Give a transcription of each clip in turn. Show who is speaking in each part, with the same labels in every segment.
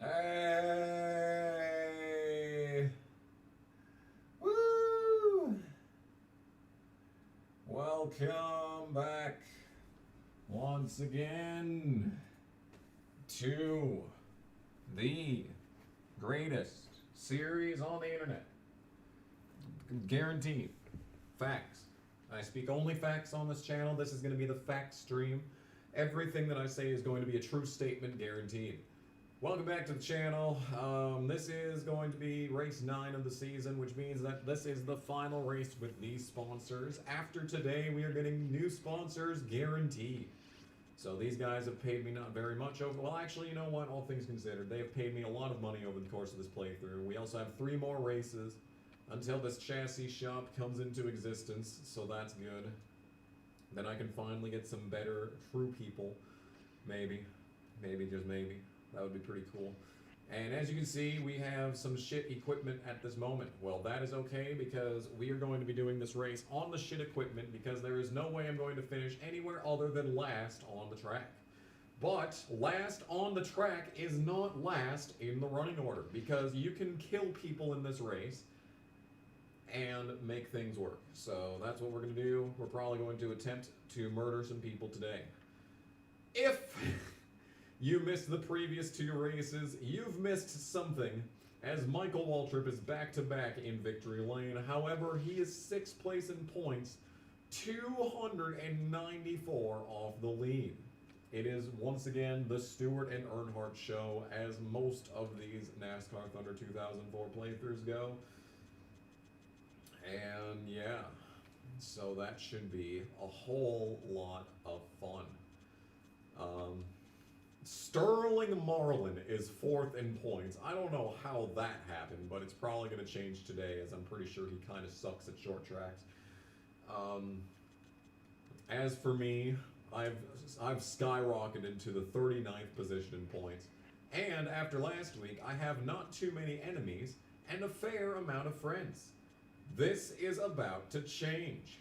Speaker 1: Hey! Woo! Welcome back once again to the greatest series on the internet. Guaranteed. Facts. I speak only facts on this channel. This is going to be the fact stream. Everything that I say is going to be a true statement, guaranteed. Welcome back to the channel. This is going to be race 9 of the season, which means that this is the final race with these sponsors. After today, we are getting new sponsors guaranteed. So these guys have paid me not very much over. Well, actually, you know what? All things considered, they have paid me a lot of money over the course of this playthrough. We also have 3 more races until this chassis shop comes into existence, so that's good. Then I can finally get some better true people. Maybe. Maybe, just maybe. That would be pretty cool. And as you can see, we have some shit equipment at this moment. Well, that is okay because we are going to be doing this race on the shit equipment because there is no way I'm going to finish anywhere other than last on the track. But last on the track is not last in the running order because you can kill people in this race and make things work. So that's what we're going to do. We're probably going to attempt to murder some people today. If you missed the previous 2 races, you've missed something, as Michael Waltrip is back-to-back in victory lane. However, he is 6th place in points, 294 off the lead. It is, once again, the Stewart and Earnhardt show, as most of these NASCAR Thunder 2004 playthroughs go. And yeah, so that should be a whole lot of fun. Sterling Marlin is 4th in points. I don't know how that happened, but it's probably going to change today, as I'm pretty sure he kind of sucks at short tracks. As for me, I've skyrocketed to the 39th position in points. And after last week, I have not too many enemies and a fair amount of friends. This is about to change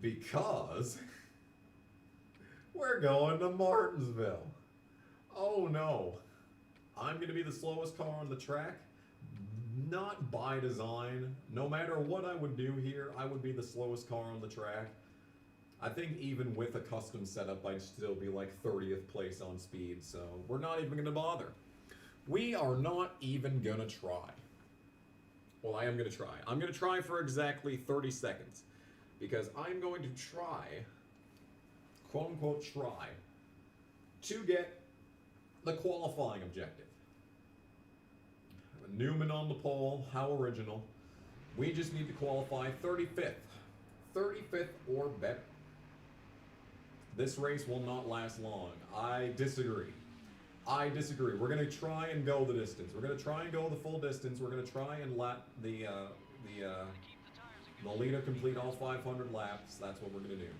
Speaker 1: because we're going to Martinsville. Oh no, I'm going to be the slowest car on the track, not by design. No matter what I would do here, I would be the slowest car on the track. I think even with a custom setup, I'd still be like 30th place on speed, so we're not even going to bother. We are not even going to try. Well, I am going to try. I'm going to try for exactly 30 seconds, because I'm going to try, quote-unquote try, to get the qualifying objective. Newman on the pole, how original. We just need to qualify 35th. 35th or better. This race will not last long. I disagree. I disagree. We're going to try and go the distance. We're going to try and go the full distance. We're going to try and let the leader complete all 500 laps. That's what we're going to do.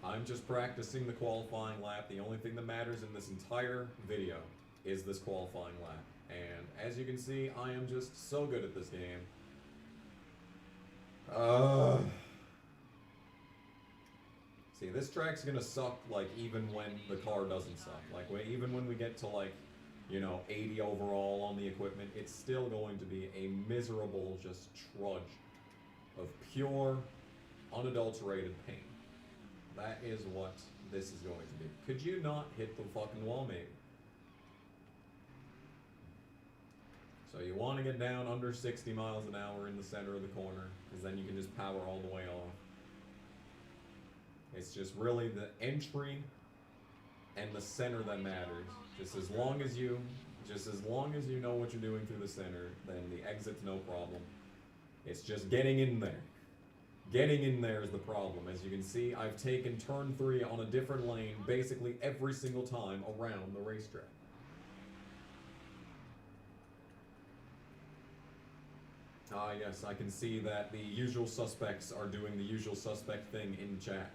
Speaker 1: I'm just practicing the qualifying lap. The only thing that matters in this entire video is this qualifying lap. And as you can see, I am just so good at this game. See, this track's gonna suck, like, even when the car doesn't suck. Like, even when we get to, like, you know, 80 overall on the equipment, it's still going to be a miserable, just trudge of pure, unadulterated pain. That is what this is going to be. Could you not hit the fucking wall, maybe? So you want to get down under 60 miles an hour in the center of the corner, because then you can just power all the way off. It's just really the entry and the center that matters. Just as long as you know what you're doing through the center, then the exit's no problem. It's just getting in there. Getting in there is the problem. As you can see, I've taken turn 3 on a different lane basically every single time around the racetrack. Ah, yes, I can see that the usual suspects are doing the usual suspect thing in chat.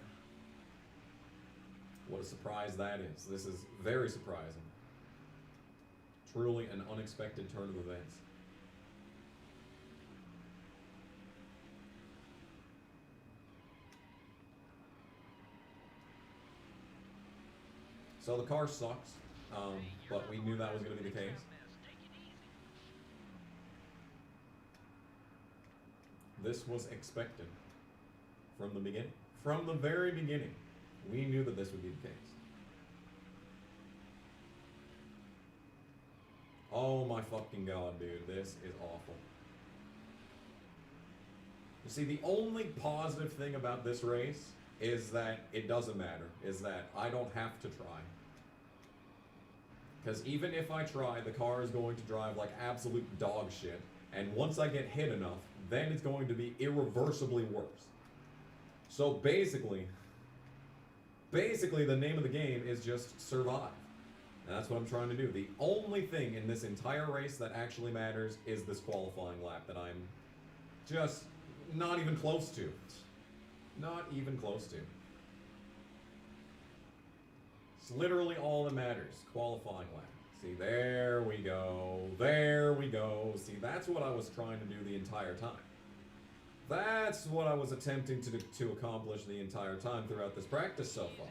Speaker 1: What a surprise that is. This is very surprising. Truly an unexpected turn of events. So the car sucks. but we knew that was going to be the case. This was expected from the beginning. From the very beginning, we knew that this would be the case. Oh my fucking god, dude. This is awful. You see, the only positive thing about this race is that it doesn't matter. Is that I don't have to try. Because even if I try, the car is going to drive like absolute dog shit. And once I get hit enough, then it's going to be irreversibly worse. So basically the name of the game is just survive. And that's what I'm trying to do. The only thing in this entire race that actually matters is this qualifying lap that I'm just not even close to. Not even close to. It's literally all that matters. Qualifying lap. See, there we go. There we go. See, that's what I was trying to do the entire time. That's what I was attempting to accomplish the entire time throughout this practice so far.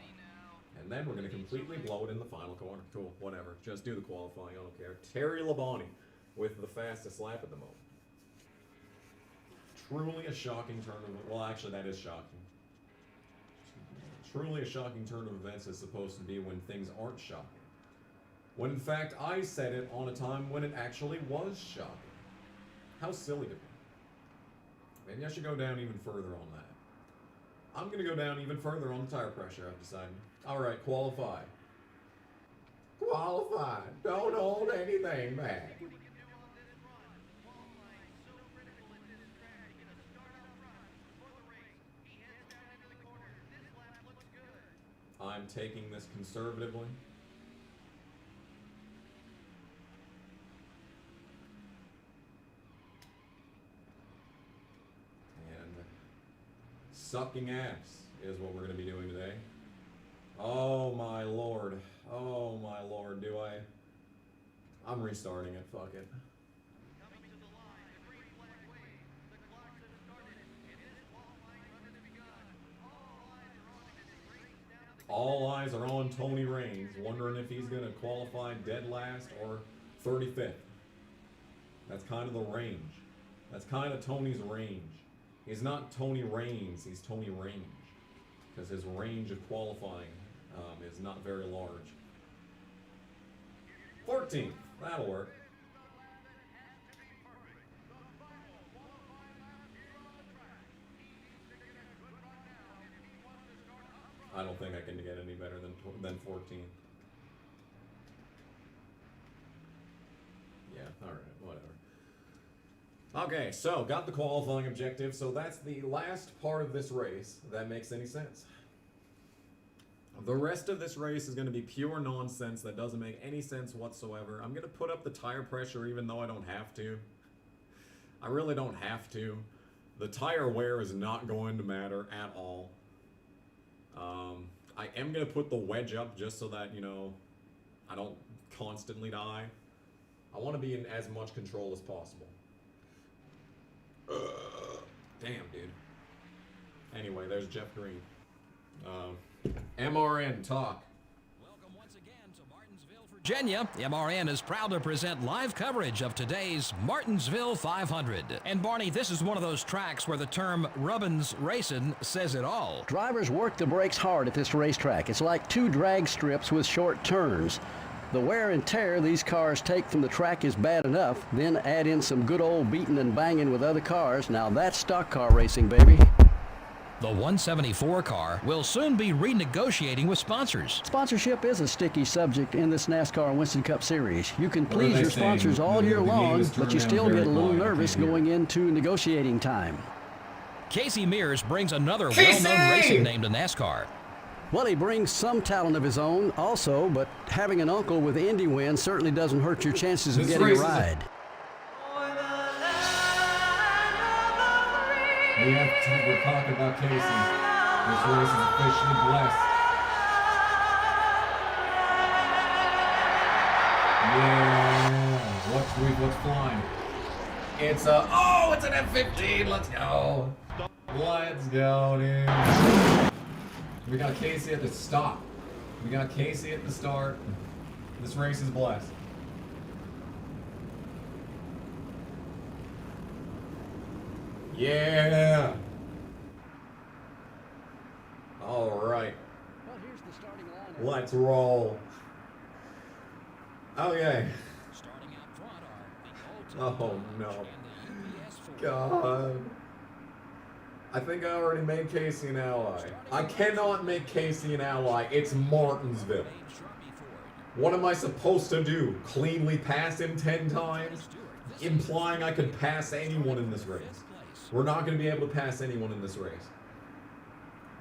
Speaker 1: And then we're going to completely blow it in the final corner. Cool, whatever. Just do the qualifying, I don't care. Terry Labonte with the fastest lap at the moment. Truly a shocking turn of... Well, actually, that is shocking. Truly a shocking turn of events is supposed to be when things aren't shocking. When in fact, I said it on a time when it actually was shocking. How silly to me. Maybe I should go down even further on that. I'm going to go down even further on the tire pressure, I've decided. Alright, qualify. Qualify. Don't hold anything back. I'm taking this conservatively. And sucking ass is what we're going to be doing today. Oh my lord. Oh my lord. Do I? I'm restarting it. Fuck it. All eyes are on Tony Raines, wondering if he's going to qualify dead last or 35th. That's kind of the range. That's kind of Tony's range. He's not Tony Raines, he's Tony Range. Because his range of qualifying is not very large. 14th, that'll work. I don't think I can get any better than 14. Yeah, alright, whatever. Okay, so got the qualifying objective, so that's the last part of this race that makes any sense. The rest of this race is going to be pure nonsense that doesn't make any sense whatsoever. I'm going to put up the tire pressure even though I don't have to. I really don't have to. The tire wear is not going to matter at all. I am going to put the wedge up just so that, you know, I don't constantly die. I want to be in as much control as possible. Damn, dude. Anyway, there's Jeff Green. MRN, talk.
Speaker 2: Welcome once again to Martinsville, Virginia. MRN is proud to present live coverage of today's Martinsville 500. And Barney, this is one of those tracks where the term rubbin's racing says it all.
Speaker 3: Drivers work the brakes hard at this racetrack. It's like two drag strips with short turns. The wear and tear these cars take from the track is bad enough. Then add in some good old beating and banging with other cars. Now that's stock car racing, baby.
Speaker 2: The 174 car will soon be renegotiating with sponsors.
Speaker 3: Sponsorship is a sticky subject in this NASCAR Winston Cup Series. You can please your sponsors all year long, but you still get a little nervous going into negotiating time.
Speaker 2: Casey Mears brings another well-known racing name to NASCAR.
Speaker 3: Well, he brings some talent of his own also, but having an uncle with Indy wins certainly doesn't hurt your chances of getting a ride.
Speaker 1: We're talking about Casey. This race is officially blessed. Yeah. What's flying? It's it's an F-15. Let's go. Let's go, dude. We got Casey at the stop. We got Casey at the start. This race is a blast. Yeah. All right.
Speaker 3: Well, here's the starting lineup.
Speaker 1: Let's roll. Okay.
Speaker 2: Starting out front are the
Speaker 1: Oh no.
Speaker 2: and the UPS Ford.
Speaker 1: God. I think I already made Casey an ally. I cannot make Casey an ally. It's Martinsville. What am I supposed to do? Cleanly pass him 10 times? Implying I could pass anyone in this race. We're not going to be able to pass anyone in this race.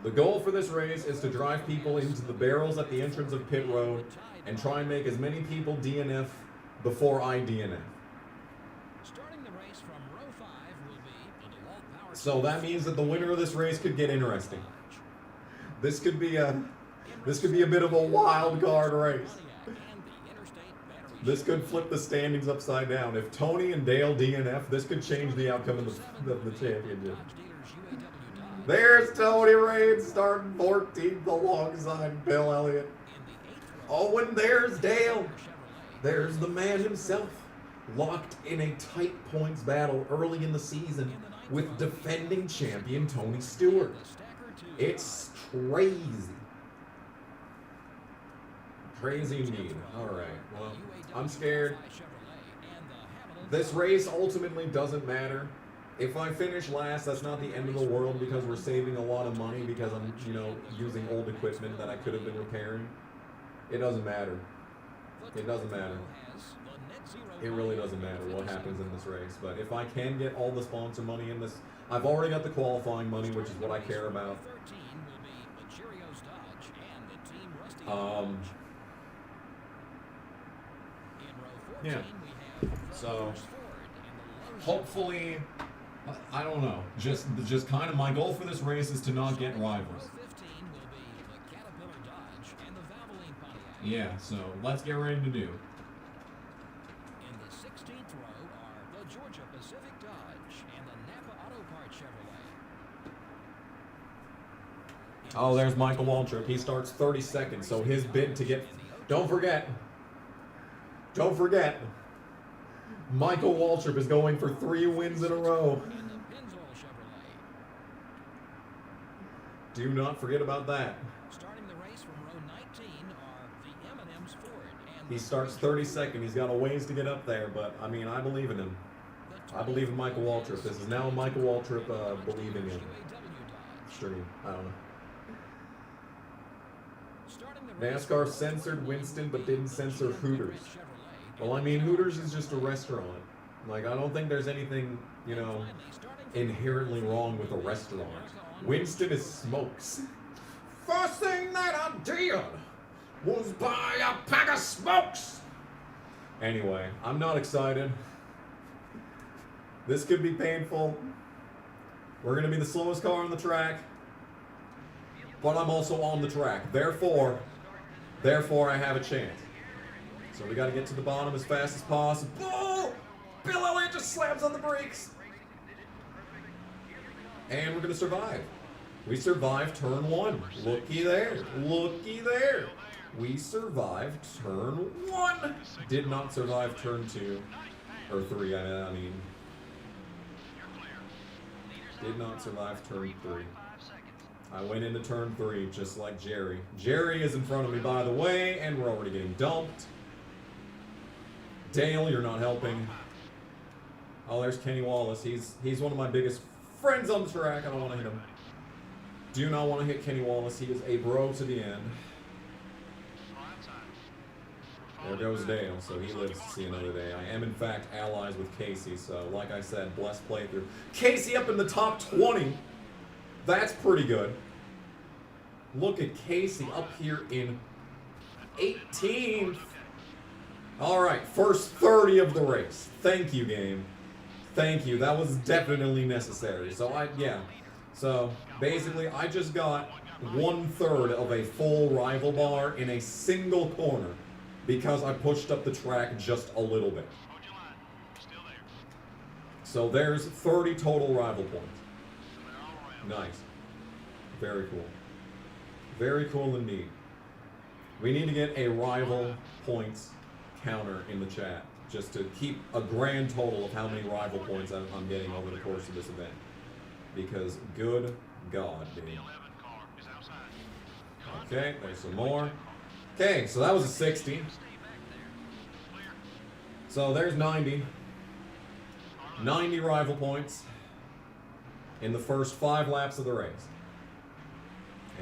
Speaker 1: The goal for this race is to drive people into the barrels at the entrance of pit road and try and make as many people DNF before I DNF.
Speaker 2: Starting the race from row 5 will be the DeWalt Power
Speaker 1: So that means that the winner of this race could get interesting. This could be a bit of a wild card race. This could flip the standings upside down. If Tony and Dale DNF, this could change the outcome of the championship. There's Tony Reigns starting 14th alongside Bill Elliott. Oh, and there's Dale. There's the man himself, locked in a tight points battle early in the season with defending champion Tony Stewart. It's crazy. Crazy indeed. Alright, well, I'm scared. This race ultimately doesn't matter. If I finish last, that's not the end of the world because we're saving a lot of money because I'm, using old equipment that I could have been repairing. It doesn't matter. It doesn't matter. It really doesn't matter what happens in this race. But if I can get all the sponsor money in this, I've already got the qualifying money, which is what I care about. Yeah. So hopefully, I don't know. Just kind of my goal for this race is to not get rivals. Yeah. So let's get ready to do.
Speaker 2: In the 16th row are the Georgia Pacific Dodge and the Napa Auto Parts Chevrolet.
Speaker 1: Oh, there's Michael Waltrip. He starts 32nd, so his bid to get. Don't forget, Michael Waltrip is going for 3 wins in a row.
Speaker 2: And the Pennzoil Chevrolet.
Speaker 1: Do not forget about that.
Speaker 2: Starting the race from row 19 are the M&M's Ford and
Speaker 1: He
Speaker 2: the
Speaker 1: starts 32nd. He's got a ways to get up there, but I mean, I believe in him. I believe in Michael Waltrip. This is now Michael Waltrip believing in stream. I don't know. NASCAR censored Winston but didn't censor Hooters. Well, I mean, Hooters is just a restaurant. Like, I don't think there's anything, inherently wrong with a restaurant. Winston is smokes. First thing that I did was buy a pack of smokes. Anyway, I'm not excited. This could be painful. We're going to be the slowest car on the track. But I'm also on the track. Therefore, I have a chance. So we got to get to the bottom as fast as possible. Bill Elliott just slams on the brakes. And we're going to survive. We survived turn 1. Looky there. Looky there. We survived turn 1. Did not survive turn 2. Or 3, I mean. Did not survive turn 3. I went into turn 3 just like Jerry. Jerry is in front of me, by the way, and we're already getting dumped. Dale, you're not helping. Oh, there's Kenny Wallace. He's one of my biggest friends on the track. I don't want to hit him. Do not want to hit Kenny Wallace. He is a bro to the end. There goes Dale, so he lives to see another day. I am, in fact, allies with Casey, so like I said, blessed playthrough. Casey up in the top 20. That's pretty good. Look at Casey up here in 18th. All right, first 30 of the race. Thank you, game. Thank you. That was definitely necessary. So basically, I just got 1/3 of a full rival bar in a single corner because I pushed up the track just a little bit. So there's 30 total rival points. Nice. Very cool. Very cool indeed. We need to get a rival points counter in the chat, just to keep a grand total of how many rival points I'm getting over the course of this event. Because good God, dude. Okay, there's some more. Okay, so that was a 60. So there's 90. 90 rival points in the first 5 laps of the race.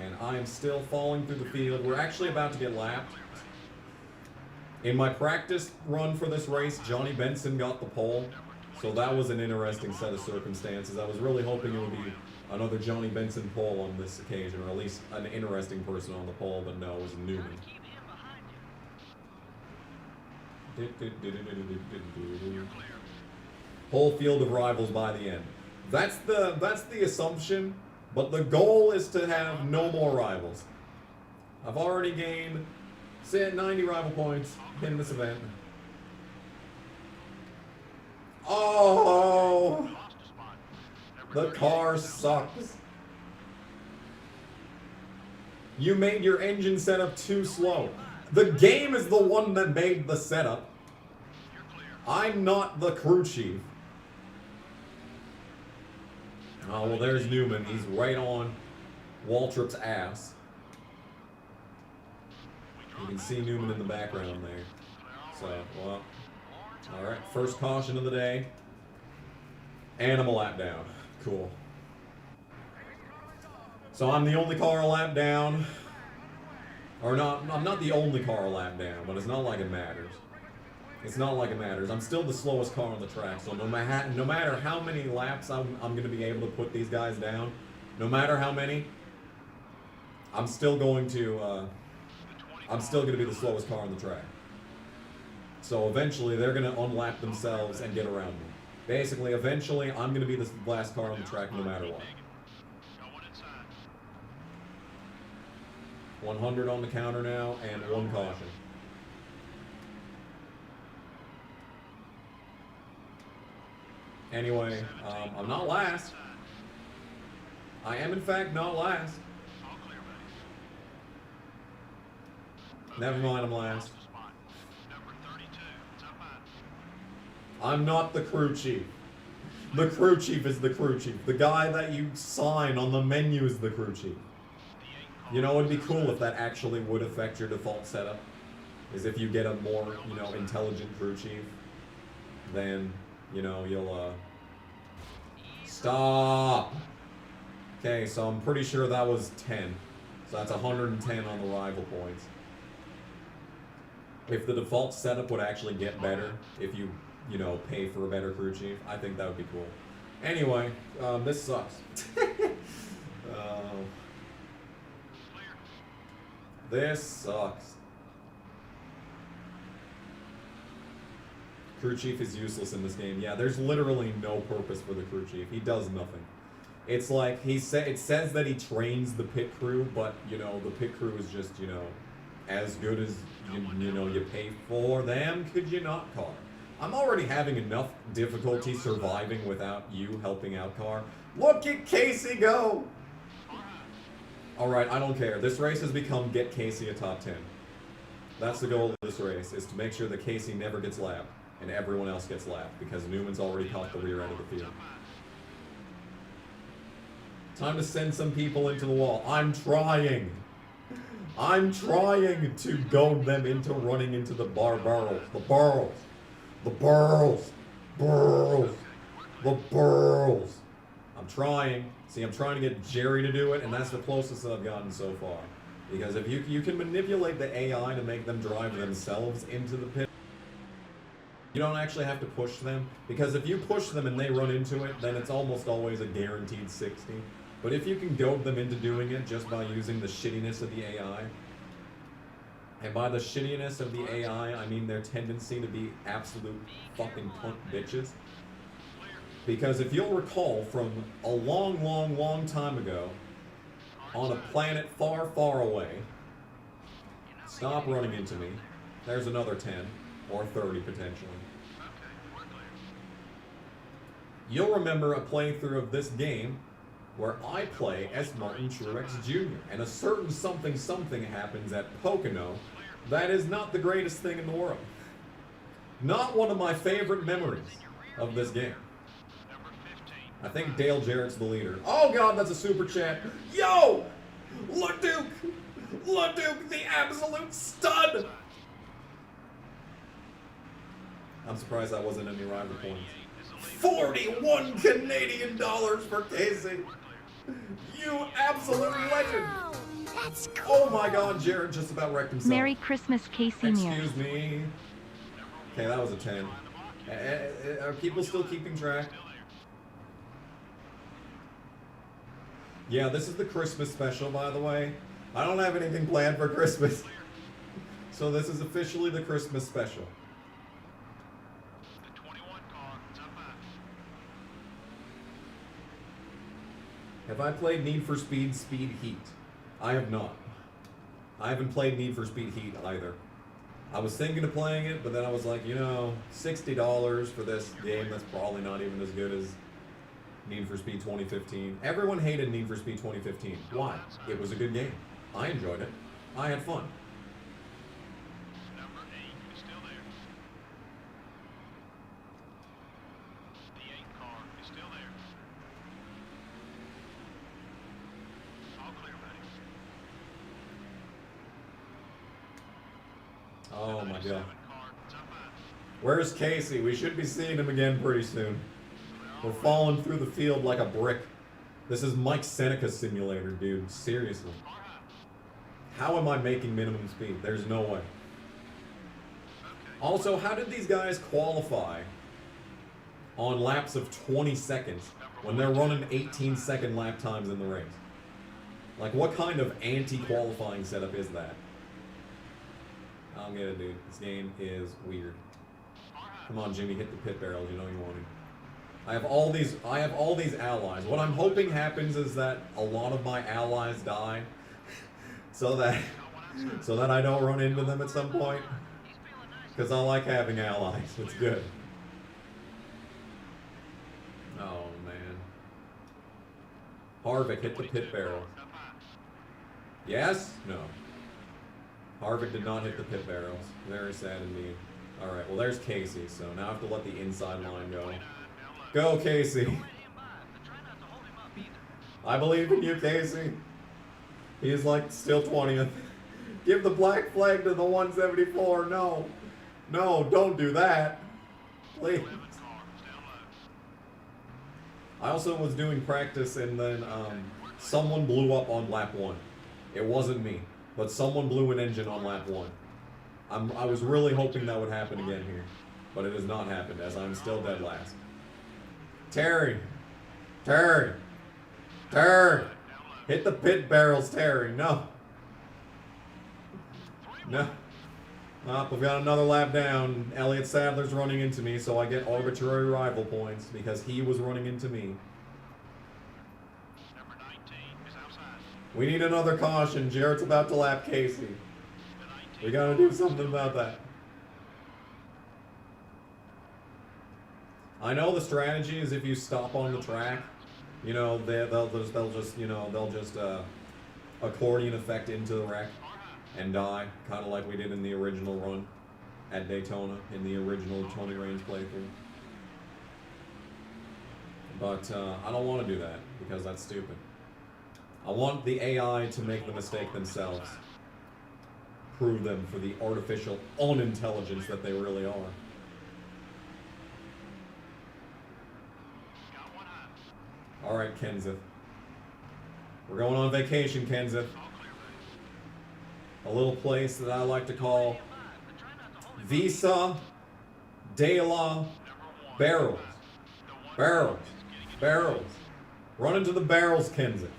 Speaker 1: And I am still falling through the field. We're actually about to get lapped. In my practice run for this race, Johnny Benson got the pole. So that was an interesting set of circumstances. I was really hoping it would be another Johnny Benson pole on this occasion, or at least an interesting person on the pole, but no, it was Newman. Whole field of rivals by the end. That's the assumption, but the goal is to have no more rivals. I've already gained, say, 90 rival points in this event. Oh, the car sucks. You made your engine setup too slow. The game is the one that made the setup. I'm not the crew chief. Oh, well, there's Newman. He's right on Waltrip's ass. You can see Newman in the background there. So, well, alright. First caution of the day. And I'm a lap down. Cool. So I'm the only car a lap down. Or not, I'm not the only car a lap down, but it's not like it matters. It's not like it matters. I'm still the slowest car on the track, so no matter how many laps I'm going to be able to put these guys down, no matter how many, I'm still going to be the slowest car on the track. So eventually they're going to unlap themselves and get around me. Basically, eventually I'm going to be the last car on the track no matter what. 100 on the counter now, and 1 caution. Anyway, I'm not last. I am, in fact, not last. Never mind, I'm last. I'm not the crew chief. The crew chief is the crew chief. The guy that you sign on the menu is the crew chief. You know, it'd be cool if that actually would affect your default setup. Is if you get a more, intelligent crew chief, then, you'll, Stop! Okay, so I'm pretty sure that was 10. So that's 110 on the rival points. If the default setup would actually get better, if you, pay for a better crew chief, I think that would be cool. Anyway, this sucks. This sucks. Crew chief is useless in this game. Yeah, there's literally no purpose for the crew chief. He does nothing. It's like it says that he trains the pit crew, but the pit crew is just as good as you pay for them. Could you not, car? I'm already having enough difficulty surviving without you helping out, car. Look at Casey go! Alright, I don't care. This race has become get Casey a top 10. That's the goal of this race, is to make sure that Casey never gets lapped and everyone else gets lapped, because Newman's already caught the rear end of the field. Time to send some people into the wall. I'm trying to goad them into running into the barrels. The barrels. I'm trying. See, I'm trying to get Jerry to do it, and that's the closest that I've gotten so far. Because if you can manipulate the AI to make them drive themselves into the pit, you don't actually have to push them. Because if you push them and they run into it, then it's almost always a guaranteed 60. But if you can goad them into doing it just by using the shittiness of the AI, and by the shittiness of the AI, I mean their tendency to be absolute fucking punk bitches. Because if you'll recall from a long time ago, on a planet far, far away, stop running into me. There's another 10, or 30 potentially. You'll remember a playthrough of this game where I play as Martin Truex Jr. And a certain something something happens at Pocono that is not the greatest thing in the world. Not one of my favorite memories of this game. I think Dale Jarrett's the leader. Oh god, that's a super chat. Yo! LeDuc! LeDuc, the absolute stud! I'm surprised that wasn't any rival points. 41 Canadian dollars for Casey. You absolute legend.
Speaker 4: Wow, that's cool.
Speaker 1: Oh my god, Jarrett just about wrecked himself.
Speaker 5: Merry Christmas, Casey Mears.
Speaker 1: Excuse me. Okay, that was a 10. Are people still keeping track? Yeah, this is the Christmas special, by the way. I don't have anything planned for Christmas. So this is officially the Christmas special. Have I played Need for Speed Speed Heat? I have not. I haven't played Need for Speed Heat either. I was thinking of playing it, but then I was like, you know, $60 for this game that's probably not even as good as Need for Speed 2015. Everyone hated Need for Speed 2015. Why? It was a good game. I enjoyed it. I had fun.
Speaker 6: Number 8 is still there. The 8 car is still there. All clear, buddy.
Speaker 1: Oh my god.
Speaker 6: 7 car, it's up high.
Speaker 1: Where's Casey? We should be seeing him again pretty soon. We're falling through the field like a brick. This is Mike Seneca simulator, dude. Seriously. How am I making minimum speed? There's no way. Also, how did these guys qualify on laps of 20 seconds when they're running 18-second lap times in the race? Like, what kind of anti-qualifying setup is that? I don't get it, dude. This game is weird. Come on, Jimmy, hit the pit barrels. You know you want to. I have all these allies. What I'm hoping happens is that a lot of my allies die, so that I don't run into them at some point. Because I like having allies. It's good. Oh man. Harvick hit the pit barrel. Yes? No. Harvick did not hit the pit barrels. Very sad indeed. Alright, well there's Casey, so now I have to let the inside line go. Go, Casey. I believe in you, Casey. He is like still 20th. Give the black flag to the 174. No. No, don't do that. Please. I also was doing practice and then someone blew up on lap 1. It wasn't me, but someone blew an engine on lap 1. I was really hoping that would happen again here, but it has not happened as I'm still dead last. Terry! Terry! Terry! Hit the pit barrels, Terry. No. No. Oh, we've got another lap down. Elliott Sadler's running into me, so I get arbitrary rival points because he was running into me.
Speaker 6: Number 19 is outside.
Speaker 1: We need another caution. Jarrett's about to lap Casey. We gotta do something about that. I know the strategy is if you stop on the track, you know, they'll just accordion effect into the wreck and die, kind of like we did in the original run at Daytona in the original Tony Raines playthrough. But I don't want to do that because that's stupid. I want the AI to make the mistake themselves. Prove them for the artificial unintelligence that they really are. All right, Kenseth. We're going on vacation, Kenseth. A little place that I like to call Visa de la Barrels. Barrels. Barrels. Run into the barrels, Kenseth.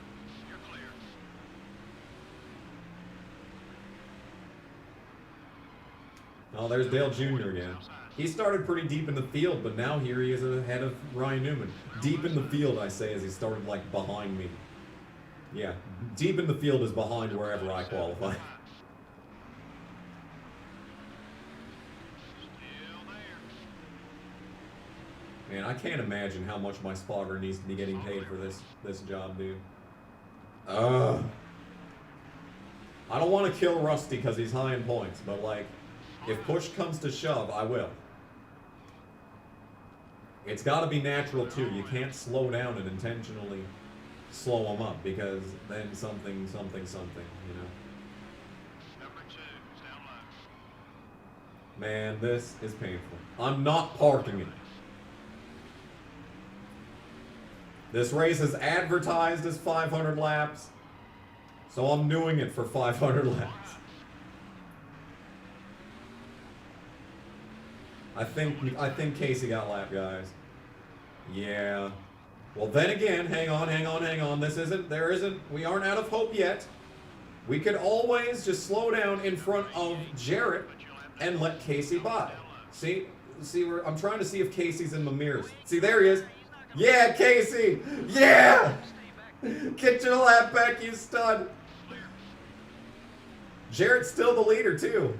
Speaker 1: Oh, there's Dale Jr. again. He started pretty deep in the field, but now here he is ahead of Ryan Newman. Deep in the field, I say, as he started like behind me. Yeah, deep in the field is behind wherever I qualify. Man, I can't imagine how much my spotter needs to be getting paid for this job, dude. I don't want to kill Rusty because he's high in points, but like, if push comes to shove, I will. It's got to be natural too. You can't slow down and intentionally slow them up because then something, you know.
Speaker 6: Number 2 is down low.
Speaker 1: Man, this is painful. I'm not parking it. This race is advertised as 500 laps, so I'm doing it for 500 laps. I think Casey got lap, guys. Yeah. Well, then again, hang on. We aren't out of hope yet. We could always just slow down in front of Jarrett and let Casey by. See, I'm trying to see if Casey's in the mirrors. See, there he is. Yeah, Casey! Yeah! Get your lap back, you stud! Jarrett's still the leader, too.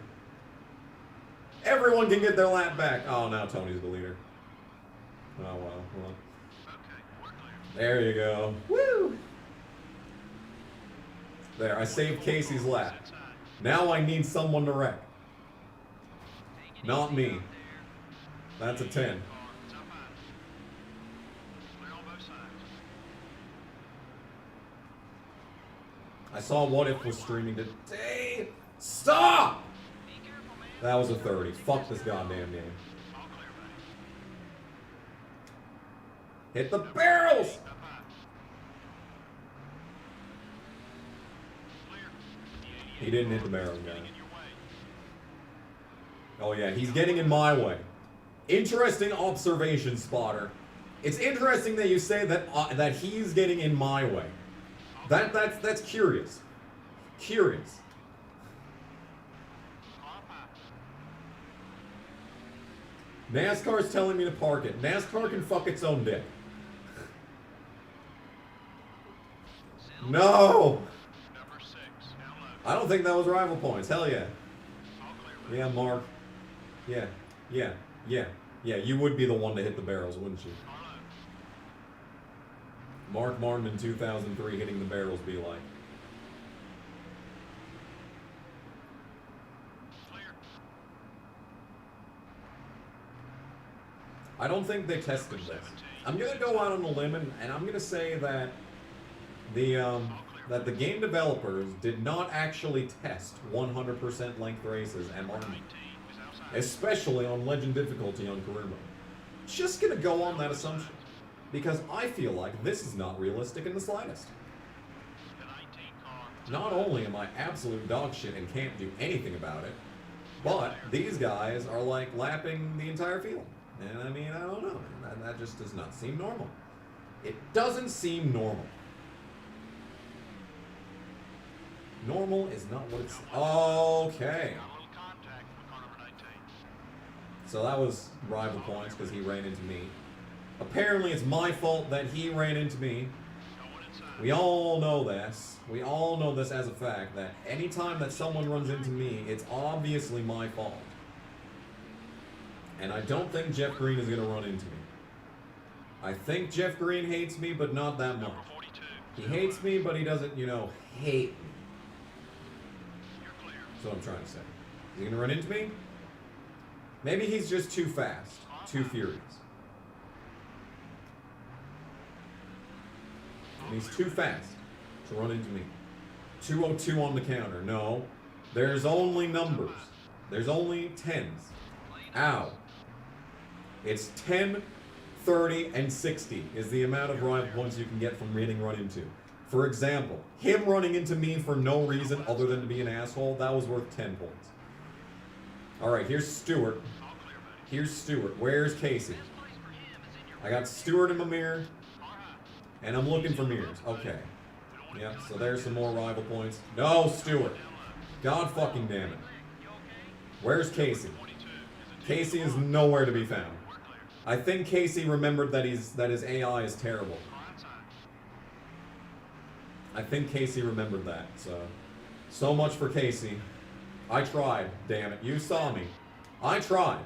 Speaker 1: Everyone can get their lap back. Oh, now Tony's the leader. Oh, well. There you go. Woo! There, I saved Casey's lap. Now I need someone to wreck. Not me. That's a 10. I saw What If was streaming today. Stop! That was a 30. Fuck this goddamn game. Hit the barrels! He didn't hit the barrels, guys. Oh yeah, he's getting in my way. Interesting observation, spotter. It's interesting that you say that he's getting in my way. That's curious. Curious. NASCAR's telling me to park it. NASCAR can fuck its own dick. No! I don't think that was rival points. Hell yeah. Yeah, Mark. Yeah. You would be the one to hit the barrels, wouldn't you? Mark Martin in 2003 hitting the barrels be like. I don't think they tested this. I'm gonna go out on a limb and I'm gonna say that the game developers did not actually test 100% length races and especially on legend difficulty on career mode. Just gonna go on that assumption because I feel like this is not realistic in the slightest. Not only am I absolute dog shit and can't do anything about it, but these guys are like lapping the entire field. And I mean, I don't know. That just does not seem normal. It doesn't seem normal. Normal is not what it's... Okay. So that was rival points because he ran into me. Apparently it's my fault that he ran into me. We all know this. We all know this as a fact, that anytime that someone runs into me, it's obviously my fault. And I don't think Jeff Green is going to run into me. I think Jeff Green hates me, but not that much. He hates me, but he doesn't, hate me. That's what I'm trying to say. Is he going to run into me? Maybe he's just too fast, too furious. And he's too fast to run into me. 202 on the counter. No, there's only numbers. There's only tens. Ow. It's 10, 30, and 60 is the amount of rival points you can get from getting run into. For example, him running into me for no reason other than to be an asshole, that was worth 10 points. Alright, here's Stewart. Here's Stewart. Where's Casey? I got Stewart in my mirror, and I'm looking for mirrors. Okay. Yep, so there's some more rival points. No, Stewart. God fucking damn it. Where's Casey? Casey is nowhere to be found. I think Casey remembered that his AI is terrible. I think Casey remembered that, so much for Casey. I tried, damn it. You saw me. I tried.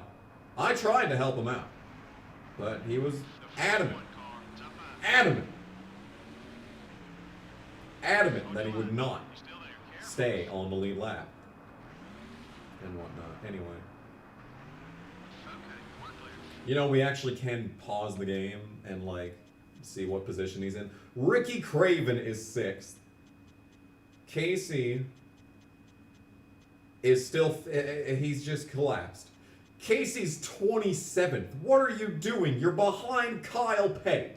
Speaker 1: I tried to help him out. But he was adamant adamant that he would not stay on the lead lap and whatnot. Anyway, you know, we actually can pause the game and like see what position he's in. Ricky Craven is 6th. Casey is still, he's just collapsed. Casey's 27th. What are you doing? You're behind Kyle Petty.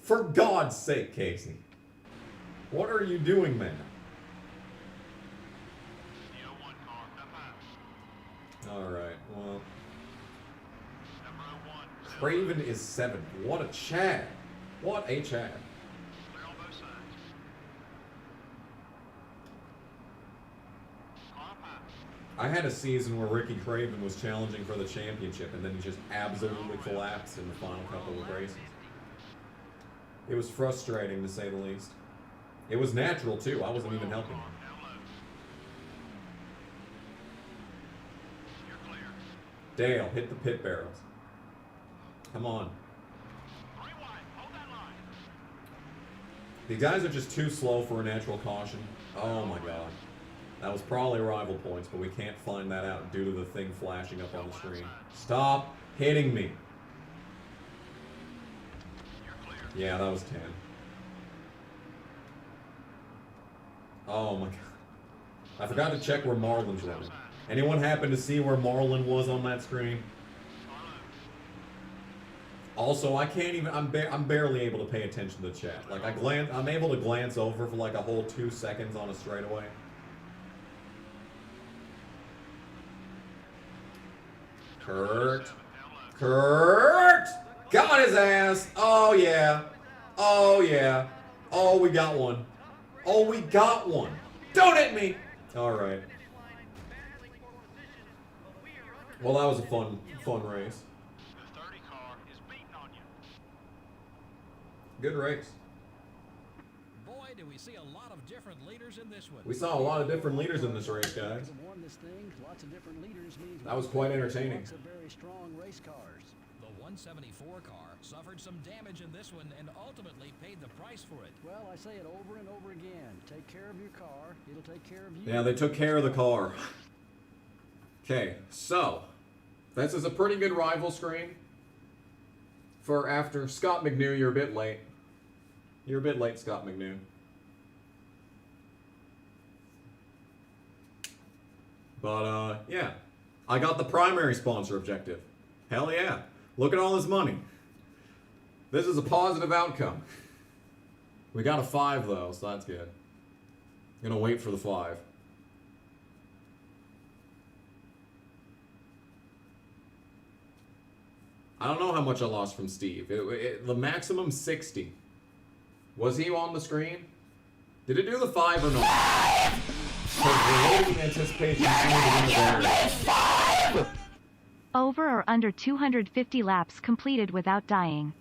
Speaker 1: For God's sake, Casey. What are you doing, man? Alright, well. Craven is 7th. What a Chad. What a Chad. I had a season where Ricky Craven was challenging for the championship and then he just absolutely collapsed in the final couple of races. It was frustrating to say the least. It was natural too. I wasn't even helping him. Dale, hit the pit barrels. Come on. The guys are just too slow for a natural caution. Oh my god. That was probably rival points, but we can't find that out due to the thing flashing up on the screen. Stop hitting me. Yeah, that was 10. Oh my god. I forgot to check where Marlin's running. Anyone happen to see where Marlin was on that screen? Also, I can't even, I'm barely able to pay attention to the chat. Like, I'm able to glance over for like a whole 2 seconds on a straightaway. Kurt. Got his ass. Oh, yeah. Oh, yeah. Oh, we got one. Oh, we got one. Don't hit me. All right. Well, that was a fun race. Good race.
Speaker 2: Boy, do we see a lot of different leaders in this one.
Speaker 1: We saw a lot of different leaders in this race, guys. That was quite entertaining.
Speaker 3: Lots of very strong race cars.
Speaker 2: The 174 car suffered some damage in this one and ultimately paid the price for it.
Speaker 3: Well, I say it over and over again. Take care of your car. It'll take care of you.
Speaker 1: Yeah, they took care of the car. Okay, so this is a pretty good rival screen for after Scott McNew. You're a bit late. You're a bit late, Scott McNew. But, yeah. I got the primary sponsor objective. Hell yeah. Look at all this money. This is a positive outcome. We got a 5, though, so that's good. Gonna wait for the 5. I don't know how much I lost from Steve. The maximum 60. Was he on the screen? Did it do the 5 or not? We're waiting in anticipation
Speaker 5: Over or under 250 laps completed without dying.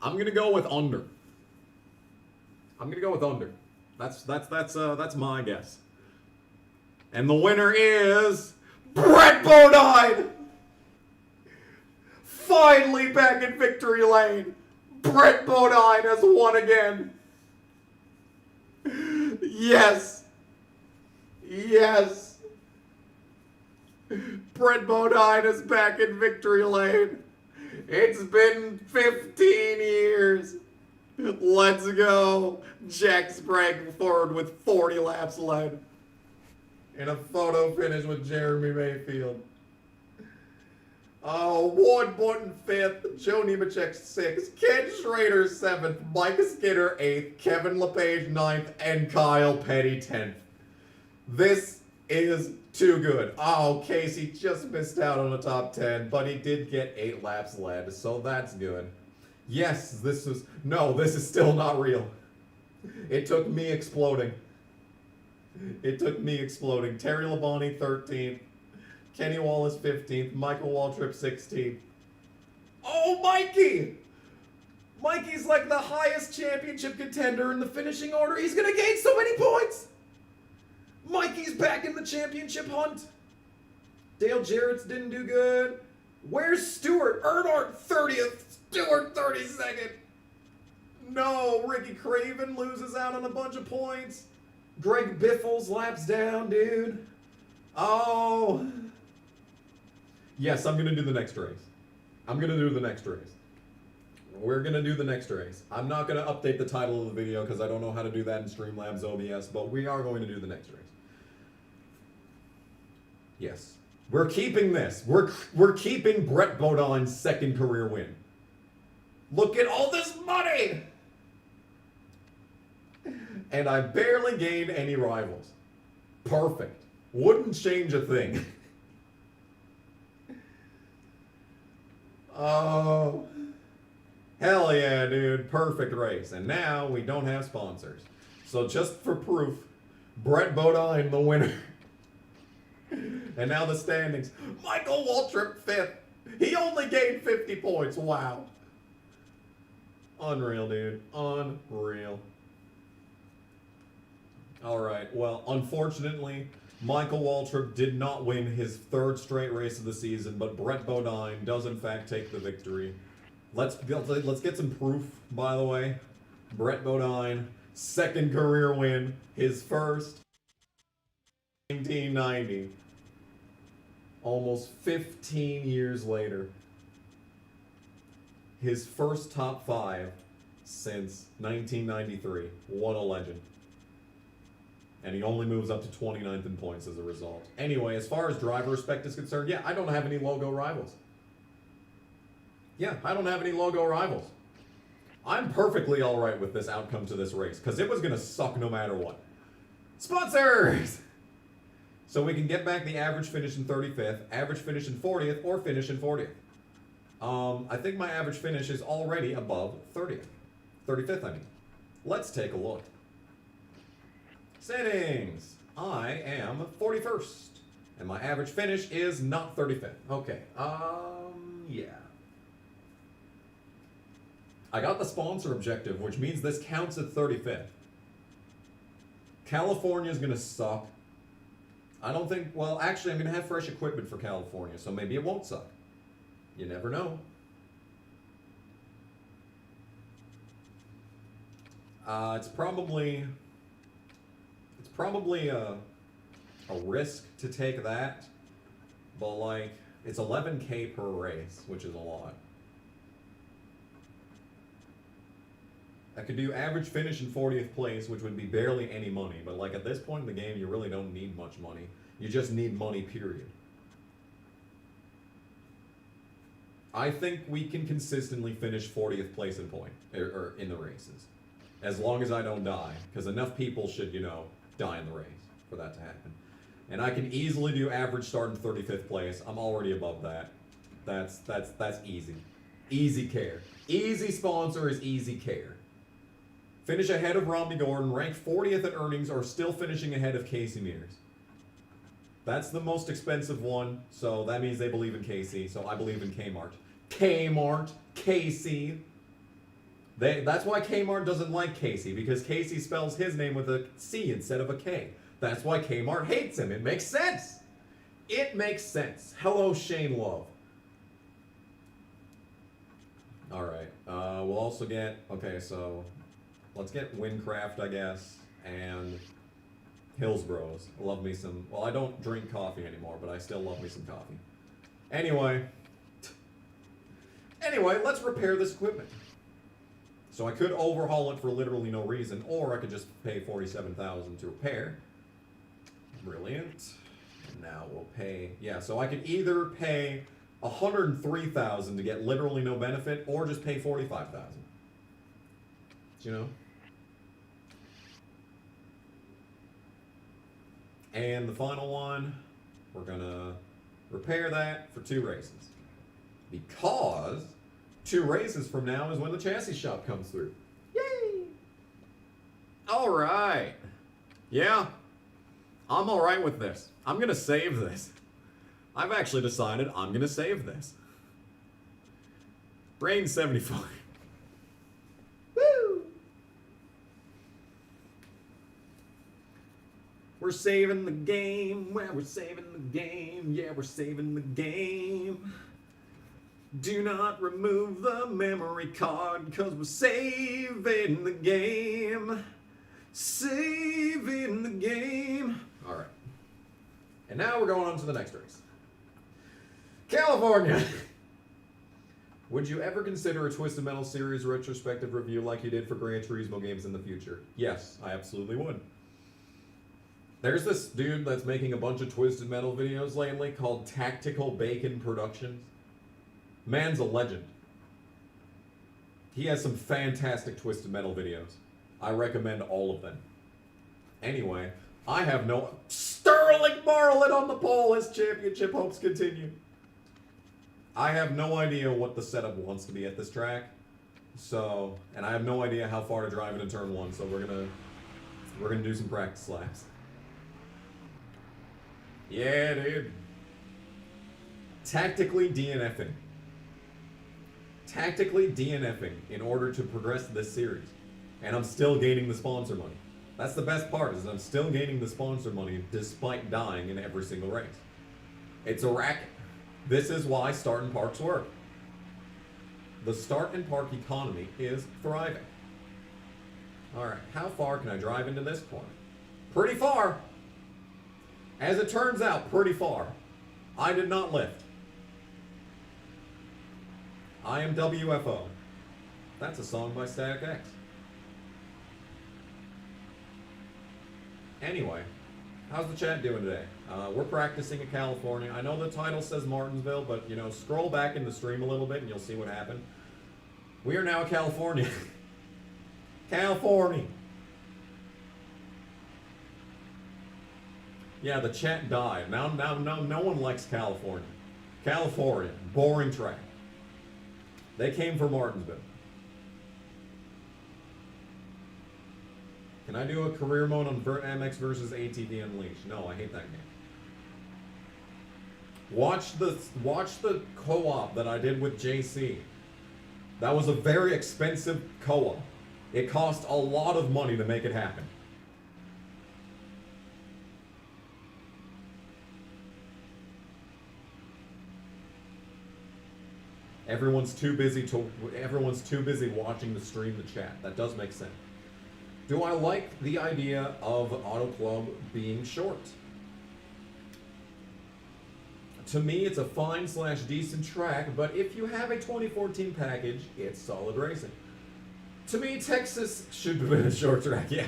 Speaker 1: I'm gonna go with under. That's my guess. And the winner is Brett Bodine. Finally back in victory lane. Brett Bodine has won again. Yes. Yes. Brett Bodine is back in victory lane. It's been 15 years. Let's go. Jack sprang forward with 40 laps left. In a photo finish with Jeremy Mayfield. Ward Borton 5th, Joe Nemechek 6th, Ken Schrader 7th, Mike Skinner 8th, Kevin LePage 9th, and Kyle Petty 10th. This is too good. Oh, Casey just missed out on the top 10, but he did get 8 laps led, so that's good. Yes, this is still not real. It took me exploding. Terry Labonte 13th. Kenny Wallace 15th, Michael Waltrip 16th. Oh, Mikey! Mikey's like the highest championship contender in the finishing order. He's gonna gain so many points! Mikey's back in the championship hunt. Dale Jarrett's didn't do good. Where's Stewart? Earnhardt 30th. Stewart 32nd. No, Ricky Craven loses out on a bunch of points. Greg Biffles laps down, dude. Oh. Yes, I'm going to do the next race. I'm going to do the next race. We're going to do the next race. I'm not going to update the title of the video because I don't know how to do that in Streamlabs OBS, but we are going to do the next race. Yes. We're keeping this. We're keeping Brett Bodine's second career win. Look at all this money! And I barely gained any rivals. Perfect. Wouldn't change a thing. Oh. Hell yeah, dude. Perfect race. And now we don't have sponsors. So just for proof, Brett Bodine the winner. And now the standings. Michael Waltrip 5th. He only gained 50 points. Wow. Unreal, dude. Unreal. Alright, well, unfortunately, Michael Waltrip did not win his third straight race of the season, but Brett Bodine does in fact take the victory. Let's get some proof, by the way. Brett Bodine, second career win, his first 1990. Almost 15 years later. His first top 5 since 1993. What a legend. And he only moves up to 29th in points as a result. Anyway, as far as driver respect is concerned, yeah, I don't have any logo rivals. Yeah, I don't have any logo rivals. I'm perfectly alright with this outcome to this race, because it was going to suck no matter what. Sponsors! So we can get back the average finish in 35th, average finish in 40th, or finish in 40th. I think my average finish is already above 30th. 35th, I mean. Let's take a look. Settings. I am 41st. And my average finish is not 35th. Okay. Yeah. I got the sponsor objective, which means this counts at 35th. California's gonna suck. I don't think, well, actually, I'm gonna have fresh equipment for California, so maybe it won't suck. You never know. It's probably a risk to take that, but like, it's 11K per race, which is a lot. I could do average finish in 40th place, which would be barely any money, but like at this point in the game, you really don't need much money. You just need money, period. I think we can consistently finish 40th place in point, or in the races. As long as I don't die, because enough people should, you know, die in the race for that to happen. And I can easily do average start in 35th place. I'm already above that. That's easy. Easy care. Easy sponsor is easy care. Finish ahead of Romney Gordon, rank 40th at earnings, or still finishing ahead of Casey Mears. That's the most expensive one, so that means they believe in Casey, so I believe in Kmart. Kmart, Casey. That's why Kmart doesn't like Casey, because Casey spells his name with a C instead of a K. That's why Kmart hates him. It makes sense. It makes sense. Hello, Shane Love. Alright, we'll also get, okay, so let's get Windcraft, I guess, and Hillsboro's. Love me some, well, I don't drink coffee anymore, but I still love me some coffee. Anyway, let's repair this equipment. So I could overhaul it for literally no reason, or I could just pay $47,000 to repair. Brilliant. Now we'll pay, yeah, so I could either pay $103,000 to get literally no benefit, or just pay $45,000. You know? And the final one, we're gonna repair that for 2 races. Because 2 races from now is when the chassis shop comes through. Yay! Alright. Yeah. I'm alright with this. I'm gonna save this. I've actually decided I'm gonna save this. Rain 75. Woo! We're saving the game. Well, we're saving the game. Yeah, we're saving the game. Do not remove the memory card, cause we're saving the game. Saving the game. Alright. And now we're going on to the next race. California! Would you ever consider a Twisted Metal series retrospective review like you did for Gran Turismo games in the future? Yes, I absolutely would. There's this dude that's making a bunch of Twisted Metal videos lately called Tactical Bacon Productions. Man's a legend. He has some fantastic Twisted Metal videos. I recommend all of them. Anyway, I have no... Sterling Marlin on the pole as championship hopes continue. I have no idea what the setup wants to be at this track. So, and I have no idea how far to drive it in turn one, so we're gonna do some practice laps. Yeah, dude. Tactically DNFing. Tactically DNFing in order to progress this series. And I'm still gaining the sponsor money. That's the best part, is I'm still gaining the sponsor money despite dying in every single race. It's a racket. This is why start and parks work. The start and park economy is thriving. Alright, how far can I drive into this corner? Pretty far. As it turns out, pretty far. I did not lift. I am WFO. That's a song by Static X. Anyway, how's the chat doing today? We're practicing in California. I know the title says Martinsville, but, you know, scroll back in the stream a little bit and you'll see what happened. We are now in California. California. Yeah, the chat died. Now no one likes California. California, boring track. They came for Martinsville. Can I do a career mode on Vert MX versus ATV Unleashed? No, I hate that game. Watch the co-op that I did with JC. That was a very expensive co-op. It cost a lot of money to make it happen. Everyone's too busy watching the stream, the chat. That does make sense. Do I like the idea of Auto Club being short? To me, it's a fine/decent track, but if you have a 2014 package, it's solid racing. To me, Texas should have been a short track, yeah.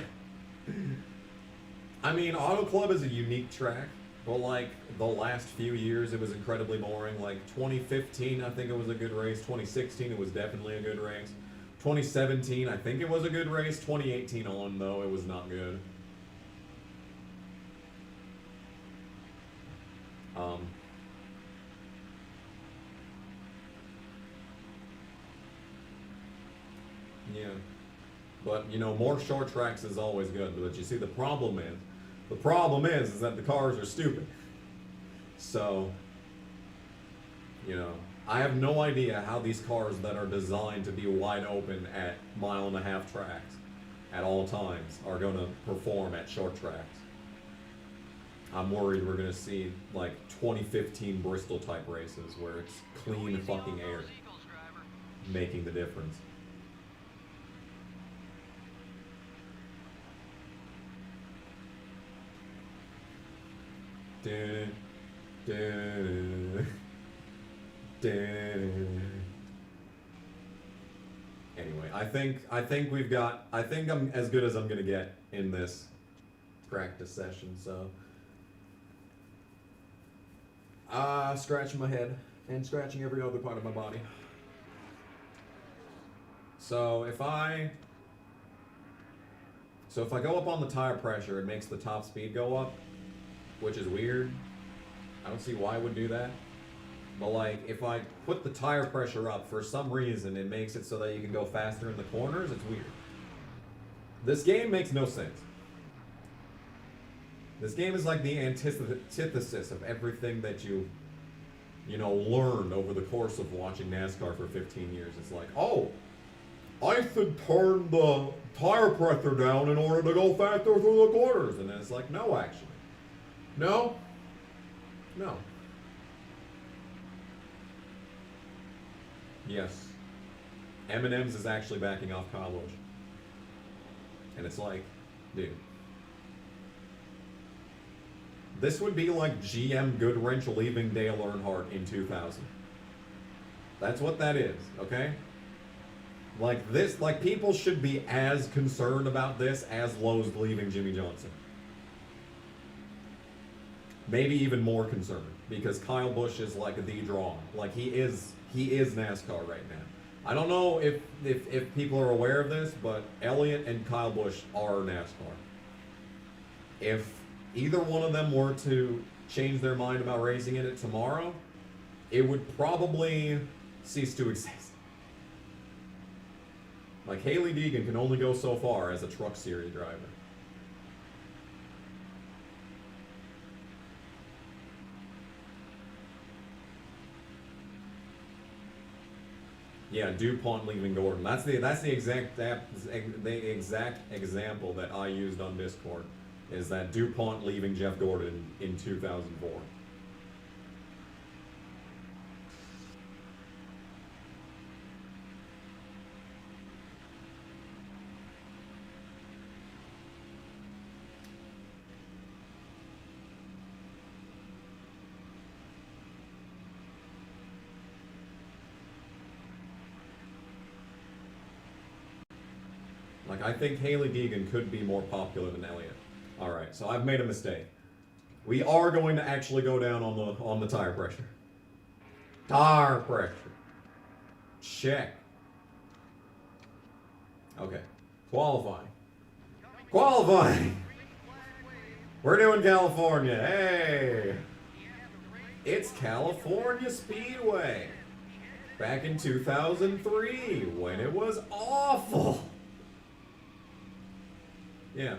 Speaker 1: I mean, Auto Club is a unique track, but like the last few years, it was incredibly boring. Like 2015, I think it was a good race. 2016, it was definitely a good race. 2017, I think it was a good race. 2018 on, though, it was not good. Yeah. But, you know, more short tracks is always good. But you see, the problem is that the cars are stupid. So, you know, I have no idea how these cars that are designed to be wide open at 1.5-mile tracks at all times are going to perform at short tracks. I'm worried we're going to see like 2015 Bristol type races where it's clean fucking air making the difference. Dun, dun. Anyway, I think I'm as good as I'm gonna get in this practice session, so scratching my head and scratching every other part of my body. So if I go up on the tire pressure, it makes the top speed go up, which is weird. I don't see why it would do that. But like, if I put the tire pressure up, for some reason, it makes it so that you can go faster in the corners. It's weird. This game makes no sense. This game is like the antithesis of everything that you know, learned over the course of watching NASCAR for 15 years. It's like, oh, I should turn the tire pressure down in order to go faster through the corners. And then it's like, no, actually. No. No. Yes. M&M's is actually backing off Kyle Busch. And it's like, dude. This would be like GM Goodwrench leaving Dale Earnhardt in 2000. That's what that is, okay? Like this, like people should be as concerned about this as Lowe's leaving Jimmy Johnson. Maybe even more concerned, because Kyle Busch is like the draw. Like he is NASCAR right now. I don't know if people are aware of this, but Elliott and Kyle Busch are NASCAR. If either one of them were to change their mind about racing in it tomorrow, it would probably cease to exist. Like Hailie Deegan can only go so far as a Truck Series driver. Yeah, DuPont leaving Gordon. That's the exact example that I used on Discord. Is that DuPont leaving Jeff Gordon in 2004. Like, I think Hailie Deegan could be more popular than Elliott. All right, so I've made a mistake. We are going to actually go down on the tire pressure. Tire pressure. Check. Okay. Qualifying. Qualifying. We're doing California. Hey. It's California Speedway. Back in 2003 when it was awful. Yeah.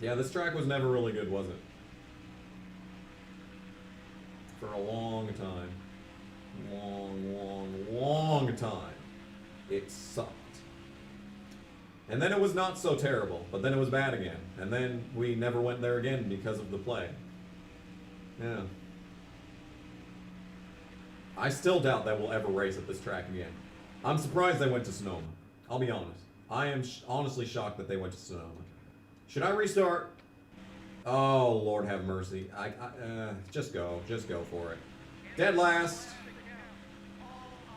Speaker 1: Yeah, this track was never really good, was it? For a long time. Long time. It sucked. And then it was not so terrible, but then it was bad again. And then we never went there again because of the play. Yeah. I still doubt that we'll ever race at this track again. I'm surprised they went to Sonoma. I'll be honest. I am honestly shocked that they went to Sonoma. Should I restart? Oh, Lord have mercy. Just go for it. Dead last.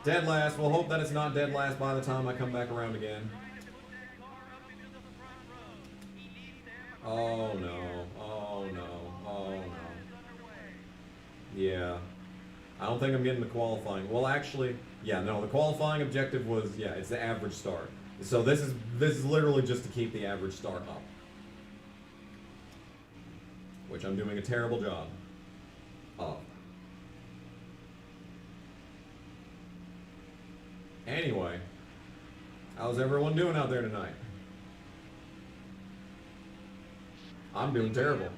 Speaker 1: Dead last. We'll hope that it's not dead last by the time I come back around again. Oh no. Oh no. Oh no. Yeah. I don't think I'm getting the qualifying. Well, actually, yeah, no, the qualifying objective was, yeah, it's the average start. So this is literally just to keep the average start up. Which I'm doing a terrible job of. Anyway, how's everyone doing out there tonight? I'm doing terrible.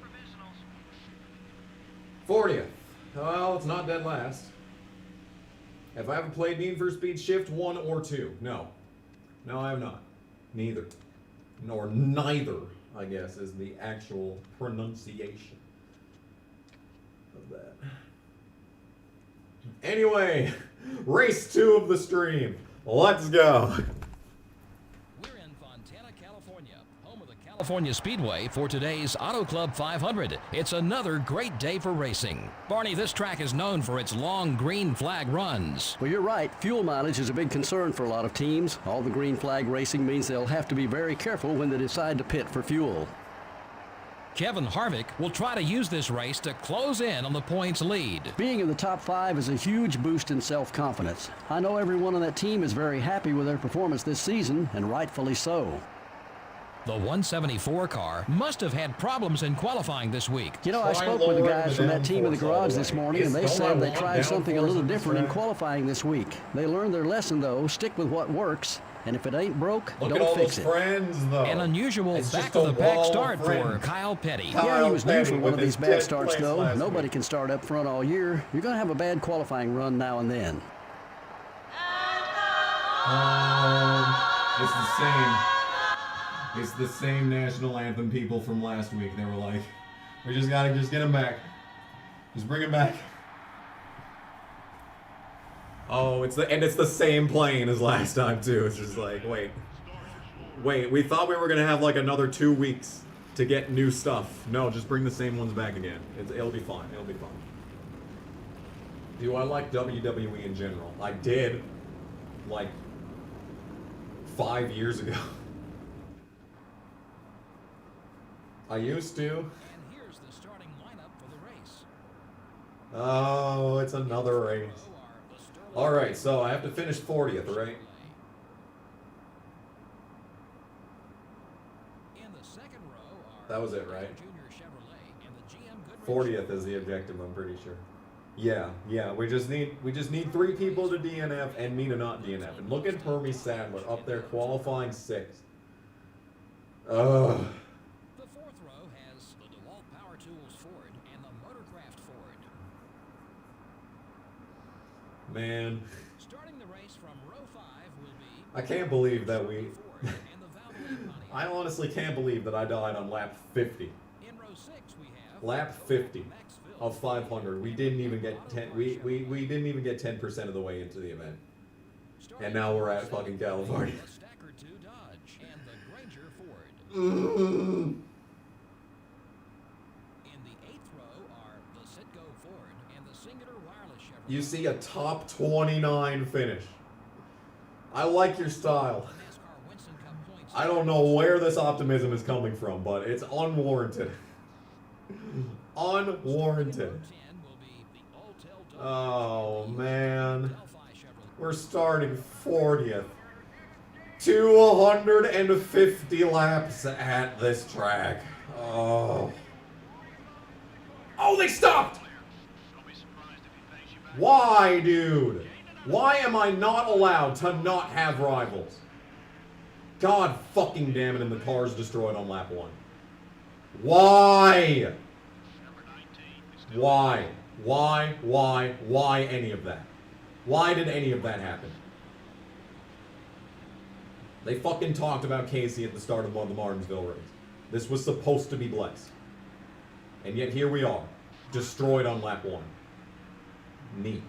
Speaker 1: 40th. Well, it's not dead last. Have I ever played Need for Speed Shift 1 or 2? No. No, I have not. Neither. Nor neither, I guess, is the actual pronunciation of that. Anyway, race 2 of the stream. Let's go.
Speaker 2: We're in Fontana, California, home of the California Speedway for today's Auto Club 500. It's another great day for racing. Barney, this track is known for its long green flag runs.
Speaker 3: Well, you're right. Fuel mileage is a big concern for a lot of teams. All the green flag racing means they'll have to be very careful when they decide to pit for fuel.
Speaker 2: Kevin Harvick will try to use this race to close in on the points lead.
Speaker 3: Being in the top 5 is a huge boost in self-confidence. I know everyone on that team is very happy with their performance this season, and rightfully so.
Speaker 2: The 174 car must have had problems in qualifying this week.
Speaker 3: You know, I spoke with the guys from that team in the garage this morning, and they said they tried something a little different in qualifying this week. They learned their lesson, though. Stick with what works, and if it ain't broke, don't fix it.
Speaker 1: Friends, though.
Speaker 2: An unusual back-of-the-pack start for Kyle Petty.
Speaker 3: Yeah, he was due for one of these bad starts, though. Nobody can start up front all year. You're going to have a bad qualifying run now and then.
Speaker 1: It's the same. It's the same national anthem people from last week. They were like, we just gotta get him back. Just bring him back. Oh, it's the same plane as last time too. It's just like, wait, we thought we were gonna have like another 2 weeks to get new stuff. No, just bring the same ones back again. It'll be fine. It'll be fine. Do I like WWE in general? I did, like, 5 years ago. I used to.
Speaker 2: And here's the starting lineup for the race.
Speaker 1: Oh, it's another race. Alright, so I have to finish 40th, right?
Speaker 2: In the second row are
Speaker 1: That was it, right?
Speaker 2: Junior Chevrolet and the GM Goodrich.
Speaker 1: 40th is the objective, I'm pretty sure. Yeah, we just need 3 people to DNF and me to not DNF. And look at Hermie Sadler up there qualifying 6th. Ugh.
Speaker 2: The fourth row has the DeWalt Power Tools Ford and the Motorcraft Ford.
Speaker 1: Man,
Speaker 2: Starting the race from row 5 will be
Speaker 1: I can't believe that we...
Speaker 2: Ford and the Valvoline Pontiac.
Speaker 1: I honestly can't believe that I died on lap 50.
Speaker 2: In row 6 we have
Speaker 1: Lap 50
Speaker 2: Maxville.
Speaker 1: of 500. We didn't even get 10. We didn't even get 10% of the way into the event. And now we're at fucking California.
Speaker 2: The Stacker 2 Dodge and the Granger Ford.
Speaker 1: Mm.
Speaker 2: In the 8th row are the Citgo Ford and the Singular Wireless Chevrolet.
Speaker 1: You see a top 29 finish. I like your style.
Speaker 2: The NASCAR Winston Cup points.
Speaker 1: I don't know where this optimism is coming from, but it's unwarranted. Unwarranted.
Speaker 2: Row 10 will be the Alltel Dodge
Speaker 1: Oh, man.
Speaker 2: Delphi Chevrolet.
Speaker 1: We're starting 40th. 250 laps at this track. Oh. Oh, they stopped!
Speaker 6: Don't be surprised if he thinks you back.
Speaker 1: Why, dude? Why am I not allowed to not have rivals? God fucking damn it, and the car's destroyed on lap 1. Why?
Speaker 6: Number 19 is still
Speaker 1: Why any of that? Why did any of that happen? They fucking talked about Casey at the start of the Martinsville race. This was supposed to be blessed. And yet here we are, destroyed on lap 1. Neat.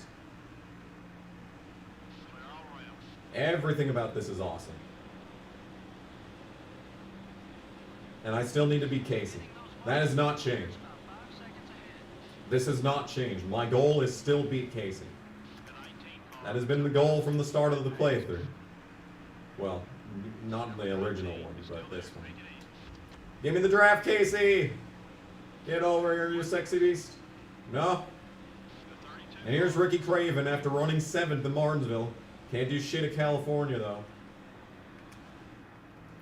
Speaker 6: clear all around.
Speaker 1: Everything about this is awesome. And I still need to beat Casey. That has not changed. This has not changed. My goal is still beat Casey.
Speaker 6: The 19 car.
Speaker 1: That has been the goal from the start of the playthrough. Well, not the original one, but this one.
Speaker 6: Make it easy.
Speaker 1: Give me the draft, Casey! Get over here, you sexy beast. No.
Speaker 6: The 32
Speaker 1: And here's Ricky Craven after running 7th in Martinsville. Can't do shit at California, though.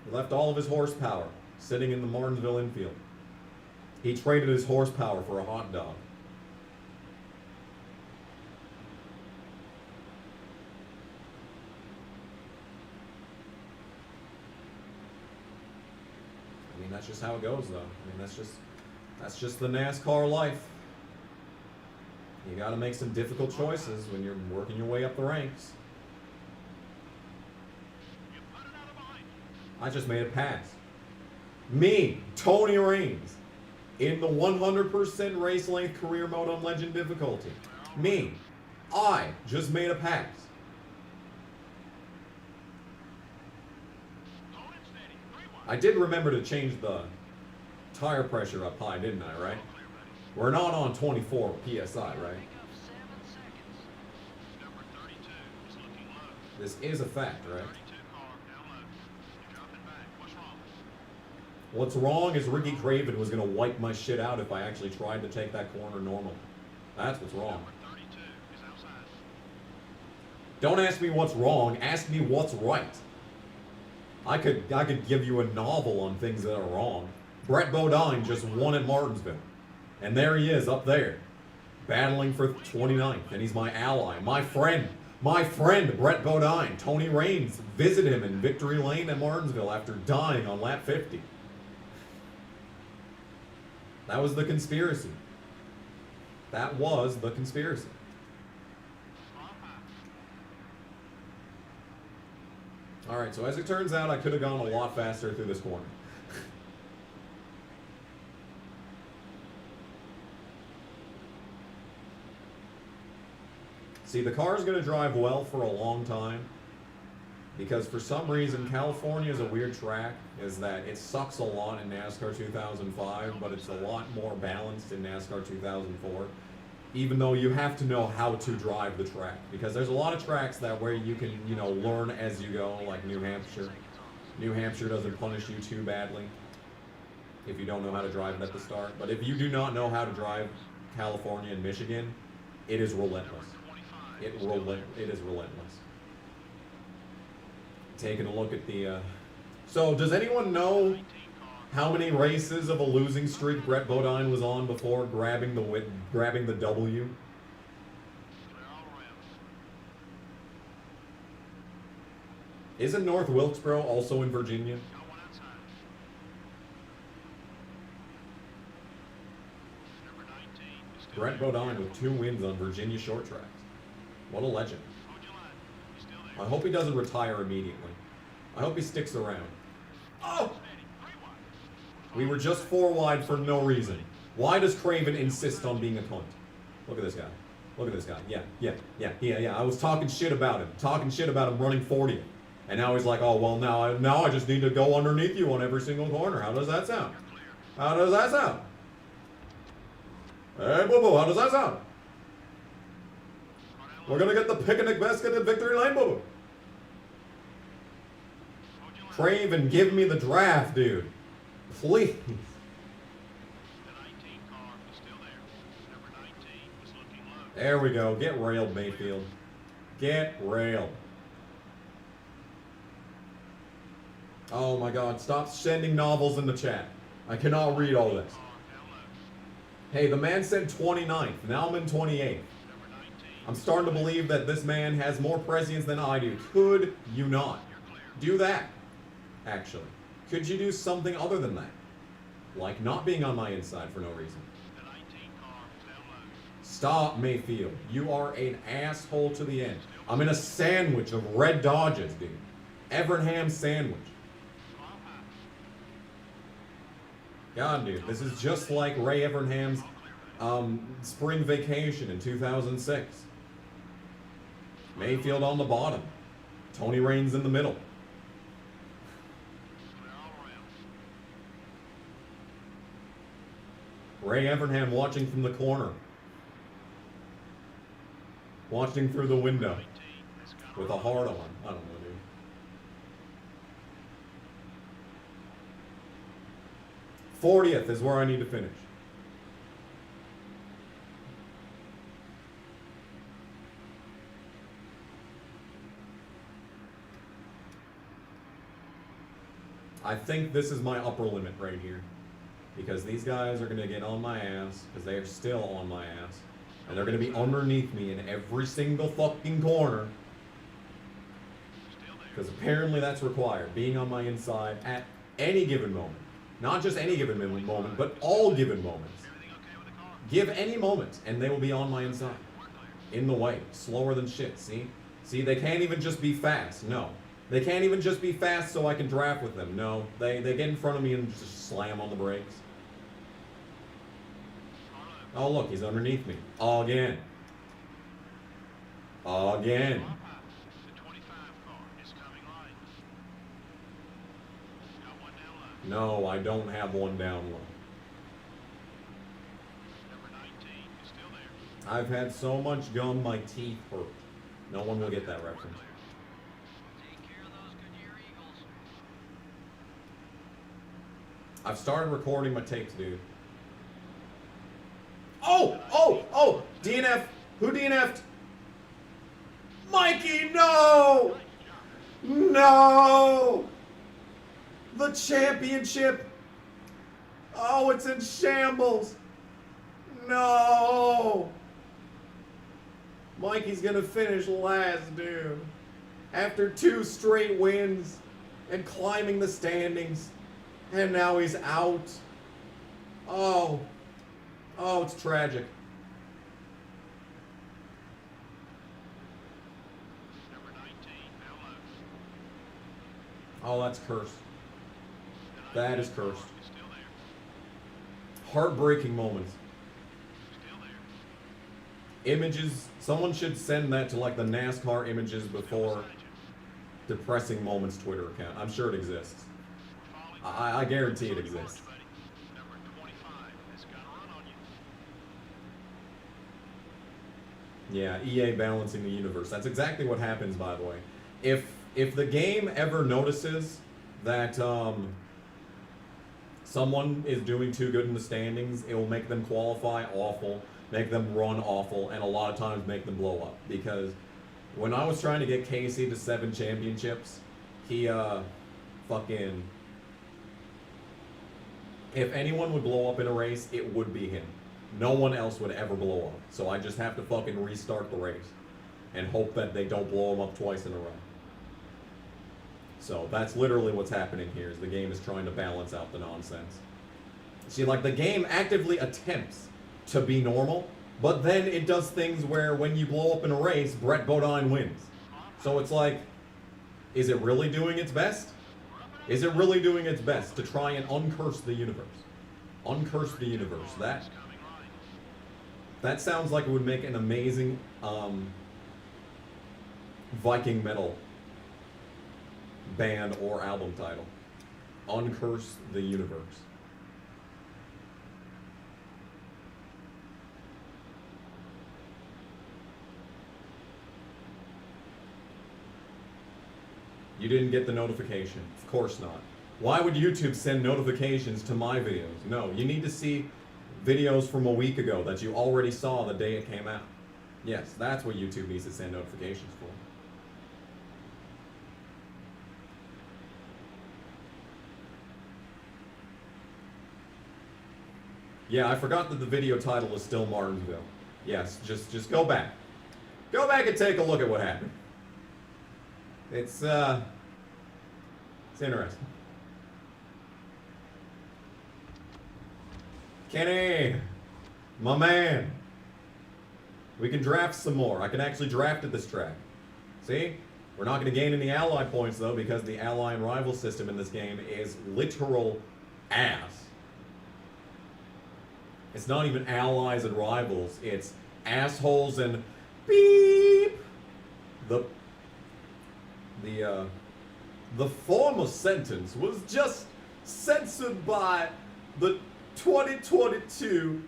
Speaker 1: He left all of his horsepower sitting in the Martinsville infield. He traded his horsepower for a hot dog. I mean, that's just how it goes, though. I mean, that's just the NASCAR life. You got to make some difficult choices when you're working your way up the ranks.
Speaker 6: You put it out of behind.
Speaker 1: I just made a pass. Me, Tony Raines, in the 100% race length career mode on legend difficulty. Me, I just made a pass.
Speaker 6: Hold it steady. 3-1.
Speaker 1: I did remember to change the tire pressure up high, didn't I, right?
Speaker 6: Clear, buddy.
Speaker 1: We're not on 24 PSI, right?
Speaker 6: Number 32 is looking low.
Speaker 1: This is a fact, right?
Speaker 6: 32 car down low. You're dropping back. What's wrong?
Speaker 1: What's wrong is Ricky Craven was going to wipe my shit out if I actually tried to take that corner normal. That's what's wrong.
Speaker 6: Number 32 is outside.
Speaker 1: Don't ask me what's wrong, ask me what's right. I could give you a novel on things that are wrong. Brett Bodine just won at Martinsville. And there he is up there, battling for 29th, and he's my ally, my friend, Brett Bodine. Tony Raines visited him in Victory Lane at Martinsville after dying on lap 50. That was the conspiracy. That was the conspiracy.
Speaker 6: Small pie.
Speaker 1: Alright, so as it turns out, I could have gone a lot faster through this corner. See, the car is going to drive well for a long time because for some reason California is a weird track, is that it sucks a lot in NASCAR 2005, but it's a lot more balanced in NASCAR 2004, even though you have to know how to drive the track, because there's a lot of tracks that where you can, you know, learn as you go, like New Hampshire. New Hampshire doesn't punish you too badly if you don't know how to drive it at the start, but if you do not know how to drive California and Michigan, it is relentless. It is relentless. Taking a look at the, so does anyone know how many races of a losing streak Brett Bodine was on before grabbing the W? Isn't North Wilkesboro also in Virginia? Brett Bodine with 2 wins on Virginia short tracks. What a legend. I hope he doesn't retire immediately. I hope he sticks around. Oh! We were just 4 wide for no reason. Why does Craven insist on being a punt? Look at this guy. Look at this guy. Yeah. I was talking shit about him running 40. And now he's like, oh, well, now I just need to go underneath you on every single corner. How does that sound? How does that sound? Hey, boo-boo, how does that sound? We're going to get the picnic basket at Victory Lane, boo-boo. Craven, give me the draft, dude. Please. There we go. Get railed, Mayfield. Get railed. Oh my God, stop sending novels in the chat. I cannot read all this. Hey, the man said 29th. Now I'm in 28th. I'm starting to believe that this man has more prescience than I do. Could you not do that, actually? Could you do something other than that? Like not being on my inside for no reason. Stop, Mayfield. You are an asshole to the end. I'm in a sandwich of red Dodges, dude. Evernham sandwich. God, dude, this is just like Ray Evernham's spring vacation in 2006. Mayfield on the bottom. Tony Raines in the middle. Ray Evernham watching from the corner. Watching through the window. With a heart on. I don't know, dude. '40th is where I need to finish. I think this is my upper limit right here. Because these guys are going to get on my ass, because they are still on my ass. And they're going to be underneath me in every single fucking corner. Because apparently that's required, being on my inside at any given moment. Not just any given moment, but all given moments. Give any moment, and they will be on my inside. In the way. Slower than shit, see? See, they can't even just be fast, no. They can't even just be fast so I can draft with them, no. They get in front of me and just slam on the brakes. Oh, look, he's underneath me. Again. Again. No, I don't have one down low. I've had so much gum, my teeth hurt. No one will get that reference. I've started recording my tapes, dude. Oh! DNF. Who DNF'd? Mikey, no! No! The championship. Oh, it's in shambles. No! Mikey's gonna finish last, dude. After 2 straight wins and climbing the standings. And now he's out. Oh, it's tragic. Oh, that's cursed. That is cursed. Heartbreaking moments. images. Someone should send that to like the NASCAR images before depressing moments Twitter account. I'm sure it exists. I guarantee it exists.
Speaker 6: Number 25 has got a run on you.
Speaker 1: Yeah, EA balancing the universe. That's exactly what happens, by the way. If the game ever notices that someone is doing too good in the standings, it will make them qualify awful, make them run awful, and a lot of times make them blow up. Because when I was trying to get Casey to 7 championships, he fucking... If anyone would blow up in a race, it would be him. No one else would ever blow up. So I just have to fucking restart the race and hope that they don't blow him up twice in a row. So that's literally what's happening here, is the game is trying to balance out the nonsense. See, like, the game actively attempts to be normal, but then it does things where when you blow up in a race, Brett Bodine wins. So it's like, is it really doing its best? Is it really doing its best to try and uncurse the universe? Uncurse the universe. That sounds like it would make an amazing Viking metal band or album title. Uncurse the universe. You didn't get the notification. Of course not. Why would YouTube send notifications to my videos? No, you need to see videos from a week ago that you already saw the day it came out. Yes, that's what YouTube needs to send notifications for. Yeah, I forgot that the video title is still Martinsville. Yes, just go back. Go back and take a look at what happened. It's interesting. Kenny, my man. We can draft some more. I can actually draft at this track. See? We're not going to gain any ally points, though, because the ally and rival system in this game is literal ass. It's not even allies and rivals. It's assholes and beep. The former sentence was just censored by the 2022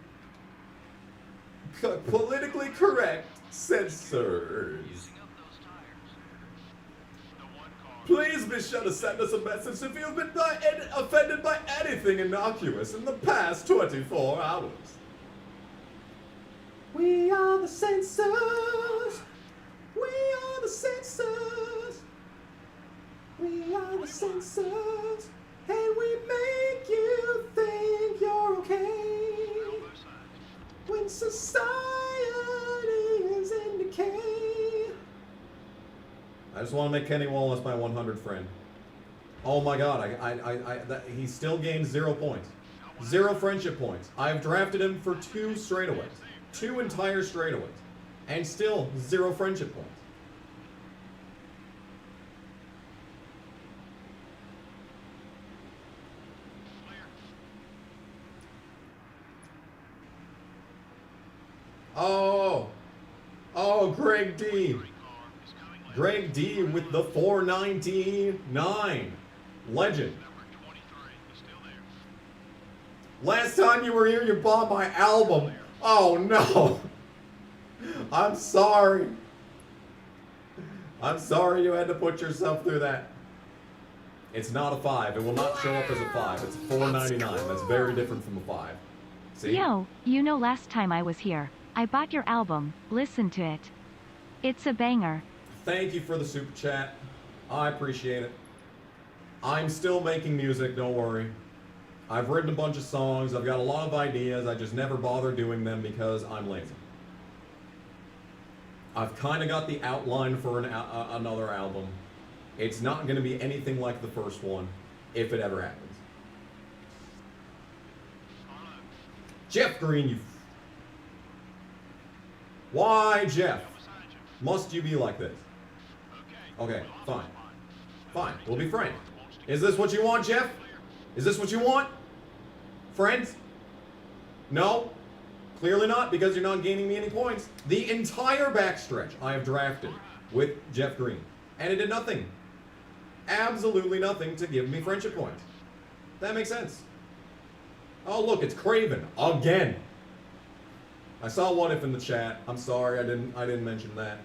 Speaker 1: politically correct censors. Please be sure to send us a message if you've been offended by anything innocuous in the past 24 hours. We are the censors. We are the censors. We are the censors. And we make you think you're okay when society is in decay. I just want to make Kenny Wallace my 100 friend. Oh my god, he still gains 0 points. 0 friendship points. I've drafted him for 2 straightaways. 2 entire straightaways. And still 0 friendship points. Oh, Greg D. Greg D with the 499. Legend. Last time you were here, you bought my album. Oh no. I'm sorry. I'm sorry you had to put yourself through that. It's not a 5. It will not show up as a 5. It's $4.99. That's very different from a 5. See?
Speaker 5: Yo, you know last time I was here, I bought your album, listen to it. It's a banger.
Speaker 1: Thank you for the super chat. I appreciate it. I'm still making music, don't worry. I've written a bunch of songs, I've got a lot of ideas, I just never bother doing them because I'm lazy. I've kind of got the outline for another album. It's not going to be anything like the first one, if it ever happens. Jeff Green, you... Why, Jeff? Must you be like this? Okay, fine. Fine, we'll be friends. Is this what you want, Jeff? Is this what you want? Friends? No? Clearly not, because you're not gaining me any points. The entire backstretch I have drafted with Jeff Green. And it did nothing. Absolutely nothing to give me friendship points. That makes sense. Oh, look, it's Craven. Again. I saw What If in the chat. I'm sorry, I didn't mention that.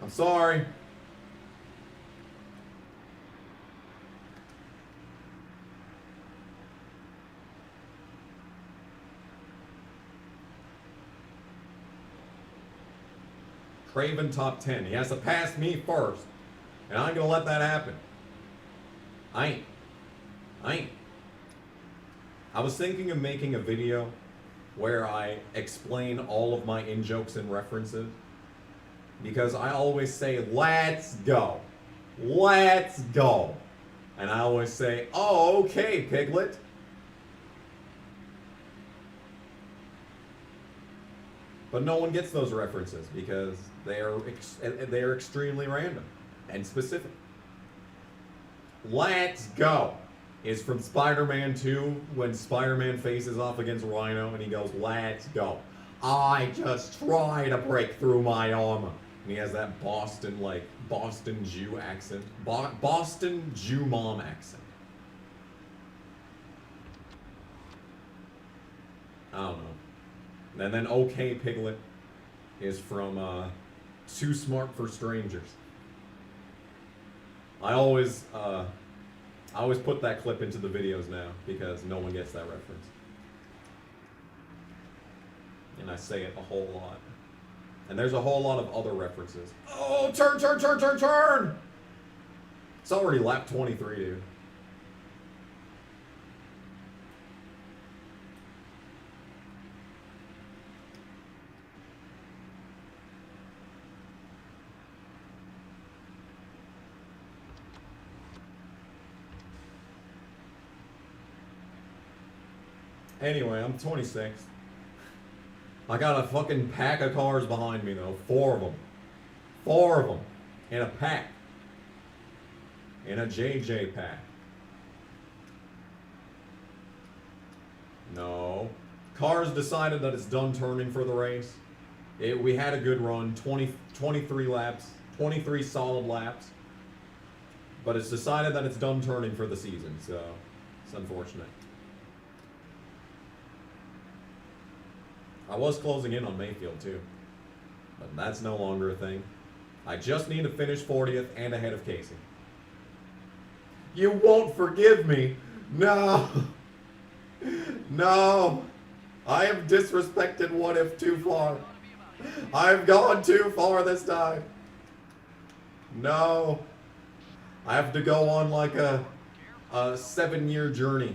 Speaker 1: I'm sorry. Craven top 10. He has to pass me first. And I ain't gonna let that happen. I ain't. I was thinking of making a video where I explain all of my in-jokes and references. Because I always say, let's go. Let's go. And I always say, oh, okay, Piglet. But no one gets those references because they are extremely random and specific. Let's go is from Spider-Man 2 when Spider-Man faces off against Rhino and he goes, let's go. I just try to break through my armor. And he has that Boston Jew accent. Boston Jew mom accent. I don't know. And then OK Piglet is from Too Smart for Strangers. I always put that clip into the videos now because no one gets that reference. And I say it a whole lot. And there's a whole lot of other references. Oh, turn, turn, turn, turn, turn! It's already lap 23, dude. Anyway, I'm 26. I got a fucking pack of cars behind me, though. 4 of them. 4 of them. In a pack. In a JJ pack. No. Cars decided that it's done turning for the race. We had a good run. 23 laps. 23 solid laps. But it's decided that it's done turning for the season, so it's unfortunate. I was closing in on Mayfield too, but that's no longer a thing. I just need to finish 40th and ahead of Casey. You won't forgive me. No. No. I have disrespected What If too far. I've gone too far this time. No. I have to go on like a 7-year journey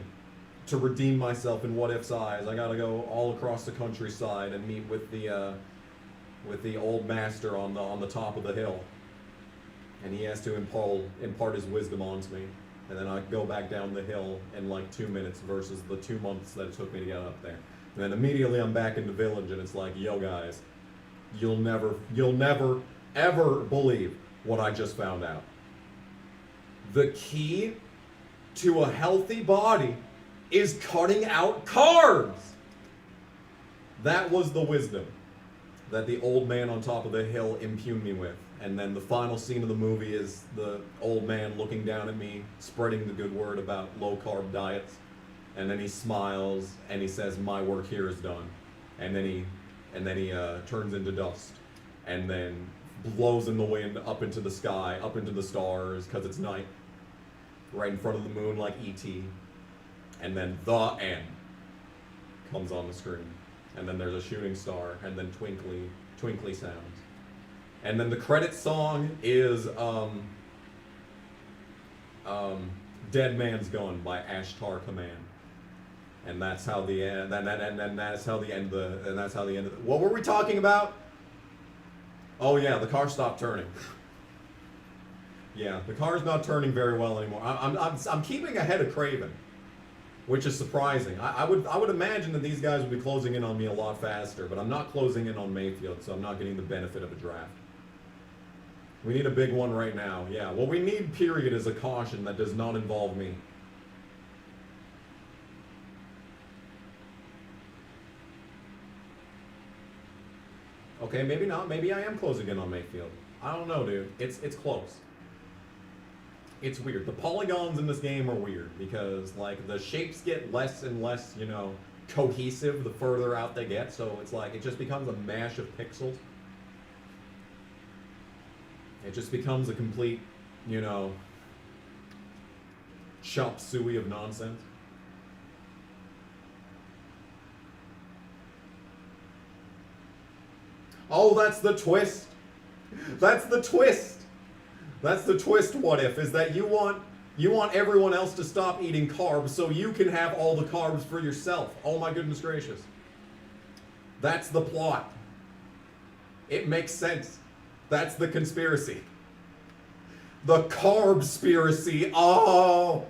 Speaker 1: to redeem myself in What If's eyes. I gotta go all across the countryside and meet with the old master on the top of the hill, and he has to impart his wisdom onto me, and then I go back down the hill in like 2 minutes versus the 2 months that it took me to get up there. And then immediately I'm back in the village, and it's like, yo guys, you'll never ever believe what I just found out. The key to a healthy body is cutting out carbs. That was the wisdom that the old man on top of the hill impugned me with. And then the final scene of the movie is the old man looking down at me, spreading the good word about low-carb diets. And then he smiles and he says, my work here is done. And then he turns into dust. And then blows in the wind up into the sky, up into the stars, because it's night. Right in front of the moon like E.T. And then the end comes on the screen. And then there's a shooting star, and then twinkly sounds. And then the credit song is Dead Man's Gun by Ashtar Command. And that's how the end that's how the end of what were we talking about? Oh yeah, the car stopped turning. Yeah, the car's not turning very well anymore. I'm keeping ahead of Craven, which is surprising. I would imagine that these guys would be closing in on me a lot faster, but I'm not closing in on Mayfield, so I'm not getting the benefit of a draft. We need a big one right now. Yeah, what we need, period, is a caution that does not involve me. Okay, maybe not. Maybe I am closing in on Mayfield. I don't know, dude. It's close. It's weird. The polygons in this game are weird because, like, the shapes get less and less, you know, cohesive the further out they get. So it's like, it just becomes a mash of pixels. It just becomes a complete, you know, chop suey of nonsense. Oh, that's the twist. That's the twist. That's the twist, what if, is that you want everyone else to stop eating carbs so you can have all the carbs for yourself. Oh my goodness gracious. That's the plot. It makes sense. That's the conspiracy. The carbspiracy. Oh!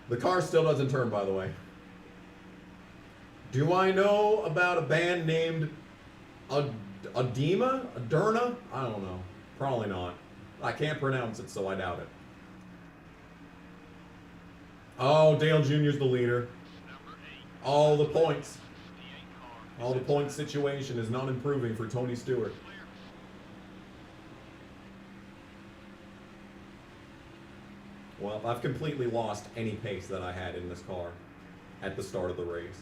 Speaker 1: The car still doesn't turn, by the way. Do I know about a band named Adema? Aderna? I don't know. Probably not. I can't pronounce it, so I doubt it. Oh, Dale Jr.'s the leader. All the points. All the point situation is not improving for Tony Stewart. Well, I've completely lost any pace that I had in this car at the start of the race.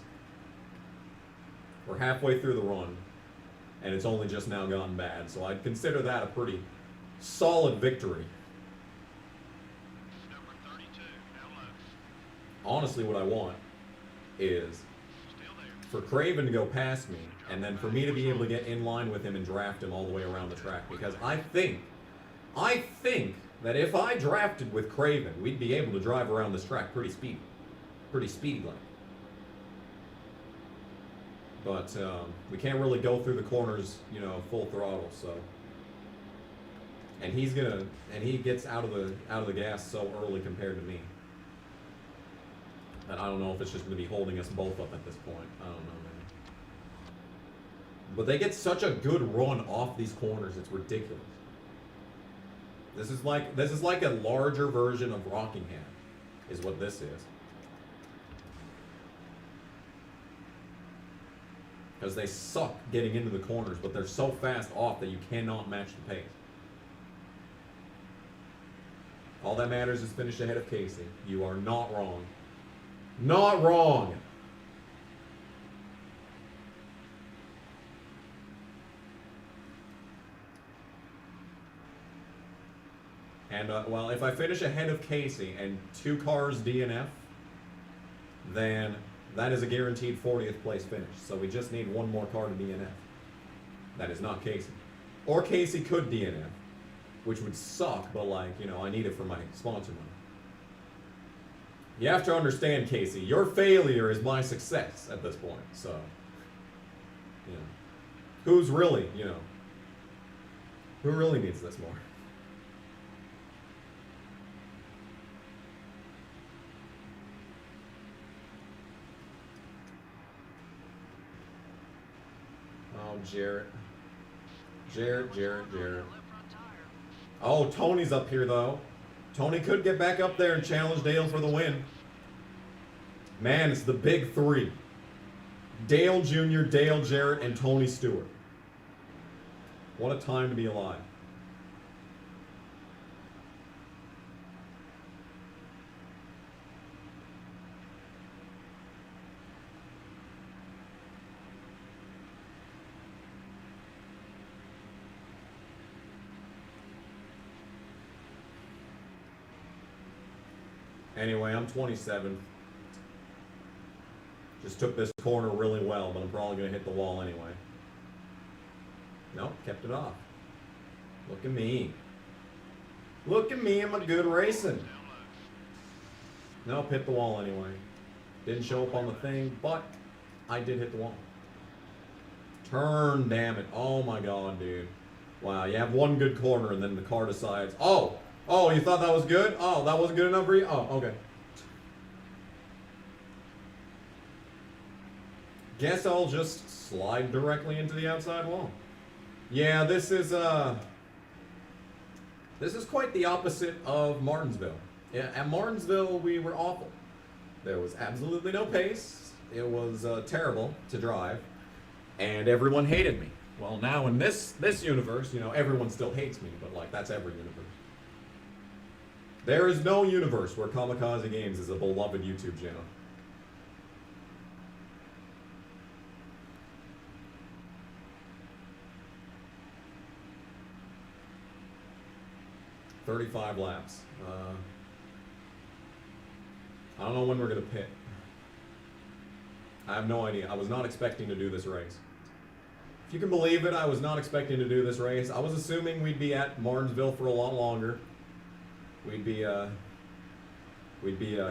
Speaker 1: We're halfway through the run, and it's only just now gotten bad, so I'd consider that a pretty solid victory.
Speaker 6: Number 32, hello.
Speaker 1: Honestly, what I want is
Speaker 6: Still there.
Speaker 1: for Craven to go past me, and then for me to be able to get in line with him and draft him all the way around the track, because I think that if I drafted with Craven, we'd be able to drive around this track pretty speedy like. But we can't really go through the corners, you know, full throttle. So, and he gets out of the gas so early compared to me. And I don't know if it's just going to be holding us both up at this point. I don't know, man. But they get such a good run off these corners; it's ridiculous. This is like a larger version of Rockingham, is what this is. Because they suck getting into the corners, but they're so fast off that you cannot match the pace. All that matters is finish ahead of Casey. You are not wrong. Not wrong! And, well, if I finish ahead of Casey and 2 cars DNF, then that is a guaranteed 40th place finish. So we just need 1 more car to DNF. That is not Casey. Or Casey could DNF, which would suck, but, like, you know, I need it for my sponsor money. You have to understand, Casey, your failure is my success at this point. So, you know, who's really, you know, who really needs this more? Oh, Jarrett. Jarrett. Oh, Tony's up here, though. Tony could get back up there and challenge Dale for the win. Man, it's the big 3. Dale Jr., Dale Jarrett, and Tony Stewart. What a time to be alive. Anyway, I'm 27th. Just took this corner really well, but I'm probably going to hit the wall anyway. Nope, kept it off. Look at me. Look at me, I'm a good racing. Nope, hit the wall anyway. Didn't show up on the thing, but I did hit the wall. Turn, damn it. Oh my god, dude. Wow, you have 1 good corner and then the car decides, oh, you thought that was good? Oh, that wasn't good enough for you? Oh, okay. Guess I'll just slide directly into the outside wall. Yeah, this is quite the opposite of Martinsville. Yeah, at Martinsville we were awful. There was absolutely no pace. It was terrible to drive, and everyone hated me. Well, now in this universe, you know, everyone still hates me, but like that's every universe. There is no universe where Kamikaze Games is a beloved YouTube channel. "35 laps. I don't know when we're gonna pit. I have no idea. I was not expecting to do this race. If you can believe it, I was not expecting to do this race. I was assuming we'd be at Martinsville for a lot longer. We'd be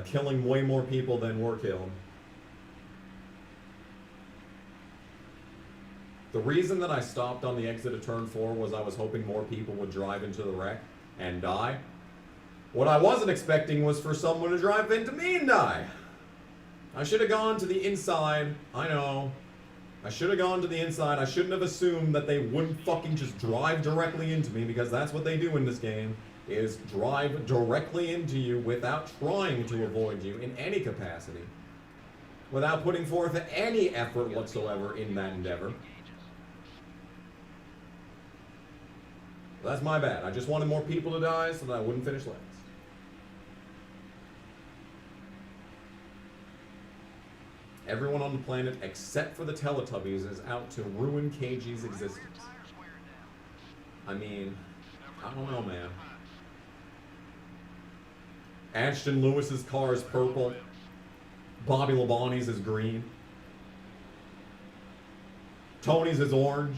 Speaker 1: killing way more people than we're killing. The reason that I stopped on the exit of turn 4 was I was hoping more people would drive into the wreck and die. What I wasn't expecting was for someone to drive into me and die. I should have gone to the inside. I know. I should have gone to the inside. I shouldn't have assumed that they wouldn't fucking just drive directly into me, because that's what they do in this game, is drive directly into you without trying to avoid you in any capacity, without putting forth any effort whatsoever in that endeavor. That's my bad. I just wanted more people to die so that I wouldn't finish last. Everyone on the planet except for the Teletubbies is out to ruin KG's existence. I mean, I don't know, man. Ashton Lewis's car is purple. Bobby Labonte's is green. Tony's is orange.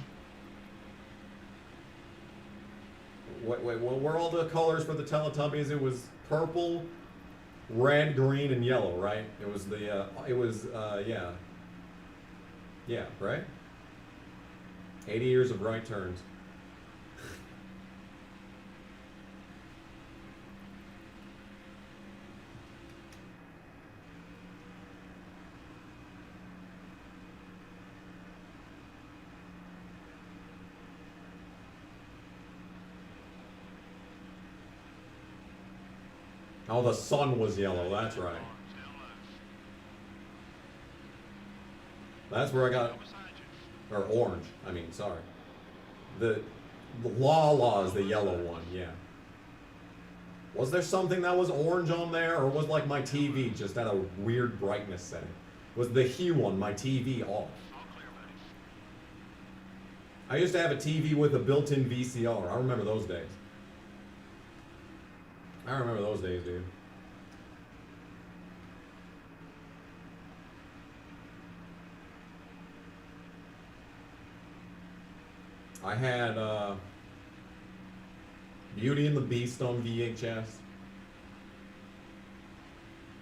Speaker 1: What were all the colors for the Teletubbies? It was purple, red, green, and yellow, right? It was the, yeah. Yeah, right? 80 years of right turns. Oh, the sun was yellow, that's right. That's where I got, or orange, I mean, sorry. The La is the yellow one, yeah. Was there something that was orange on there, or was like my TV just at a weird brightness setting? Was the hue on my TV off? I used to have a TV with a built-in VCR. I remember those days. I remember those days, dude. I had Beauty and the Beast on VHS.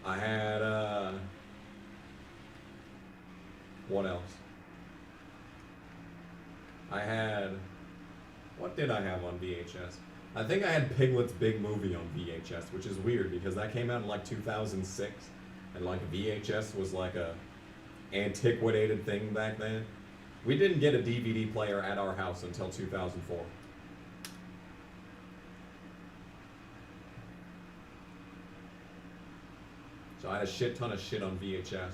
Speaker 1: I had what else? I had, what did I have on VHS? I think I had Piglet's Big Movie on VHS, which is weird because that came out in like 2006, and like VHS was like a antiquated thing back then. We didn't get a DVD player at our house until 2004. So I had a shit ton of shit on VHS.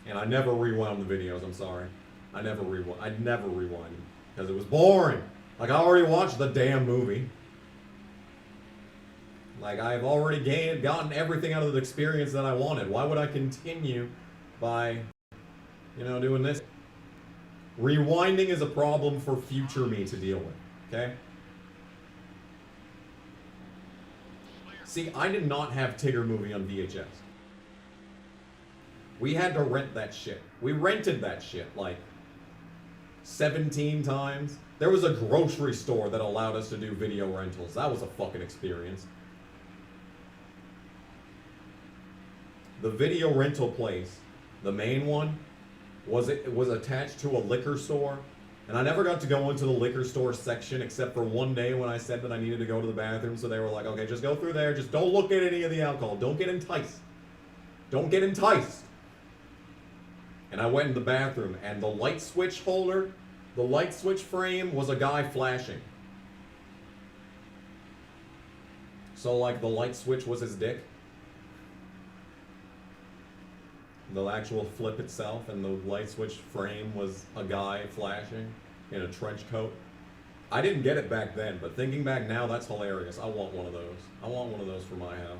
Speaker 1: And I never rewound the videos, I'm sorry. I'd never rewind because it was boring. Like, I already watched the damn movie. Like, I've already gotten everything out of the experience that I wanted. Why would I continue by, you know, doing this? Rewinding is a problem for future me to deal with, okay? See, I did not have Tigger movie on VHS. We had to rent that shit. We rented that shit, like, 17 times. There was a grocery store that allowed us to do video rentals. That was a fucking experience. The video rental place, the main one, was attached to a liquor store. And I never got to go into the liquor store section except for one day when I said that I needed to go to the bathroom. So they were like, okay, just go through there. Just don't look at any of the alcohol. Don't get enticed. Don't get enticed. And I went in the bathroom, and the light switch holder, the light switch frame was a guy flashing. So, like, the light switch was his dick. The actual flip itself and the light switch frame was a guy flashing in a trench coat. I didn't get it back then, but thinking back now, that's hilarious. I want one of those. I want one of those for my house.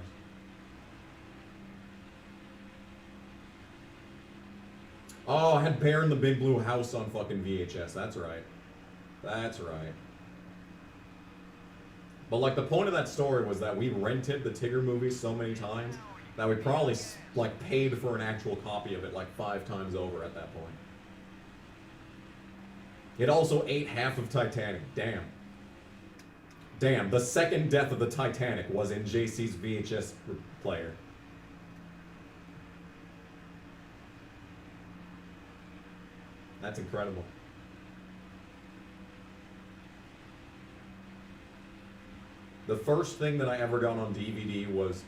Speaker 1: Oh, I had Bear in the Big Blue House on fucking VHS. That's right. That's right. But like the point of that story was that we rented the Tigger movie so many times that we probably like paid for an actual copy of it like 5 times over at that point. It also ate half of Titanic. Damn. Damn, the second death of the Titanic was in JC's VHS player. That's incredible. The first thing that I ever got on DVD was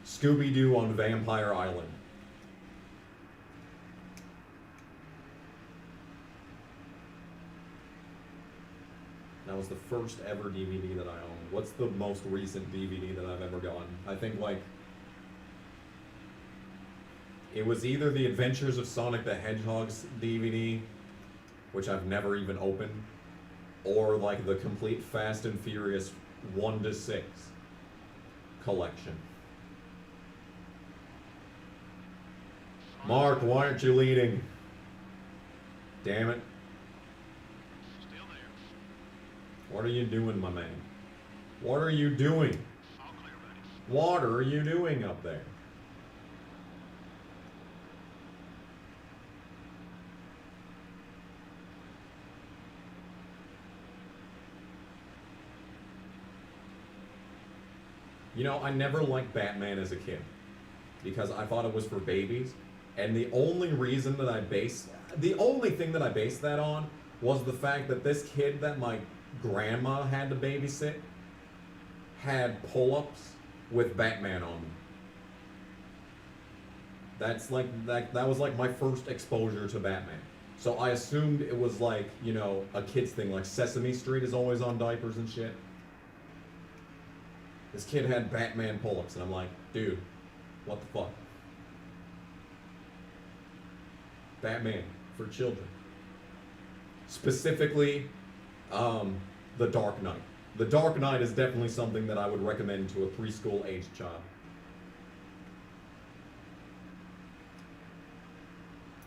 Speaker 1: Scooby-Doo on Vampire Island. That was the first ever DVD that I owned. What's the most recent DVD that I've ever gotten? I think like it was either the Adventures of Sonic the Hedgehog's DVD, which I've never even opened, or like the complete Fast and Furious 1 to 6 collection. Mark, why aren't you leading? Damn it.
Speaker 6: Still there.
Speaker 1: What are you doing, my man? What are you doing?
Speaker 6: All clear, buddy.
Speaker 1: What are you doing up there? You know, I never liked Batman as a kid because I thought it was for babies. And the only reason that the only thing that I based that on was the fact that this kid that my grandma had to babysit had pull-ups with Batman on them. That's like, that was like my first exposure to Batman. So I assumed it was like, you know, a kid's thing, like Sesame Street is always on diapers and shit. This kid had Batman pull-ups, and I'm like, dude, what the fuck? Batman for children. Specifically, The Dark Knight. The Dark Knight is definitely something that I would recommend to a preschool-aged child.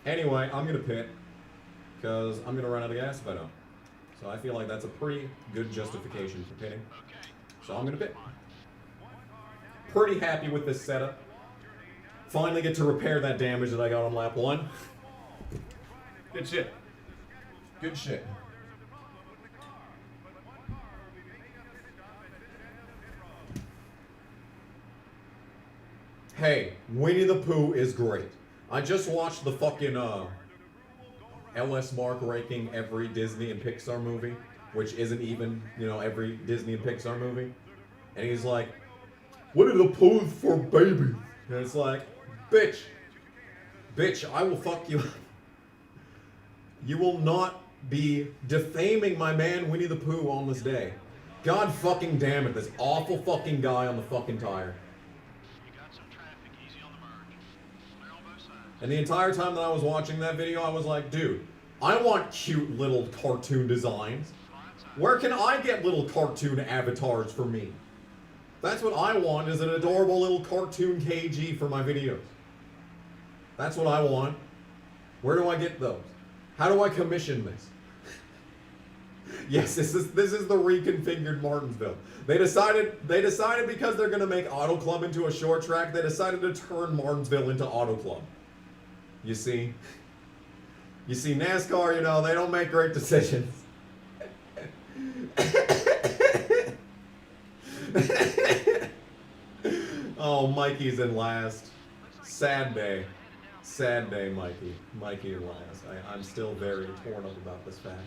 Speaker 1: Anyway, I'm gonna pit, because I'm gonna run out of gas if I don't. So I feel like that's a pretty good justification for pitting. So I'm gonna pit. Pretty happy with this setup. Finally get to repair that damage that I got on lap 1. Good shit. Good shit. Hey, Winnie the Pooh is great. I just watched the fucking LS Mark ranking every Disney and Pixar movie, which isn't even, you know, every Disney and Pixar movie. And he's like, Winnie the Pooh's for babies. And it's like, bitch, I will fuck you. You will not be defaming my man Winnie the Pooh on this day. God fucking damn it, this awful fucking guy on the fucking tire.
Speaker 6: You got some traffic, easy on the merge. Clear on both sides.
Speaker 1: And the entire time that I was watching that video, I was like, dude, I want cute little cartoon designs. Where can I get little cartoon avatars for me? That's what I want, is an adorable little cartoon KG for my videos. That's what I want. Where do I get those? How do I commission this? Yes, this is the reconfigured Martinsville. They decided because they're gonna make Auto Club into a short track, they decided to turn Martinsville into Auto Club. You see? You see, NASCAR, you know, they don't make great decisions. Oh, Mikey's in last. Sad day. Sad day, Mikey. Mikey in last. I'm still very torn up about this fact.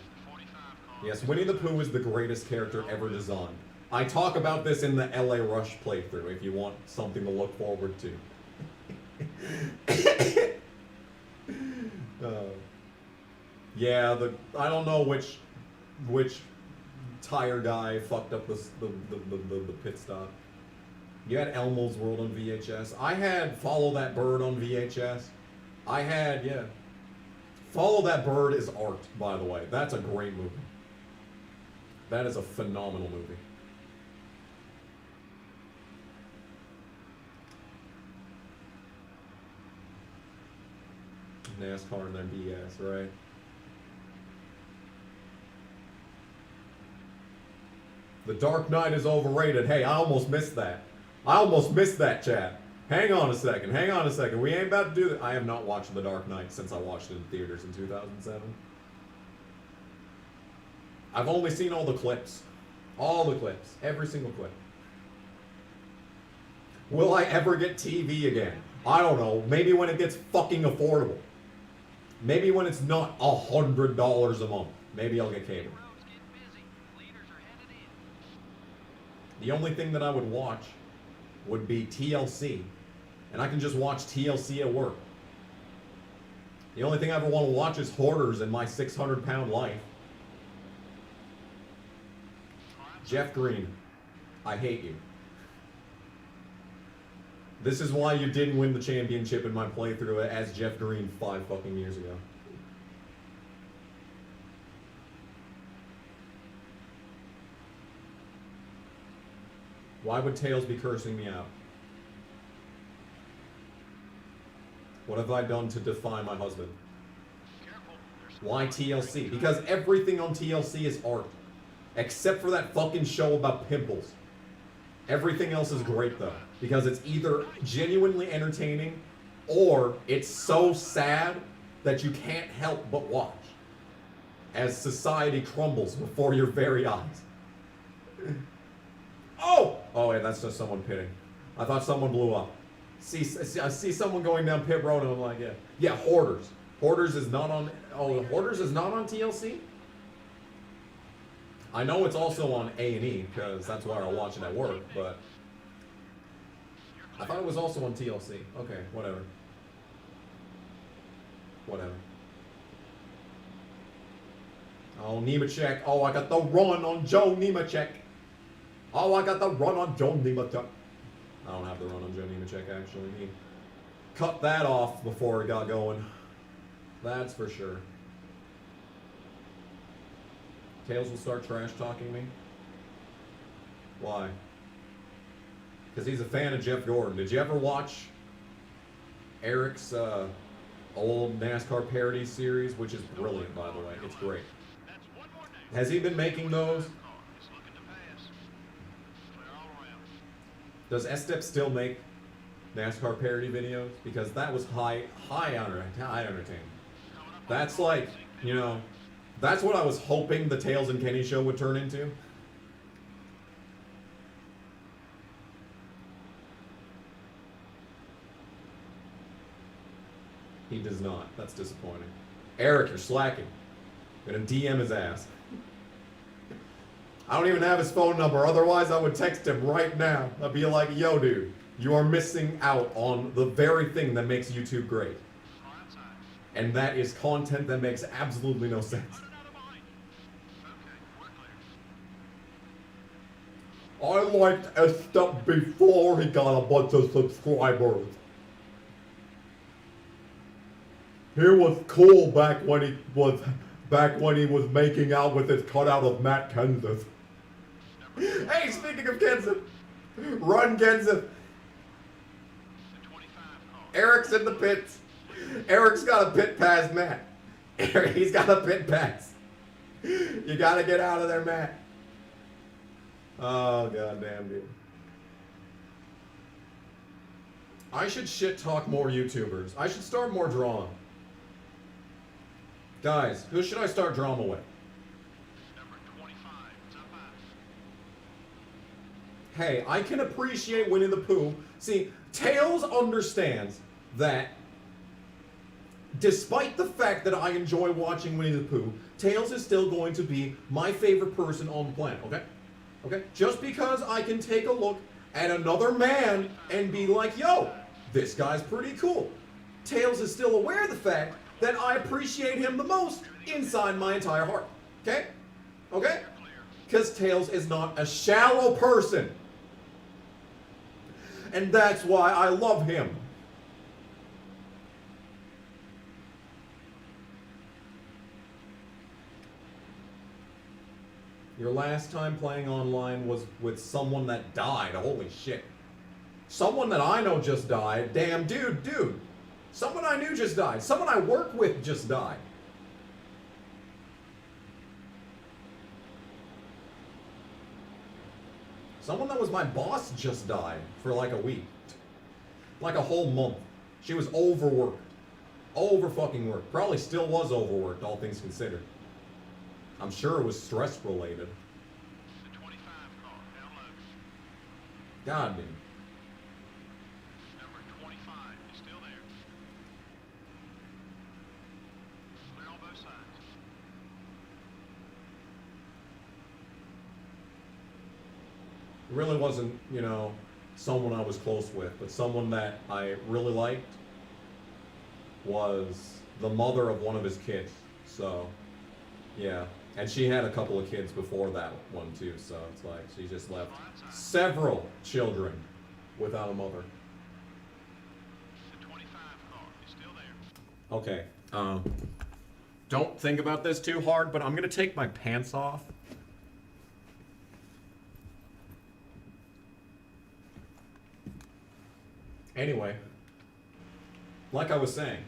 Speaker 1: Yes, Winnie the Pooh is the greatest character ever designed. I talk about this in the LA Rush playthrough if you want something to look forward to. Yeah, I don't know which tire guy fucked up the pit stop. You had Elmo's World on VHS. I had Follow That Bird on VHS. I had, yeah. Follow That Bird is art, by the way. That's a great movie. That is a phenomenal movie. NASCAR and their BS, right? The Dark Knight is overrated. Hey, I almost missed that. I almost missed that, chat. Hang on a second. Hang on a second. We ain't about to do that. I have not watched The Dark Knight since I watched it in theaters in 2007. I've only seen all the clips. All the clips. Every single clip. Will I ever get TV again? I don't know. Maybe when it gets fucking affordable. Maybe when it's not $100 a month. Maybe I'll get cable. The only thing that I would watch would be TLC. And I can just watch TLC at work. The only thing I ever want to watch is Hoarders in my 600-pound life. Jeff Green, I hate you. This is why you didn't win the championship in my playthrough as Jeff Green 5 fucking years ago. Why would Tails be cursing me out? What have I done to defy my husband? Why TLC? Because everything on TLC is art. Except for that fucking show about pimples. Everything else is great though. Because it's either genuinely entertaining or it's so sad that you can't help but watch. As society crumbles before your very eyes. Oh! Oh wait, that's just someone pitting. I thought someone blew up. I see someone going down pit road and I'm like, yeah. Yeah, Hoarders. Hoarders is not on, oh, Hoarders is not on TLC? I know it's also on A&E, because that's why I watch it at work, but I thought it was also on TLC. Okay, whatever. Whatever. Oh, Nemechek. Oh, I got the run on Joe Nemechek. Oh, I got the run on Joe Nemechek. I don't have the run on Joe Nemechek, actually. He cut that off before he got going. That's for sure. Tails will start trash talking me. Why? Because he's a fan of Jeff Gordon. Did you ever watch Eric's old NASCAR parody series, which is brilliant, by the way. It's great. Has he been making those? Does S-Step still make NASCAR parody videos? Because that was high entertainment. That's like, you know, that's what I was hoping the Tails and Kenny show would turn into. He does not. That's disappointing. Eric, you're slacking. I'm gonna DM his ass. I don't even have his phone number, otherwise I would text him right now. I'd be like, yo dude, you are missing out on the very thing that makes YouTube great. And that is content that makes absolutely no sense. I liked S-Step before he got a bunch of subscribers. He was cool back when he was making out with his cutout of Matt Kenseth. Hey, speaking of Kenseth, run Kenseth. Eric's in the pits. Eric's got a pit pass, Matt. He's got a pit pass. You gotta get out of there, Matt. Oh, goddamn, dude. I should shit talk more YouTubers. I should start more drama. Guys, who should I start drama with?
Speaker 6: Number 25, top 5.
Speaker 1: Hey, I can appreciate Winnie the Pooh. See, Tails understands that despite the fact that I enjoy watching Winnie the Pooh, Tails is still going to be my favorite person on the planet, okay? Okay? Just because I can take a look at another man and be like, yo, this guy's pretty cool. Tails is still aware of the fact that I appreciate him the most inside my entire heart. Okay? Okay? Because Tails is not a shallow person. And that's why I love him. Your last time playing online was with someone that died. Holy shit. Someone that I know just died. Damn, dude. Someone I knew just died. Someone I work with just died. Someone that was my boss just died for like a week. Like a whole month. She was overworked. Over fucking worked. Probably still was overworked, all things considered. I'm sure it was stress related.
Speaker 6: The 25 car, down low.
Speaker 1: God, dude.
Speaker 6: Number 25 is still there. Clear on both sides.
Speaker 1: It really wasn't, you know, someone I was close with, but someone that I really liked was the mother of one of his kids. So, yeah. And she had a couple of kids before that one too, so it's like she just left several children without a mother.
Speaker 6: The 25 car is still there.
Speaker 1: Okay, don't think about this too hard, but I'm gonna take my pants off. Anyway, like I was saying,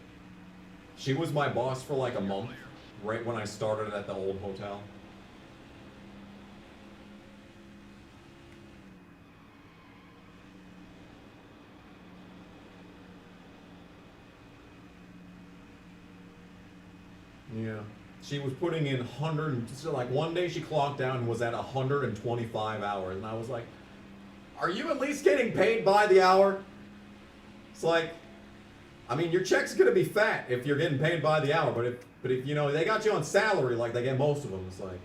Speaker 1: she was my boss for like a month, right when I started at the old hotel. Yeah. She was putting in so like one day she clocked down and was at 125 hours, and I was like, are you at least getting paid by the hour? It's like, I mean, your check's gonna be fat if you're getting paid by the hour, but if you know they got you on salary like they get most of them, it's like.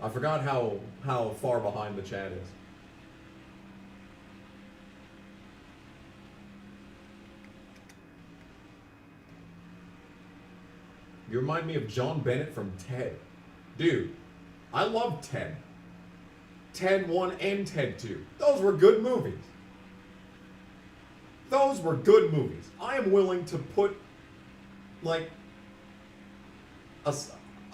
Speaker 1: I forgot how far behind the chat is. You remind me of John Bennett from Ted. Dude, I love Ted. Ted 1 and Ted 2. Those were good movies. Those were good movies. I am willing to put, like, a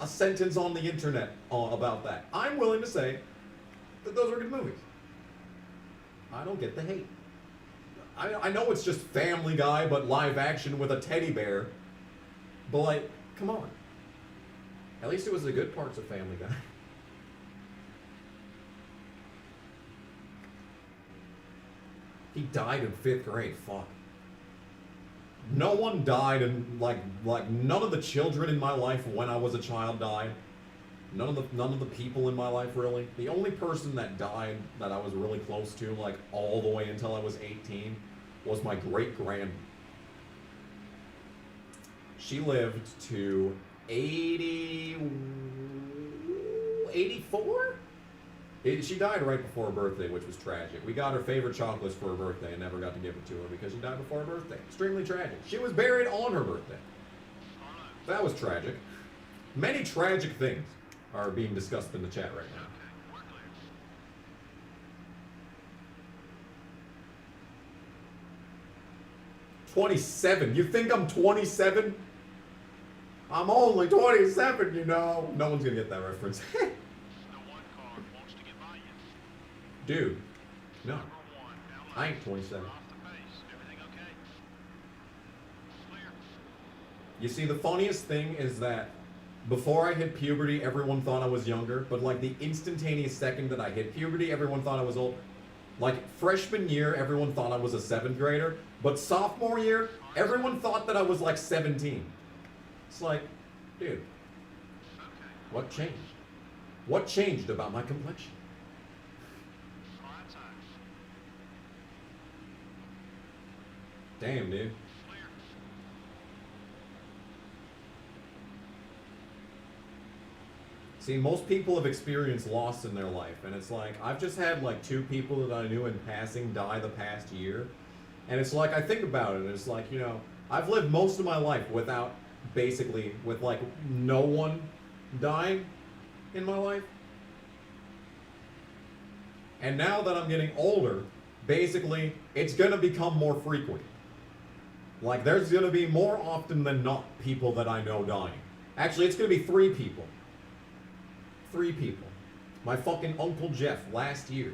Speaker 1: sentence on the internet about that. I'm willing to say that those were good movies. I don't get the hate. I know it's just Family Guy, but live action with a teddy bear. But, like, come on. At least it was the good parts of Family Guy. He died in 5th grade. Fuck. No one died, and like none of the children in my life when I was a child died. None of the people in my life really. The only person that died that I was really close to, like all the way until I was 18, was my great-grandma. She lived to 84? She died right before her birthday, which was tragic. We got her favorite chocolates for her birthday and never got to give it to her because she died before her birthday. Extremely tragic. She was buried on her birthday. That was tragic. Many tragic things are being discussed in the chat right now. 27? You think I'm 27? I'm only 27, you know. No one's gonna get that reference. Dude, no. I ain't 27. You see, the funniest thing is that before I hit puberty, everyone thought I was younger, but like the instantaneous second that I hit puberty, everyone thought I was older. Like freshman year, everyone thought I was a 7th grader, but sophomore year, everyone thought that I was like 17. It's like, dude, what changed? What changed about my complexion? Damn, dude. See, most people have experienced loss in their life, and it's like, I've just had like 2 people that I knew in passing die the past year, and it's like, I think about it, and it's like, you know, I've lived most of my life without, basically, with like no one dying in my life. And now that I'm getting older, basically, it's gonna become more frequent. Like, there's gonna be more often than not people that I know dying. Actually, it's gonna be 3 people. 3 people. My fucking Uncle Jeff last year.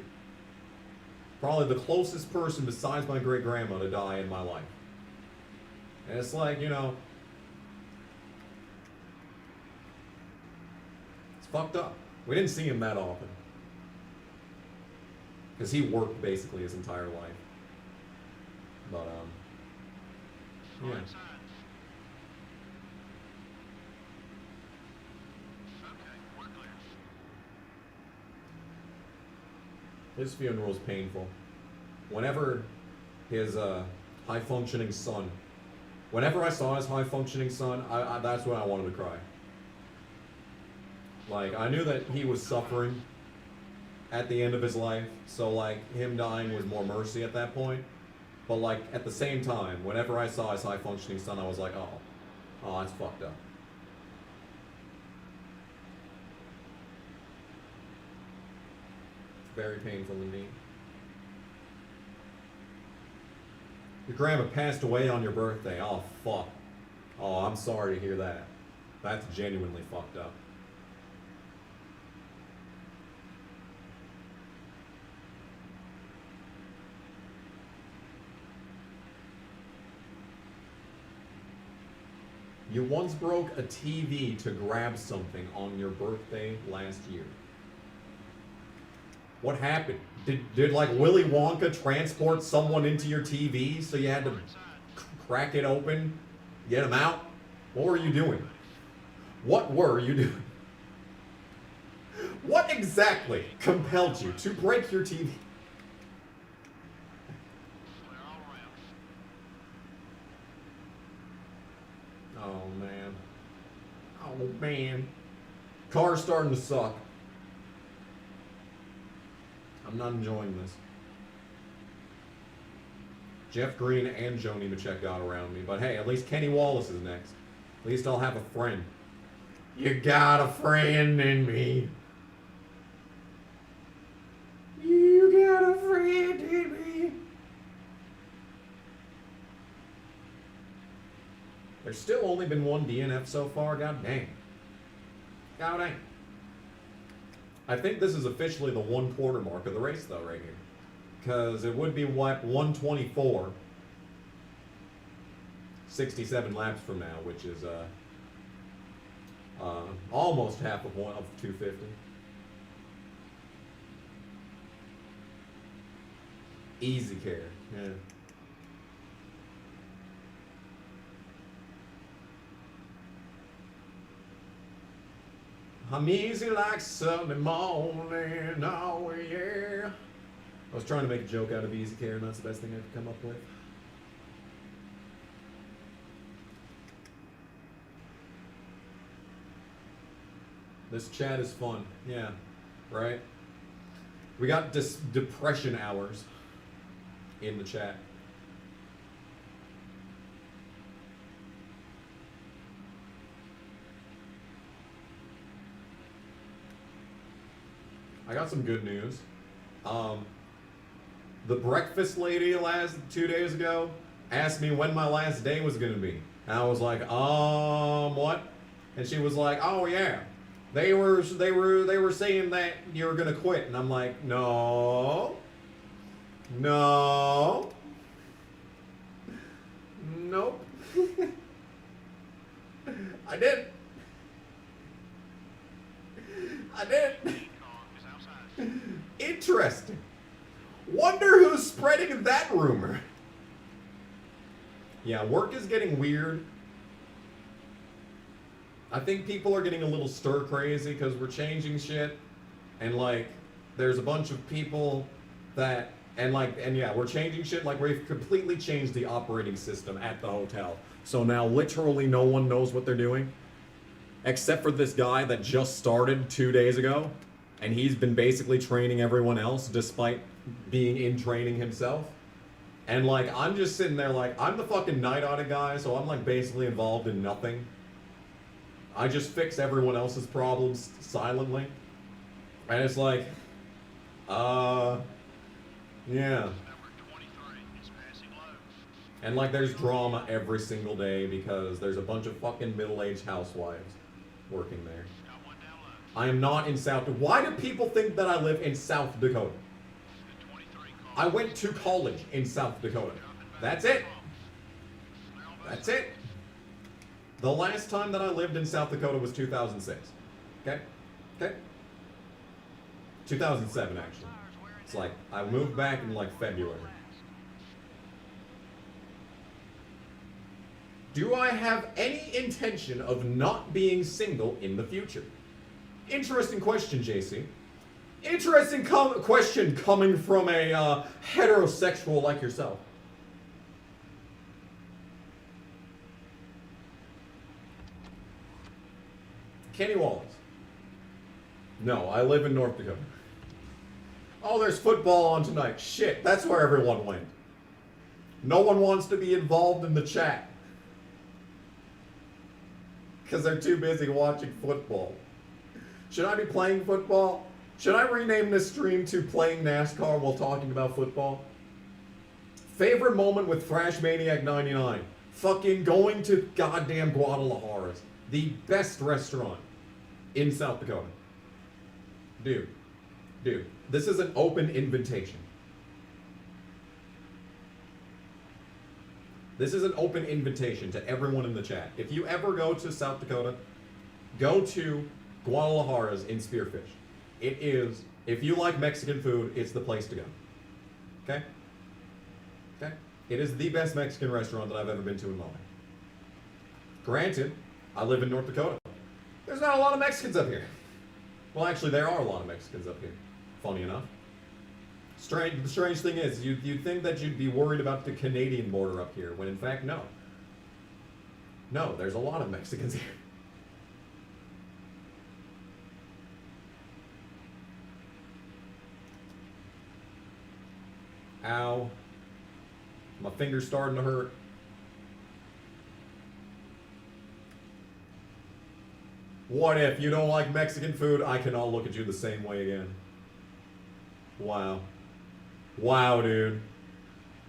Speaker 1: Probably the closest person besides my great-grandma to die in my life. And it's like, you know, it's fucked up. We didn't see him that often. Because he worked basically his entire life. But, yeah.
Speaker 6: Right side. Okay, we're clear.
Speaker 1: His funeral was painful. Whenever his high-functioning son, whenever I saw his high-functioning son, I that's when I wanted to cry. Like, I knew that he was suffering at the end of his life, so like him dying was more mercy at that point. But like at the same time, whenever I saw his high-functioning son, I was like, oh, that's fucked up. Very painful indeed. Your grandma passed away on your birthday. Oh, fuck. Oh, I'm sorry to hear that. That's genuinely fucked up. You once broke a TV to grab something on your birthday last year. What happened? Did like Willy Wonka transport someone into your TV so you had to
Speaker 6: Right side.
Speaker 1: crack it open, get him out? What were you doing? What were you doing? What exactly compelled you to break your TV?
Speaker 6: Clear all around.
Speaker 1: Oh man. Oh man. Car's starting to suck. I'm not enjoying this. Jeff Green and Joni Machek got around me, but hey, at least Kenny Wallace is next. At least I'll have a friend. You got a friend in me. You got a friend in me. There's still only been one DNF so far. God dang. God dang. I think this is officially the 1/4 mark of the race, though, right here. Because it would be what, 124, 67 laps from now, which is almost half of 250. Easy care, yeah. I'm easy like Sunday morning, oh yeah. I was trying to make a joke out of easy care, and that's the best thing I could come up with. This chat is fun, yeah, right? We got depression hours in the chat. I got some good news. The breakfast lady 2 days ago asked me when my last day was gonna be. And I was like, what? And she was like, oh yeah. They were saying that you were gonna quit. And I'm like, no. No. Nope. I didn't. I didn't.
Speaker 6: Car is outside.
Speaker 1: Interesting. Wonder who's spreading that rumor. Yeah, work is getting weird. I think people are getting a little stir crazy because we're changing shit. And like, there's a bunch of people that, and yeah, we're changing shit. Like, we've completely changed the operating system at the hotel. So now literally no one knows what they're doing. Except for this guy that just started 2 days ago. And he's been basically training everyone else despite being in training himself. And like, I'm just sitting there like, I'm the fucking night audit guy, so I'm like basically involved in nothing. I just fix everyone else's problems silently. And it's like, yeah.
Speaker 6: Number 23 is passing low.
Speaker 1: And like there's drama every single day because there's a bunch of fucking middle-aged housewives working there.
Speaker 6: Got one down low.
Speaker 1: I am not in South Dakota. Why do people think that I live in South Dakota?
Speaker 6: The 23 car.
Speaker 1: I went to college in South Dakota. That's it. That's it. The last time that I lived in South Dakota was 2006. Okay? Okay? 2007, actually. It's like, I moved back in like February. Do I have any intention of not being single in the future? Interesting question, JC. Interesting question coming from a heterosexual like yourself. Kenny Wallace. No, I live in North Dakota. Oh, there's football on tonight. Shit, that's where everyone went. No one wants to be involved in the chat. Because they're too busy watching football. Should I be playing football? Should I rename this stream to playing NASCAR while talking about football? Favorite moment with Thrash Maniac 99. Fucking going to goddamn Guadalajara's. The best restaurant in South Dakota. Dude. This is an open invitation. This is an open invitation to everyone in the chat. If you ever go to South Dakota, go to Guadalajara's in Spearfish. It is, if you like Mexican food, it's the place to go. Okay? Okay? It is the best Mexican restaurant that I've ever been to in my life. Granted, I live in North Dakota. There's not a lot of Mexicans up here. Well, actually, there are a lot of Mexicans up here. Funny enough. The strange thing is, you'd think that you'd be worried about the Canadian border up here, when in fact, no. No, there's a lot of Mexicans here. Ow. My finger's starting to hurt. What if you don't like Mexican food? I cannot look at you the same way again. Wow. Wow, dude.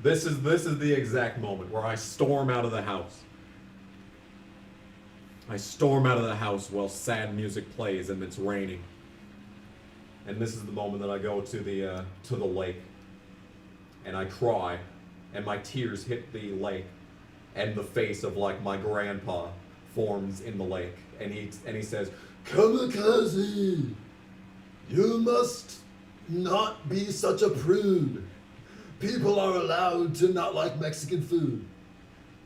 Speaker 1: This is the exact moment where I storm out of the house. I storm out of the house while sad music plays and it's raining. And this is the moment that I go to the lake. And I cry. And my tears hit the lake. And the face of like my grandpa forms in the lake. And he says, "Kamikaze, you must not be such a prude. People are allowed to not like Mexican food."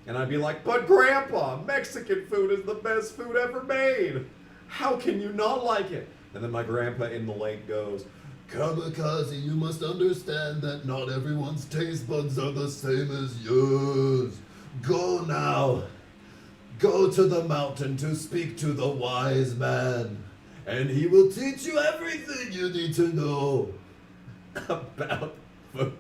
Speaker 1: And I'd be like, "But Grandpa, Mexican food is the best food ever made. How can you not like it?" And then my grandpa in the lake goes, "Kamikaze, you must understand that not everyone's taste buds are the same as yours. Go now. Go to the mountain to speak to the wise man, and he will teach you everything you need to know about food."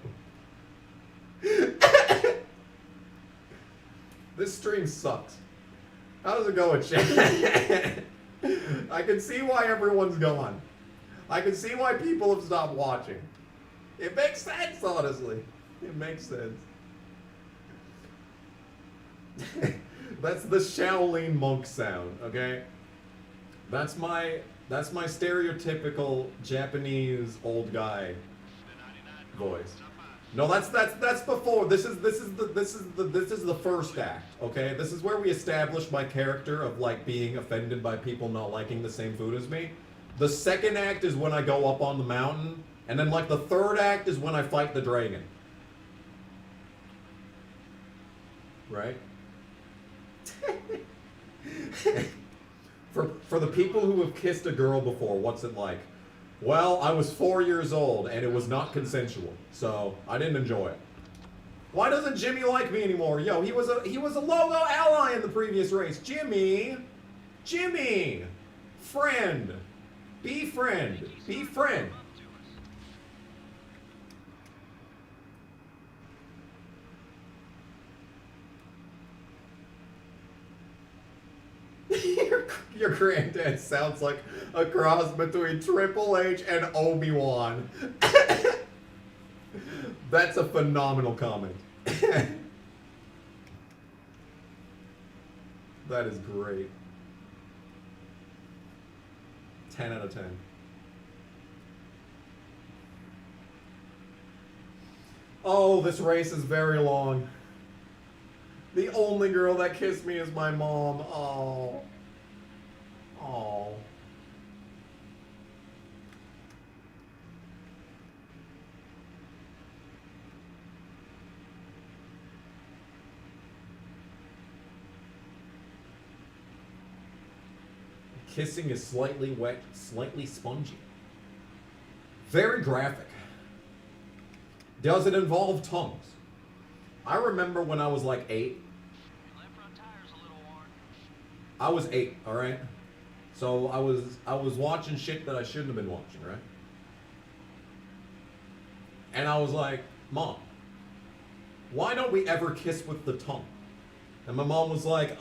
Speaker 1: This stream sucks. How does it go with chat? I can see why everyone's gone. I can see why people have stopped watching. It makes sense, honestly. It makes sense. That's the Shaolin monk sound, okay? That's my stereotypical Japanese old guy voice. No, that's before. This is the first act, okay? This is where we establish my character of like being offended by people not liking the same food as me. The second act is when I go up on the mountain, and then like the third act is when I fight the dragon. Right? For the people who have kissed a girl before, what's it like? Well, I was 4 years old and it was not consensual, so I didn't enjoy it. Why doesn't Jimmy like me anymore? Yo, he was a logo ally in the previous race. Jimmy, friend, be friend. Your granddad sounds like a cross between Triple H and Obi-Wan. That's a phenomenal comment. That is great. 10 out of 10. Oh, this race is very long. The only girl that kissed me is my mom. Oh. Oh. Kissing is slightly wet, slightly spongy. Very graphic. Does it involve tongues? I remember when I was like 8.
Speaker 6: Your left front tire's a little worn.
Speaker 1: I was 8, alright? So I was watching shit that I shouldn't have been watching, right? And I was like, Mom, why don't we ever kiss with the tongue? And my mom was like,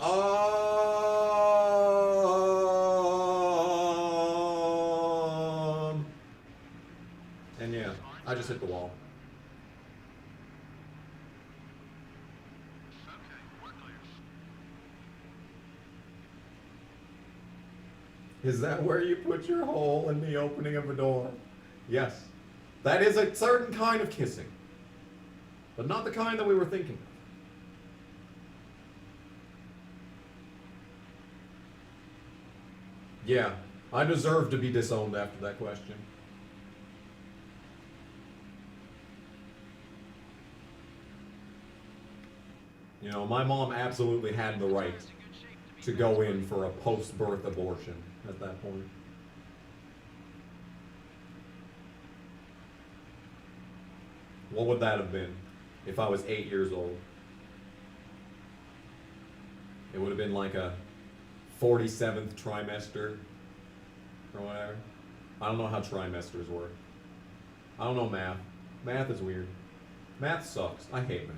Speaker 1: And yeah, I just hit the wall.
Speaker 6: Okay, we're clear.
Speaker 1: Is that where you put your hole in the opening of a door? Yes. That is a certain kind of kissing. But not the kind that we were thinking of. Yeah, I deserve to be disowned after that question. You know, my mom absolutely had the right to go in for a post-birth abortion at that point. What would that have been if I was 8 years old? It would have been like a 47th trimester or whatever. I don't know how trimesters work. I don't know math. Math is weird. Math sucks. I hate math.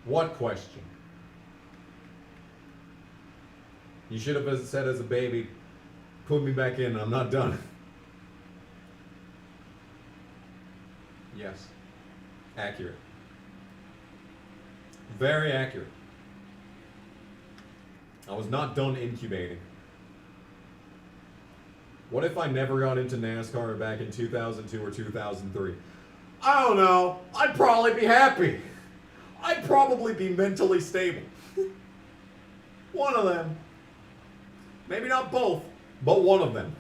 Speaker 1: What question? You should have said as a baby, put me back in, I'm not done. Yes. Accurate. Very accurate. I was not done incubating. What if I never got into NASCAR back in 2002 or 2003? I don't know. I'd probably be happy. I'd probably be mentally stable. One of them. Maybe not both, but one of them.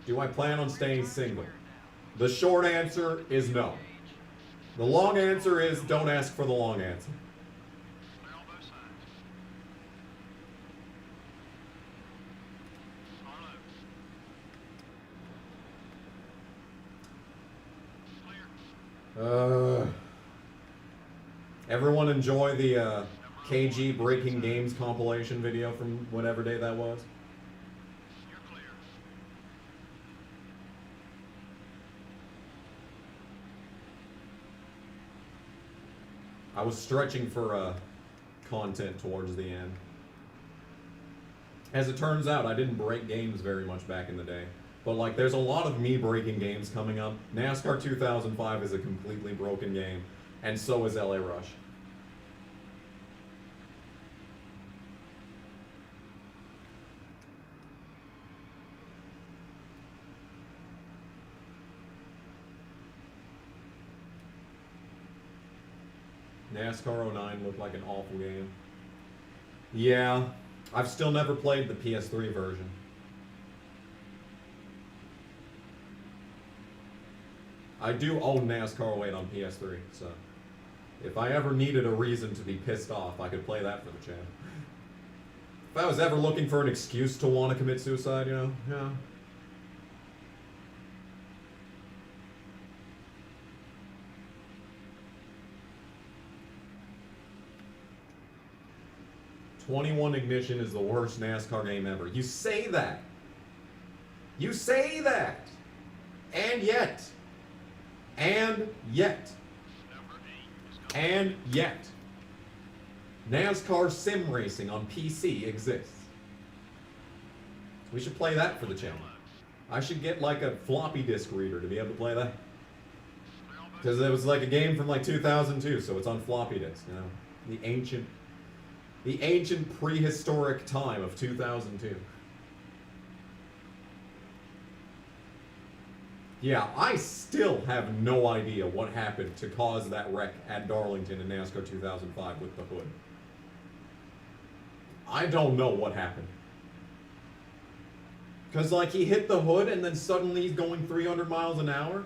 Speaker 1: Do I plan on staying single? The short answer is no. The long answer is don't ask for the long answer.
Speaker 6: Clear on both sides. Arlo. Clear.
Speaker 1: Everyone enjoy the KG Breaking Games compilation video from whatever day that was?
Speaker 6: You're clear.
Speaker 1: I was stretching for content towards the end. As it turns out, I didn't break games very much back in the day. But like, there's a lot of me breaking games coming up. NASCAR 2005 is a completely broken game, and so is LA Rush. NASCAR 09 looked like an awful game. Yeah, I've still never played the PS3 version. I do own NASCAR 08 on PS3, so if I ever needed a reason to be pissed off, I could play that for the channel. If I was ever looking for an excuse to want to commit suicide, you know, yeah. '21 Ignition is the worst NASCAR game ever. You say that. You say that. And yet. And yet.
Speaker 6: Number 8 is going.
Speaker 1: And yet. NASCAR sim racing on PC exists. We should play that for the channel. I should get like a floppy disk reader to be able to play that. Because it was like a game from like 2002, so it's on floppy disk, you know. The ancient prehistoric time of 2002. Yeah, I still have no idea what happened to cause that wreck at Darlington in NASCAR 2005 with the hood. I don't know what happened. Because, like, he hit the hood and then suddenly he's going 300 miles an hour.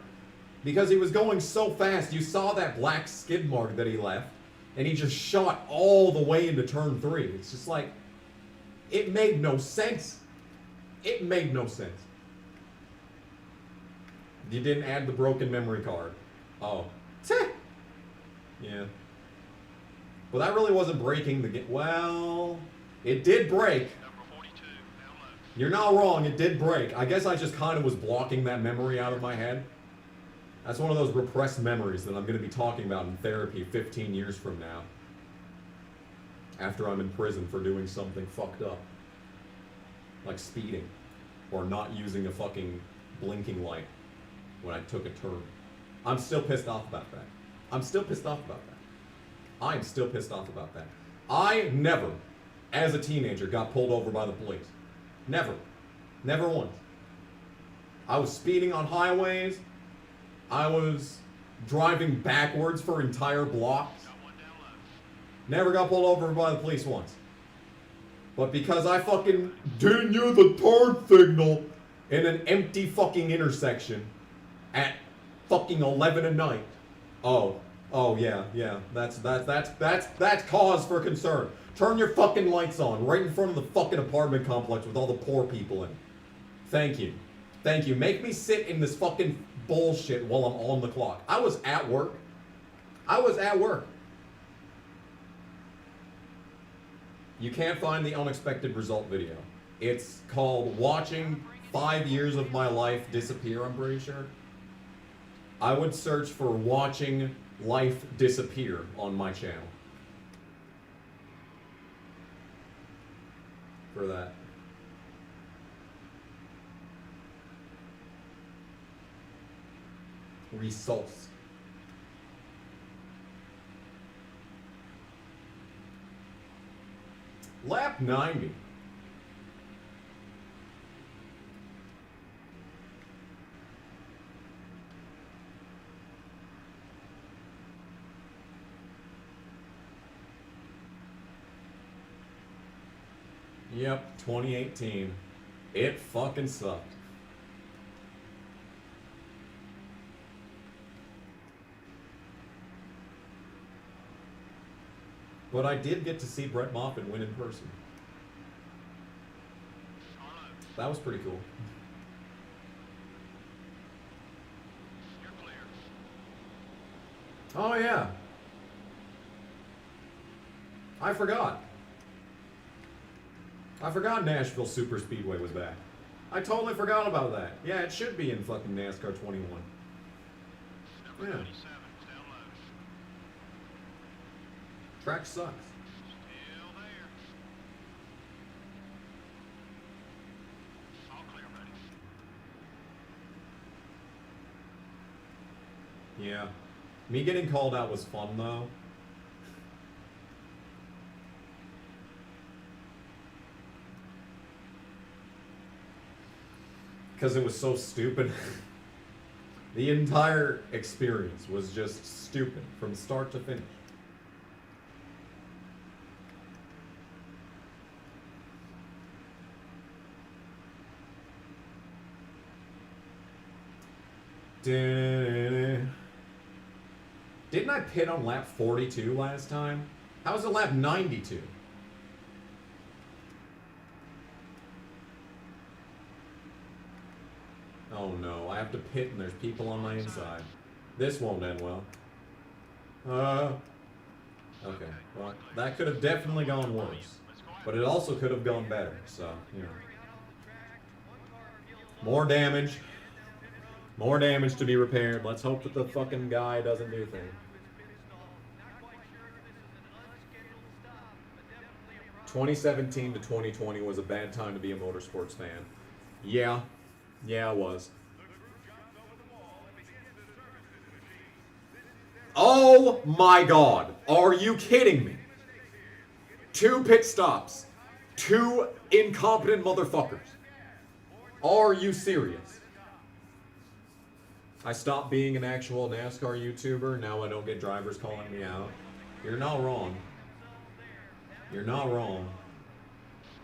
Speaker 1: Because he was going so fast, you saw that black skid mark that he left. And he just shot all the way into turn 3. It's just like, it made no sense. It made no sense. You didn't add the broken memory card. Oh. Yeah. Well, that really wasn't breaking the game. Well, it did break. You're not wrong, it did break. I guess I just kind of was blocking that memory out of my head. That's one of those repressed memories that I'm going to be talking about in therapy 15 years from now. After I'm in prison for doing something fucked up. Like speeding. Or not using a fucking blinking light when I took a turn. I'm still pissed off about that. I'm still pissed off about that. I am still pissed off about that. I never, as a teenager, got pulled over by the police. Never. Never once. I was speeding on highways. I was driving backwards for entire blocks. Never got pulled over by the police once. But because I fucking didn't use the turn signal in an empty fucking intersection at fucking 11 at night. Oh yeah, that's cause for concern. Turn your fucking lights on right in front of the fucking apartment complex with all the poor people in it. Thank you. Thank you. Make me sit in this fucking bullshit while I'm on the clock. I was at work. You can't find the unexpected result video. It's called Watching 5 Years of My Life Disappear, I'm pretty sure. I would search for Watching Life Disappear on my channel. For that. Results. Lap 90. Yep, 2018. It fucking sucked. But I did get to see Brett Moffitt win in person. That was pretty cool.
Speaker 6: You're clear.
Speaker 1: Oh yeah. I forgot Nashville Super Speedway was back. I totally forgot about that. Yeah, it should be in fucking NASCAR 21.
Speaker 6: Number
Speaker 1: Yeah.
Speaker 6: 27 is down low.
Speaker 1: Track sucks.
Speaker 6: Still there. All clear, buddy.
Speaker 1: Yeah. Me getting called out was fun though. Because it was so stupid. The entire experience was just stupid from start to finish. Didn't I pit on lap 42 last time? How's it lap 92? Oh no, I have to pit and there's people on my inside. This won't end well. Okay, well, that could have definitely gone worse. But it also could have gone better, so, you know. More damage. More damage to be repaired. Let's hope that the fucking guy doesn't do things. 2017 to 2020 was a bad time to be a motorsports fan. Yeah, it was. Oh my God, are you kidding me? 2 pit stops, 2 incompetent motherfuckers. Are you serious? I stopped being an actual NASCAR YouTuber, now I don't get drivers calling me out. You're not wrong. You're not wrong.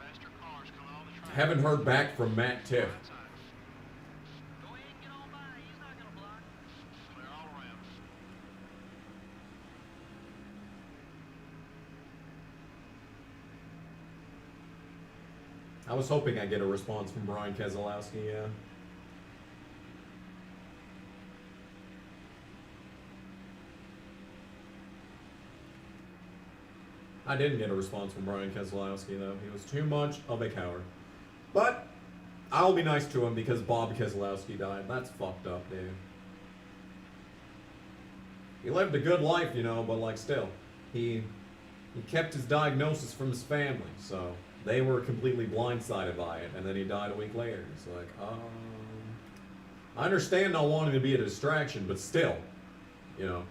Speaker 6: Faster cars coming on the track.
Speaker 1: Haven't heard back from Matt Tiff.
Speaker 6: Go ahead and get on by. He's not going to block. Clear all around.
Speaker 1: I was hoping I'd get a response from Brian Keselowski, yeah. I didn't get a response from Brian Keselowski, though. He was too much of a coward. But I'll be nice to him because Bob Keselowski died. That's fucked up, dude. He lived a good life, you know, but like still, he kept his diagnosis from his family, so they were completely blindsided by it, and then he died a week later. It's like, I understand not wanting to be a distraction, but still, you know.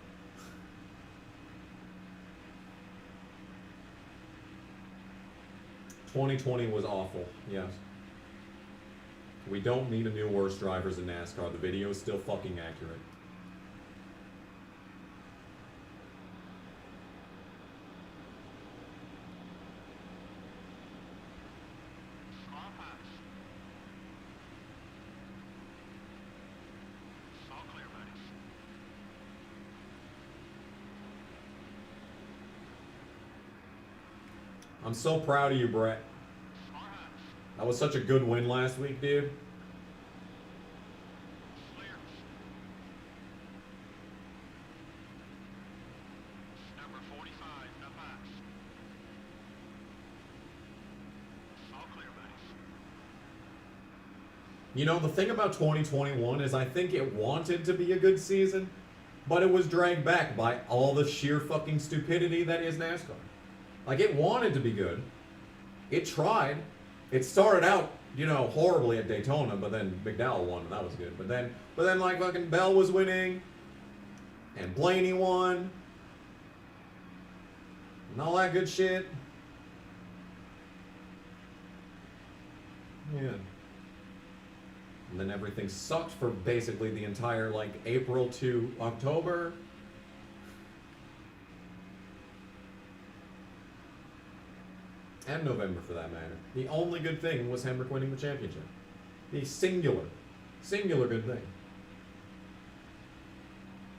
Speaker 1: 2020 was awful, yes. We don't need a new worst drivers in NASCAR. The video is still fucking accurate.
Speaker 6: Small pass. All clear, buddy.
Speaker 1: I'm so proud of you, Brett.
Speaker 6: Smart pass.
Speaker 1: That was such a good win last week, dude.
Speaker 6: Clear. Number 45, no pass. All clear, buddy.
Speaker 1: You know, the thing about 2021 is I think it wanted to be a good season, but it was dragged back by all the sheer fucking stupidity that is NASCAR. Like, it wanted to be good. It tried. It started out, you know, horribly at Daytona, but then McDowell won, and that was good. But then like, fucking Bell was winning, and Blaney won, and all that good shit. Yeah. And then everything sucked for basically the entire, like, April to October. And November, for that matter. The only good thing was Hemrick winning the championship. The singular good thing.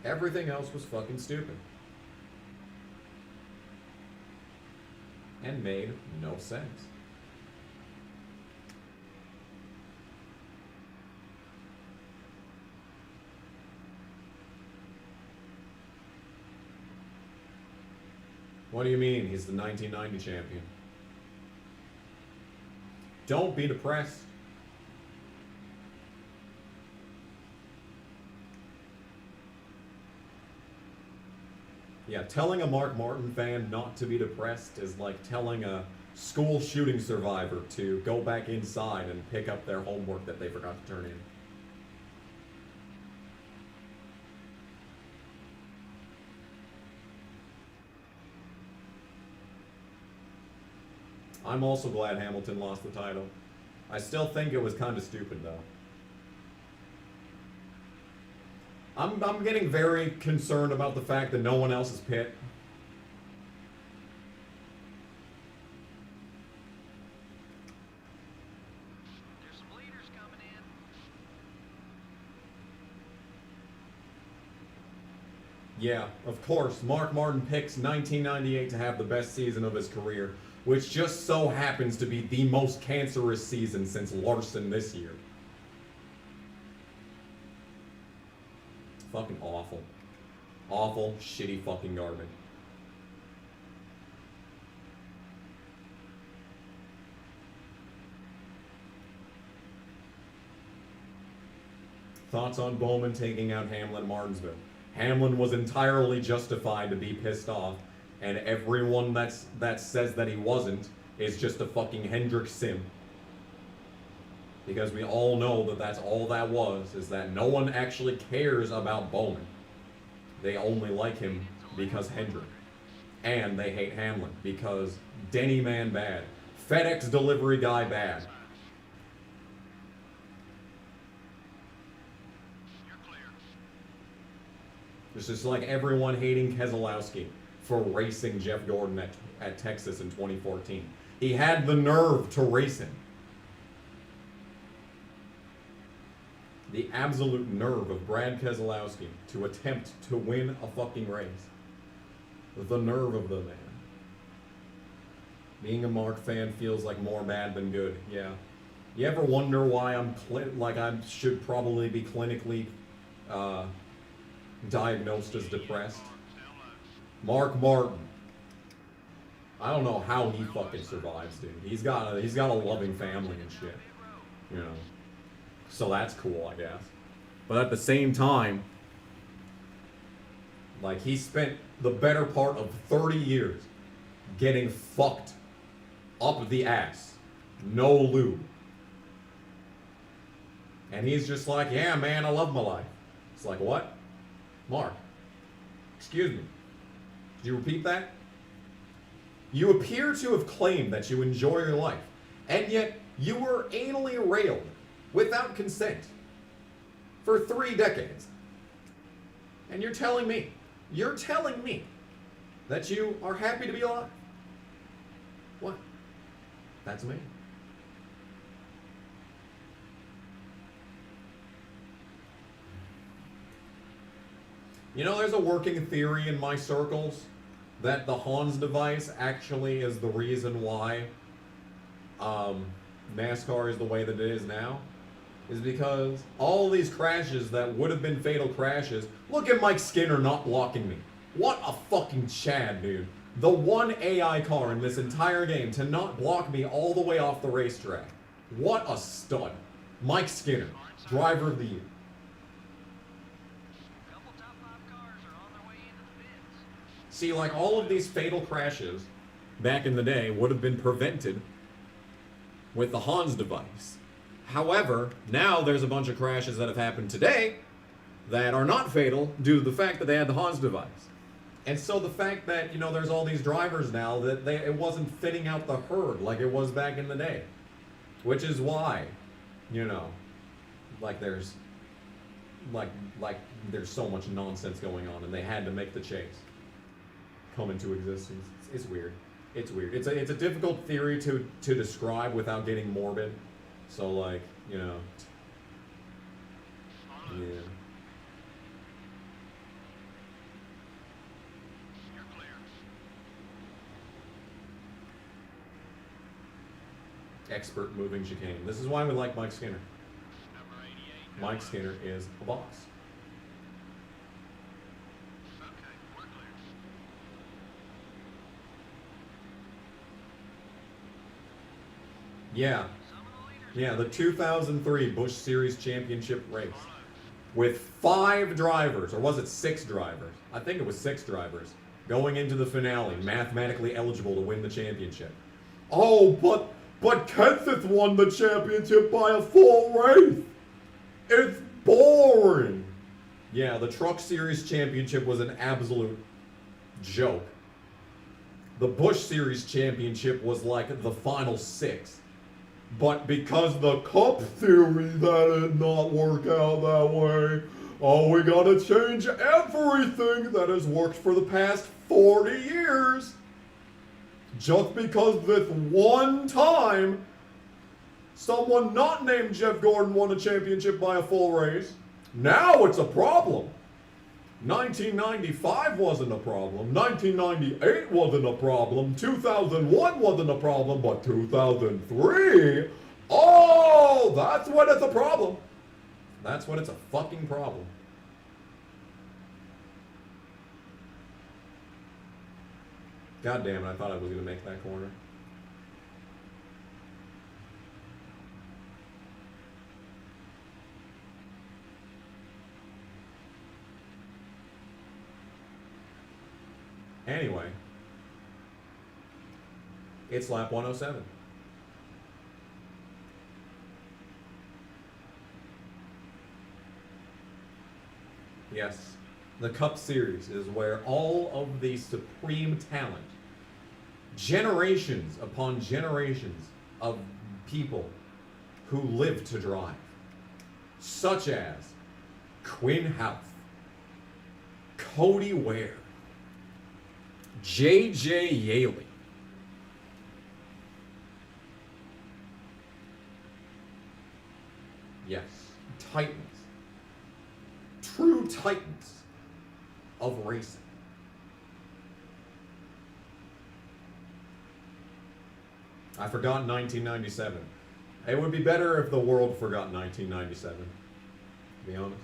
Speaker 1: Everything else was fucking stupid. And made no sense. What do you mean? He's the 1990 champion. Don't be depressed. Yeah, telling a Mark Martin fan not to be depressed is like telling a school shooting survivor to go back inside and pick up their homework that they forgot to turn in. I'm also glad Hamilton lost the title. I still think it was kind of stupid, though. I'm getting very concerned about the fact that no one else is pit.
Speaker 6: There's some leaders coming in.
Speaker 1: Yeah, of course, Mark Martin picks 1998 to have the best season of his career, which just so happens to be the most cancerous season since Larson this year. Fucking awful. Awful, shitty fucking garbage. Thoughts on Bowman taking out Hamlin Martinsville? Hamlin was entirely justified to be pissed off, and everyone that says that he wasn't is just a fucking Hendrick sim. Because we all know that that's all that was, is that no one actually cares about Bowman. They only like him because Hendrick. And they hate Hamlin because Denny man bad. FedEx delivery guy bad.
Speaker 6: You're clear.
Speaker 1: It's just like everyone hating Keselowski for racing Jeff Gordon at Texas in 2014. He had the nerve to race him. The absolute nerve of Brad Keselowski to attempt to win a fucking race. The nerve of the man. Being a Mark fan feels like more bad than good. Yeah. You ever wonder why I'm I should probably be clinically diagnosed as depressed? Mark Martin. I don't know how he fucking survives, dude. He's got a loving family and shit. You know. So that's cool, I guess. But at the same time, like, he spent the better part of 30 years getting fucked up the ass. No lube. And he's just like, yeah, man, I love my life. It's like, what? Mark, excuse me. Did you repeat that? You appear to have claimed that you enjoy your life, and yet you were anally railed without consent for 3 decades. And you're telling me that you are happy to be alive? What? That's me. You know, there's a working theory in my circles that the Hans device actually is the reason why NASCAR is the way that it is now. Is because all these crashes that would have been fatal crashes, look at Mike Skinner not blocking me. What a fucking Chad, dude. The one AI car in this entire game to not block me all the way off the racetrack. What a stud. Mike Skinner, driver of the year.
Speaker 6: A couple top 5 cars are on their way into the pits.
Speaker 1: See, like, all of these fatal crashes back in the day would have been prevented with the Hans device. However, now there's a bunch of crashes that have happened today that are not fatal due to the fact that they had the Hans device. And so the fact that, you know, there's all these drivers now that it wasn't fitting out the herd like it was back in the day. Which is why, you know, like there's so much nonsense going on, and they had to make the chase come into existence. It's weird. It's weird. It's a difficult theory to describe without getting morbid. So, like, you know, yeah.
Speaker 6: You're clear.
Speaker 1: Expert moving chicane. This is why we like Mike Skinner.
Speaker 6: Number 88.
Speaker 1: Mike Skinner is a boss.
Speaker 6: Okay, we're clear.
Speaker 1: Yeah. Yeah, the 2003 Busch Series Championship race. With 5 drivers, or was it 6 drivers? I think it was 6 drivers, going into the finale, mathematically eligible to win the championship. Oh, but Kenseth won the championship by a full race. It's boring. Yeah, the Truck Series Championship was an absolute joke. The Busch Series Championship was like the final 6. But because the Cup theory that did not work out that way, oh, we gotta change everything that has worked for the past 40 years. Just because this one time, someone not named Jeff Gordon won a championship by a full race, now it's a problem. 1995 wasn't a problem, 1998 wasn't a problem, 2001 wasn't a problem, but 2003, oh, that's when it's a problem. That's when it's a fucking problem. God damn it, I thought I was going to make that corner. Anyway, It's lap 107. Yes, the Cup Series is where all of the supreme talent, generations upon generations of people who live to drive, such as Quinn Houff, Cody Ware, J.J. Yaley, yes, titans, true titans of racing. I forgot 1997. It would be better if the world forgot 1997, to be honest.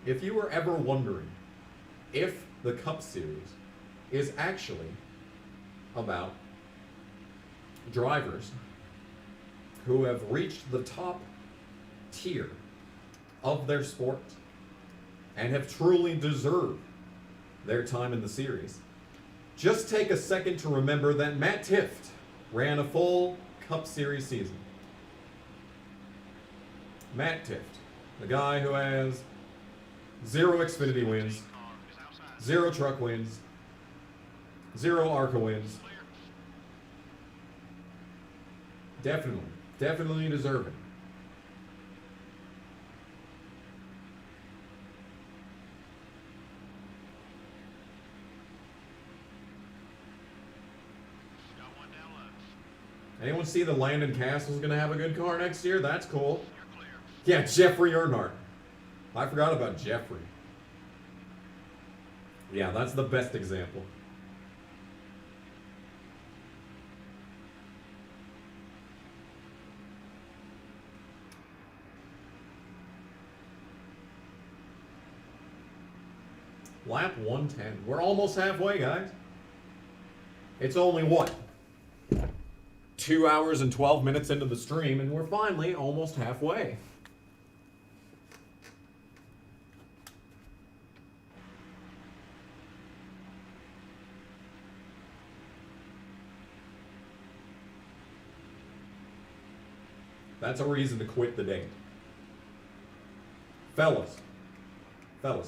Speaker 1: If you were ever wondering if the Cup Series is actually about drivers who have reached the top tier of their sport and have truly deserved their time in the series, just take a second to remember that Matt Tifft ran a full Cup Series season. Matt Tifft, the guy who has 0 Xfinity wins, 0 truck wins, 0 ARCA wins. Definitely deserving. Anyone see the Landon Castle's gonna have a good car next year? That's cool. Yeah, Jeffrey Earnhardt. I forgot about Jeffrey. Yeah, that's the best example. Lap 110. We're almost halfway, guys. It's only what? 2 hours and 12 minutes into the stream, and we're finally almost halfway. That's a reason to quit the date. Fellas,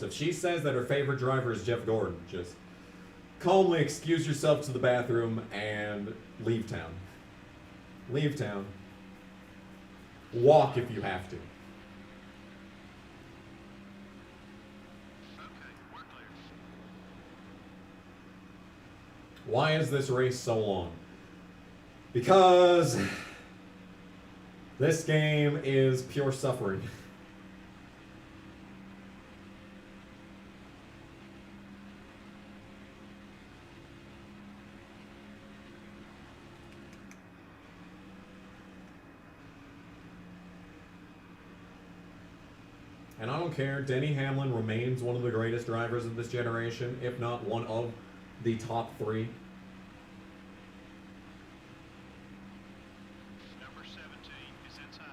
Speaker 1: if she says that her favorite driver is Jeff Gordon, just calmly excuse yourself to the bathroom and leave town. Leave town. Walk if you have to. Why is this race so long? Because this game is pure suffering. And I don't care, Denny Hamlin remains one of the greatest drivers of this generation, if not one of the top 3.
Speaker 6: Number 17 is inside.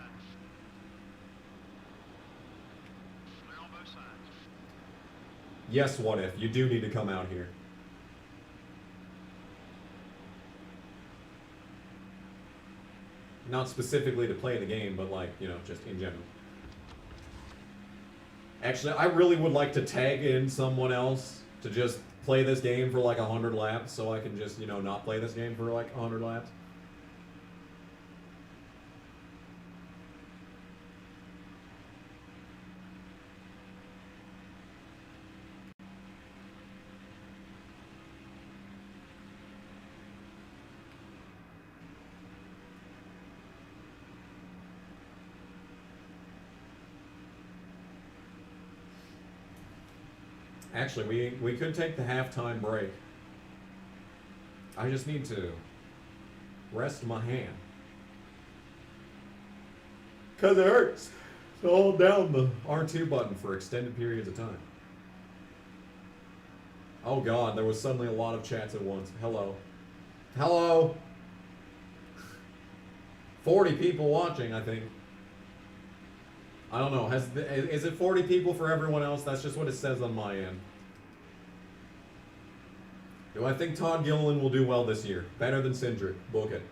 Speaker 6: Clear on both sides.
Speaker 1: Yes, what if? You do need to come out here. Not specifically to play the game, but like, you know, just in general. Actually, I really would like to tag in someone else to just play this game for like 100 laps so I can just, you know, not play this game for like 100 laps. Actually, we could take the halftime break. I just need to rest my hand. Because it hurts to hold down the R2 button for extended periods of time. Oh God, there was suddenly a lot of chats at once. Hello. Hello. 40 people watching, I think. I don't know. Is it 40 people for everyone else? That's just what it says on my end. Do I think Todd Gilliland will do well this year? Better than Cindric. Book it.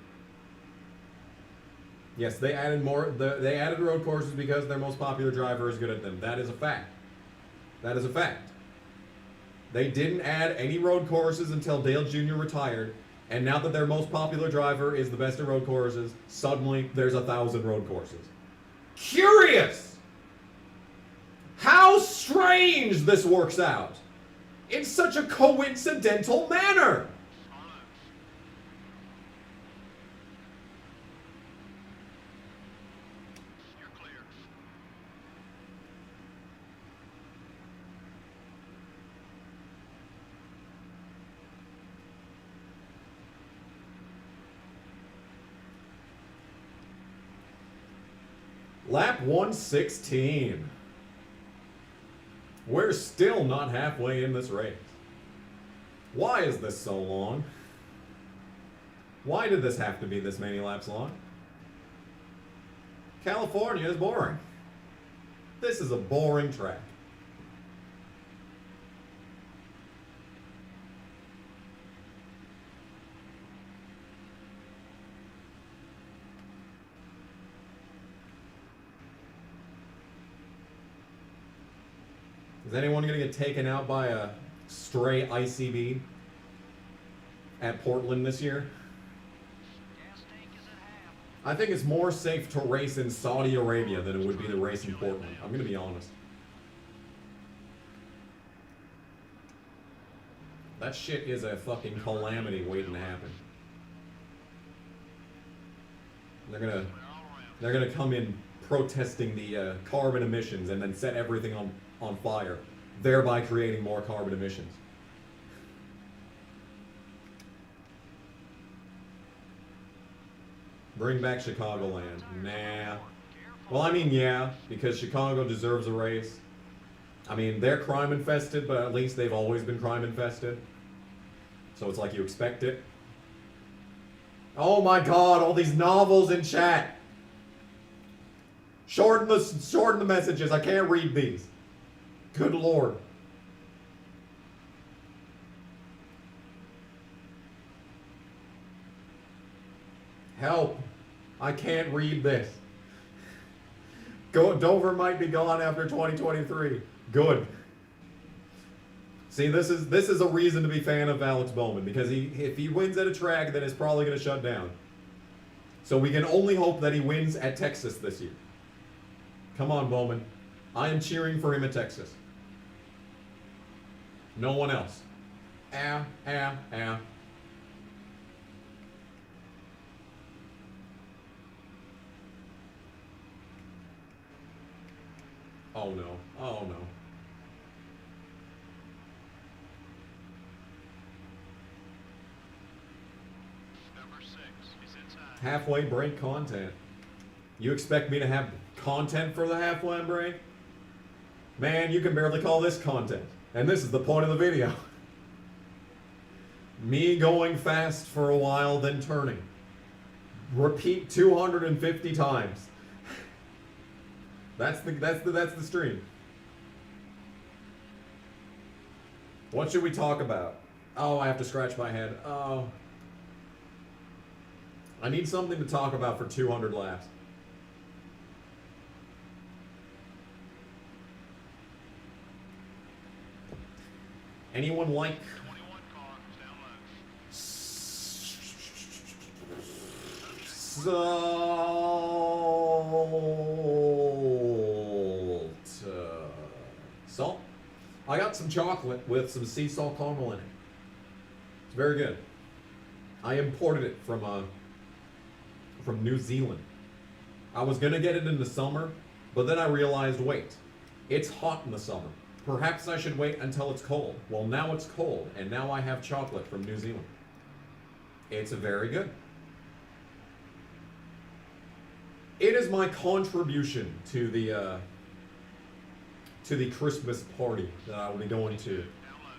Speaker 1: Yes, they added more. They added road courses because their most popular driver is good at them. That is a fact. That is a fact. They didn't add any road courses until Dale Jr. retired, and now that their most popular driver is the best at road courses, suddenly there's 1,000 road courses. Curious how strange this works out in such a coincidental manner.
Speaker 6: You're clear.
Speaker 1: Lap 116. We're still not halfway in this race. Why is this so long? Why did this have to be this many laps long? California is boring. This is a boring track. Is anyone going to get taken out by a stray ICB at Portland this year?
Speaker 6: Gas tank is at half.
Speaker 1: I think it's more safe to race in Saudi Arabia than it would be to race in Portland. I'm going to be honest. That shit is a fucking calamity waiting to happen. They're gonna come in protesting the carbon emissions and then set everything on fire, thereby creating more carbon emissions. Bring back Chicagoland. Nah. Well, I mean, yeah, because Chicago deserves a race. I mean, they're crime infested, but at least they've always been crime infested. So it's like you expect it. Oh my god, all these novels in chat. Shorten the messages. I can't read these. Good lord. Help. I can't read this. Dover might be gone after 2023. Good. See, this is a reason to be a fan of Alex Bowman, because if he wins at a track, then it's probably going to shut down. So we can only hope that he wins at Texas this year. Come on, Bowman. I am cheering for him at Texas. No one else. Ah. Oh no. Oh no.
Speaker 6: Number 6 is inside.
Speaker 1: Halfway break content. You expect me to have content for the halfway break? Man, you can barely call this content. And this is the point of the video. Me going fast for a while, then turning. Repeat 250 times. That's the stream. What should we talk about? Oh, I have to scratch my head. Oh. I need something to talk about for 200 laps. Anyone like
Speaker 6: 21 cars down low.
Speaker 1: Salt? I got some chocolate with some sea salt caramel in it. It's very good. I imported it from New Zealand. I was gonna get it in the summer, but then I realized, wait, it's hot in the summer. Perhaps I should wait until it's cold. Well, now it's cold, and now I have chocolate from New Zealand. It's very good. It is my contribution to the Christmas party that I will be going to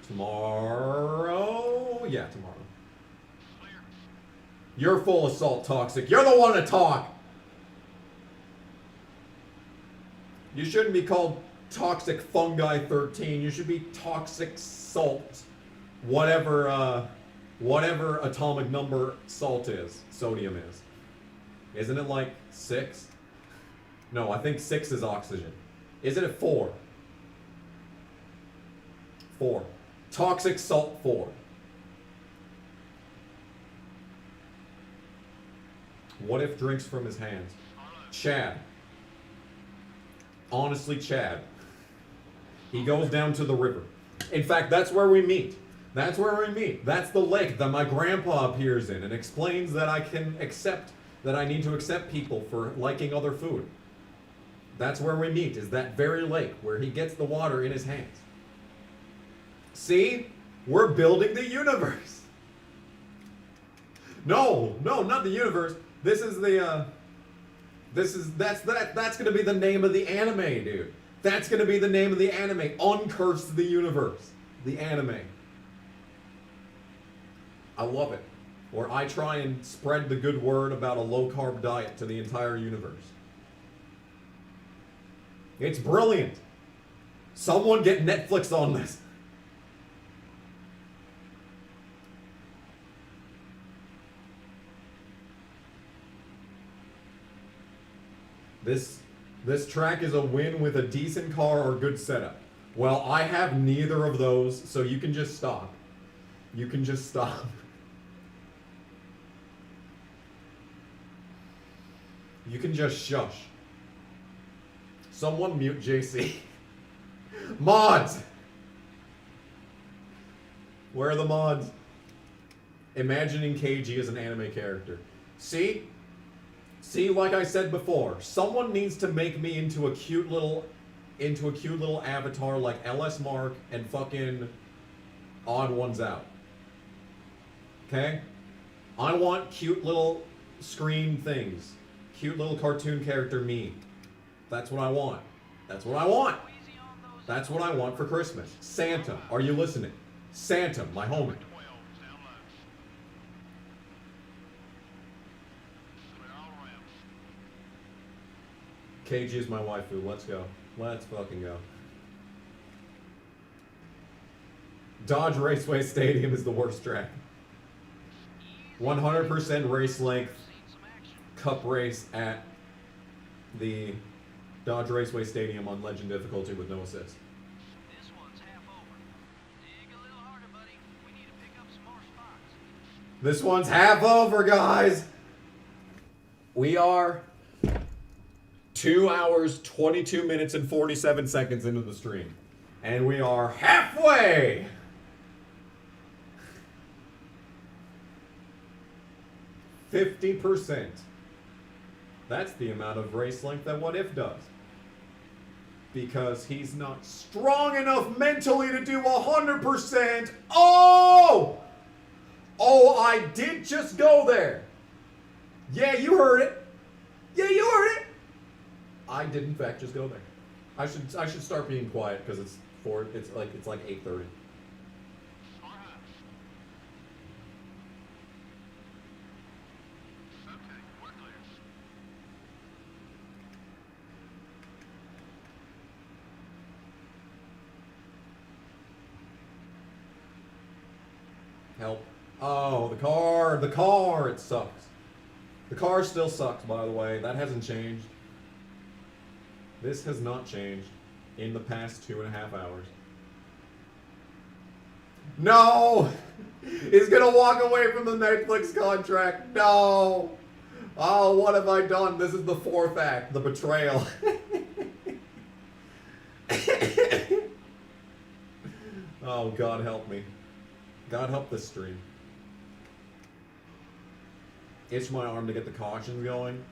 Speaker 1: tomorrow. Yeah, tomorrow.
Speaker 6: Clear.
Speaker 1: You're full of salt, Toxic. You're the one to talk. You shouldn't be called Toxic Fungi 13. You should be Toxic Salt. Whatever atomic number salt is, sodium is. Isn't it like 6? No, I think 6 is oxygen. Isn't it 4? 4. Toxic salt 4. What if drinks from his hands? Chad. Honestly, Chad. He goes down to the river. In fact, that's where we meet. That's where we meet. That's the lake that my grandpa appears in and explains that I need to accept people for liking other food. That's where we meet, is that very lake where he gets the water in his hands. See? We're building the universe. No, not the universe. That's gonna be the name of the anime, dude. That's gonna be the name of the anime. Uncurse the universe. The anime. I love it. Where I try and spread the good word about a low-carb diet to the entire universe. It's brilliant. Someone get Netflix on this. This track is a win with a decent car or good setup. Well, I have neither of those, so you can just stop. You can just stop. You can just shush. Someone mute JC. Mods! Where are the mods? Imagining KG as an anime character. See? See, like I said before, someone needs to make me into a cute little avatar like LS Mark and fucking Odd Ones Out. Okay? I want cute little screen things. Cute little cartoon character me. That's what I want. That's what I want. That's what I want for Christmas. Santa, are you listening? Santa, my homie. KG is my waifu. Let's go. Let's fucking go. Dodge Raceway Stadium is the worst track. 100% race length cup race at the Dodge Raceway Stadium on legend difficulty with no assist.
Speaker 6: This one's half over. Dig a little harder, buddy. We need to pick up some more spots.
Speaker 1: This one's half over, guys. We are 2 hours, 22 minutes, and 47 seconds into the stream. And we are halfway! %. That's the amount of race length that What If does. Because he's not strong enough mentally to do 100%. Oh! Oh, I did just go there. Yeah, you heard it. Yeah, you heard it. I did in fact just go there. I should start being quiet because it's like 8:30. Help. Oh, the car, it sucks. The car still sucks, by the way. That hasn't changed. This has not changed in the past 2.5 hours. No! He's gonna walk away from the Netflix contract. No! Oh, what have I done? This is the 4th act, the betrayal. Oh, God help me. God help this stream. Itch my arm to get the cautions going.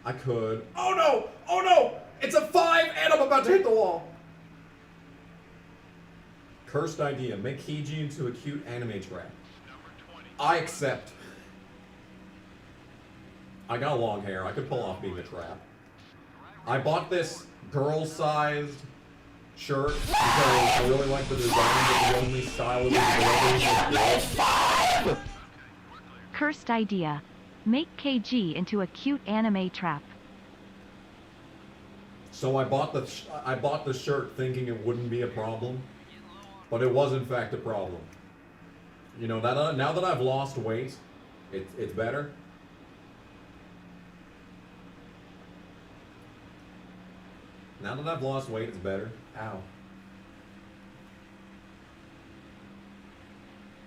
Speaker 1: I could. Oh no! Oh no! It's a 5 and I'm about to hit the wall. Cursed idea. Make Kiji into a cute anime trap. I accept. I got long hair. I could pull off being a trap. I bought this girl-sized shirt because I really like the design, but the only style of it is
Speaker 5: Cursed idea. Make KG into a cute anime trap.
Speaker 1: So I bought the shirt thinking it wouldn't be a problem, but it was in fact a problem. You know, now that I've lost weight, it's better. Now that I've lost weight, it's better. Ow.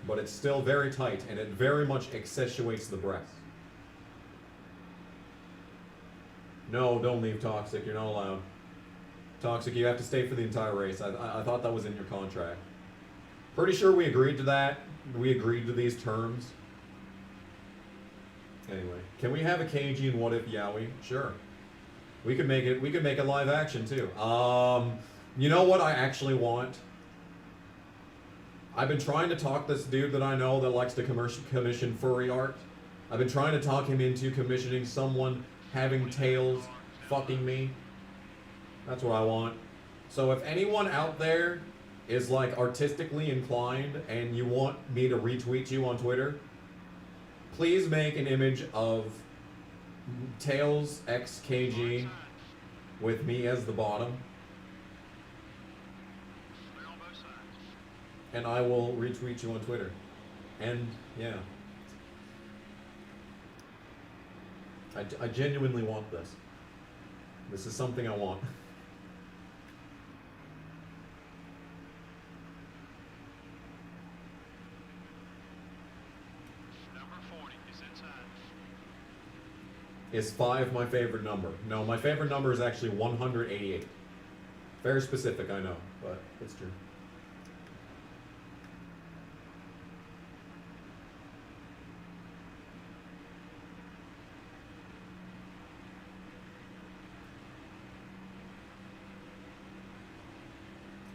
Speaker 1: But it's still very tight, and it very much accentuates the breast. No, don't leave, Toxic. You're not allowed. Toxic, you have to stay for the entire race. I thought that was in your contract. Pretty sure we agreed to that. We agreed to these terms. Anyway, can we have a KG and What If Yowie? Sure. We could make it live action too. You know what I actually want? I've been trying to talk this dude that I know that likes to commission furry art. I've been trying to talk him into commissioning someone having tails fucking me. That's what I want. So if anyone out there is like artistically inclined and you want me to retweet you on Twitter, please make an image of Tails X KG with me as the bottom, and I will retweet you on Twitter. And yeah, I genuinely want this. This is something I want. Is 5 my favorite number? No, my favorite number is actually 188. Very specific, I know, but it's true.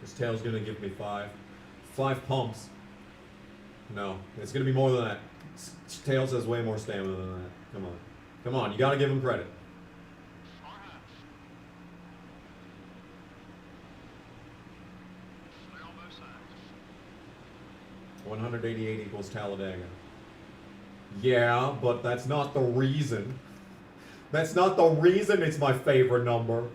Speaker 1: This tail's gonna give me 5. 5 pumps. No, it's gonna be more than that. Tails has way more stamina than that. Come on. Come on, you gotta give him credit. $188 equals Talladega. Yeah, but that's not the reason. That's not the reason it's my favorite number.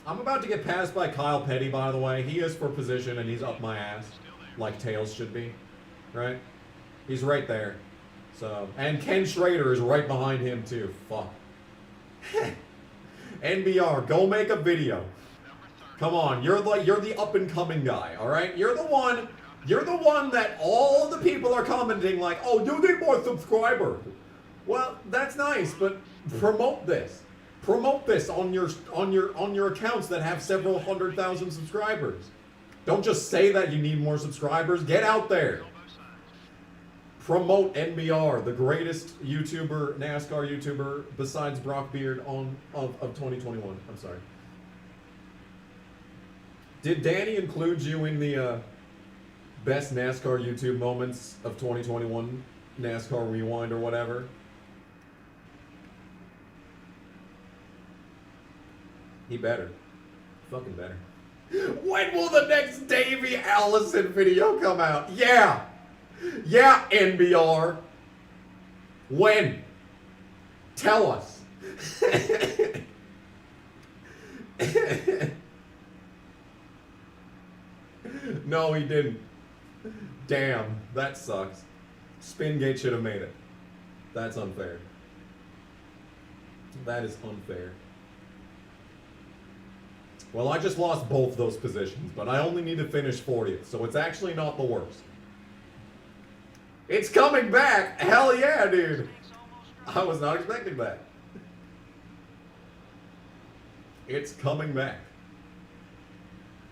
Speaker 1: I'm about to get passed by Kyle Petty, by the way. He is for position and he's up my ass. Like Tails should be. Right? He's right there. So, and Ken Schrader is right behind him too. Fuck. NBR, go make a video. Come on, you're the up and coming guy, all right? You're the one that all the people are commenting like, "Oh, you need more subscribers." Well, that's nice, but promote this. Promote this on your accounts that have several 100,000 subscribers. Don't just say that you need more subscribers. Get out there. Promote NBR, the greatest YouTuber, NASCAR YouTuber, besides Brock Beard of 2021. I'm sorry. Did Danny include you in the best NASCAR YouTube moments of 2021, NASCAR Rewind or whatever? He better. Fucking better. When will the next Davey Allison video come out? Yeah! Yeah, NBR. When? Tell us. No, he didn't. Damn, that sucks. Spingate should have made it. That's unfair. That is unfair. Well, I just lost both those positions, but I only need to finish 40th, so it's actually not the worst. It's coming back! Hell yeah, dude! I was not expecting that. It's coming back.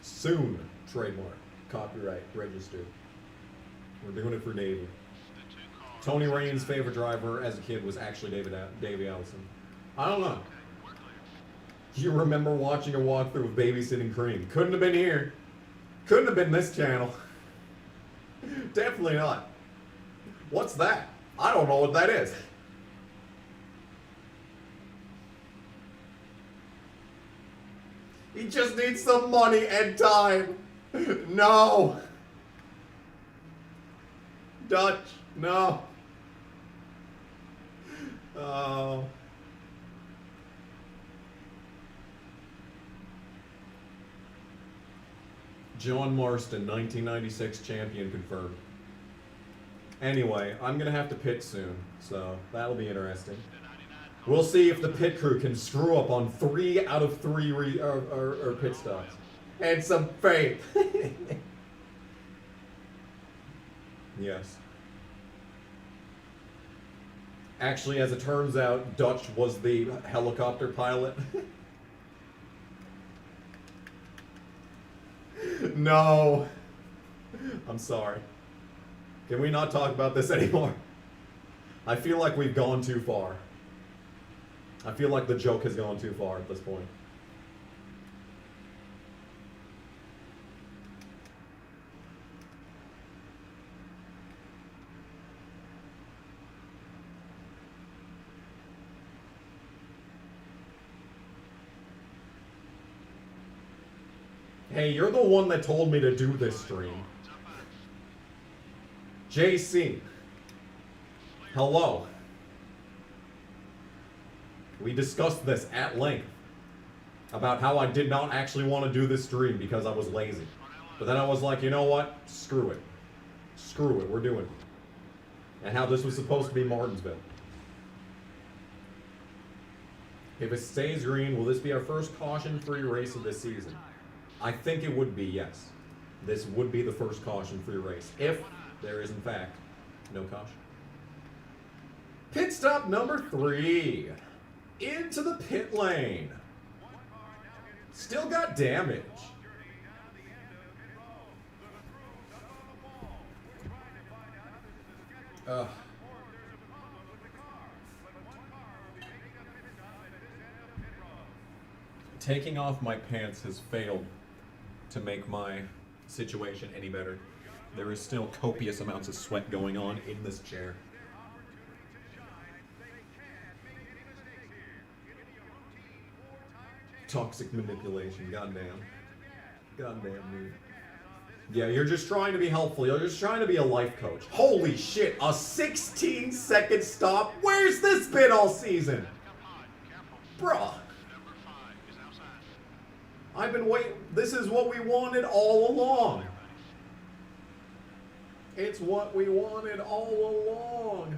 Speaker 1: Soon. Trademark. Copyright. Registered. We're doing it for Navy. Tony Rain's favorite driver as a kid was actually Davey Allison. I don't know. You remember watching a walkthrough of Babysitting Cream. Couldn't have been here. Couldn't have been this channel. Definitely not. What's that? I don't know what that is. He just needs some money and time. No. Dutch, no. Oh. John Marston, 1996 champion confirmed. Anyway, I'm going to have to pit soon, so that'll be interesting. We'll see if the pit crew can screw up on 3 out of 3 pit stops. And some faith. Yes. Actually, as it turns out, Dutch was the helicopter pilot. No. I'm sorry. Can we not talk about this anymore? I feel like we've gone too far. I feel like the joke has gone too far at this point. Hey, you're the one that told me to do this stream. JC. Hello. We discussed this at length about how I did not actually want to do this stream because I was lazy. But then I was like, you know what? Screw it. Screw it. We're doing it. And how this was supposed to be Martinsville. If it stays green, will this be our first caution-free race of this season? I think it would be, yes. This would be the first caution-free race, if there is, in fact, no caution. Pit stop number 3. Into the pit lane. Still got damage. Taking off my pants has failed to make my situation any better. There is still copious amounts of sweat going on in this chair. Toxic manipulation, goddamn. Goddamn me. Yeah, you're just trying to be helpful. You're just trying to be a life coach. Holy shit, a 16-second stop? Where's this been all season? Bruh. I've been waiting. This is what we wanted all along. It's what we wanted all along.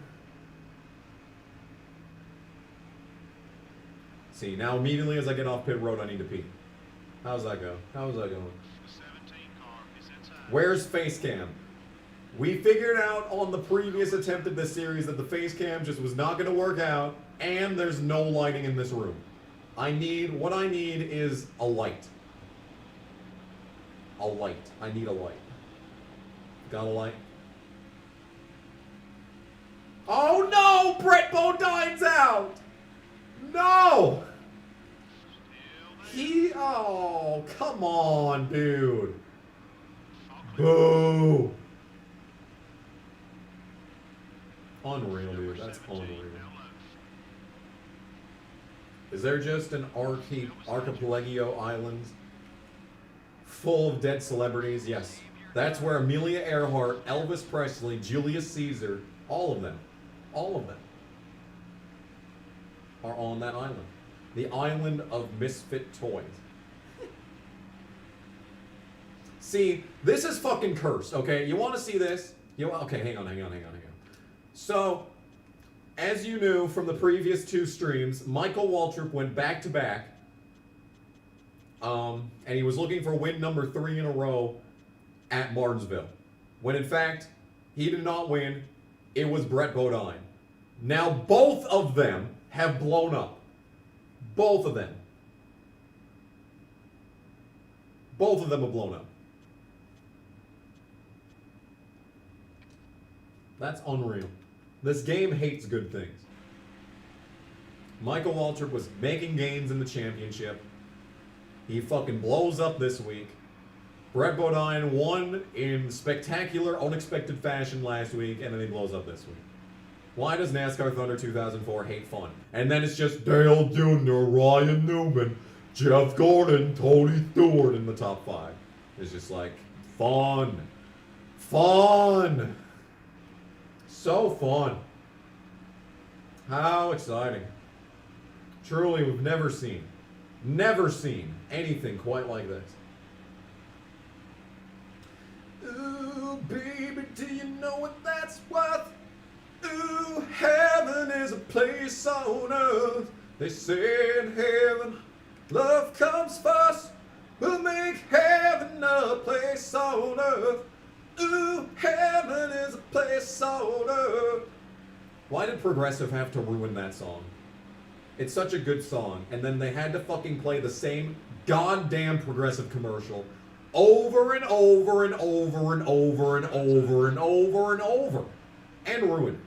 Speaker 1: See, now immediately as I get off pit road, I need to pee. How's that go? How's that going? Where's face cam? We figured out on the previous attempt at this series that the face cam just was not going to work out, and there's no lighting in this room. What I need is a light. A light. I need a light. Got a light? Oh no! Brett Bodine's out! No! Oh, come on, dude. Boo! Unreal, dude. That's unreal. Is there just an archipelago islands full of dead celebrities? Yes. That's where Amelia Earhart, Elvis Presley, Julius Caesar, all of them are on that island. The island of misfit toys. See, this is fucking cursed, okay? You want to see this? Okay, hang on. So, as you knew from the previous 2 streams, Michael Waltrip went back-to-back, and he was looking for win number 3 in a row at Martinsville. When in fact, he did not win. It was Brett Bodine. Now both of them have blown up. Both of them. Both of them have blown up. That's unreal. This game hates good things. Michael Waltrip was making gains in the championship. He fucking blows up this week. Brett Bodine won in spectacular, unexpected fashion last week, and then he blows up this week. Why does NASCAR Thunder 2004 hate fun? And then it's just Dale Jr., Ryan Newman, Jeff Gordon, Tony Stewart in the top 5. It's just like, fun. Fun. So fun. How exciting. Truly, we've never seen anything quite like this. Ooh, baby, do you know what that's worth? Ooh, heaven is a place on earth. They say in heaven, love comes first. We'll make heaven a place on earth. Ooh, heaven is a place on earth. Why did Progressive have to ruin that song? It's such a good song, and then they had to fucking play the same goddamn Progressive commercial over and over and over and over and over and over and over, and ruin it.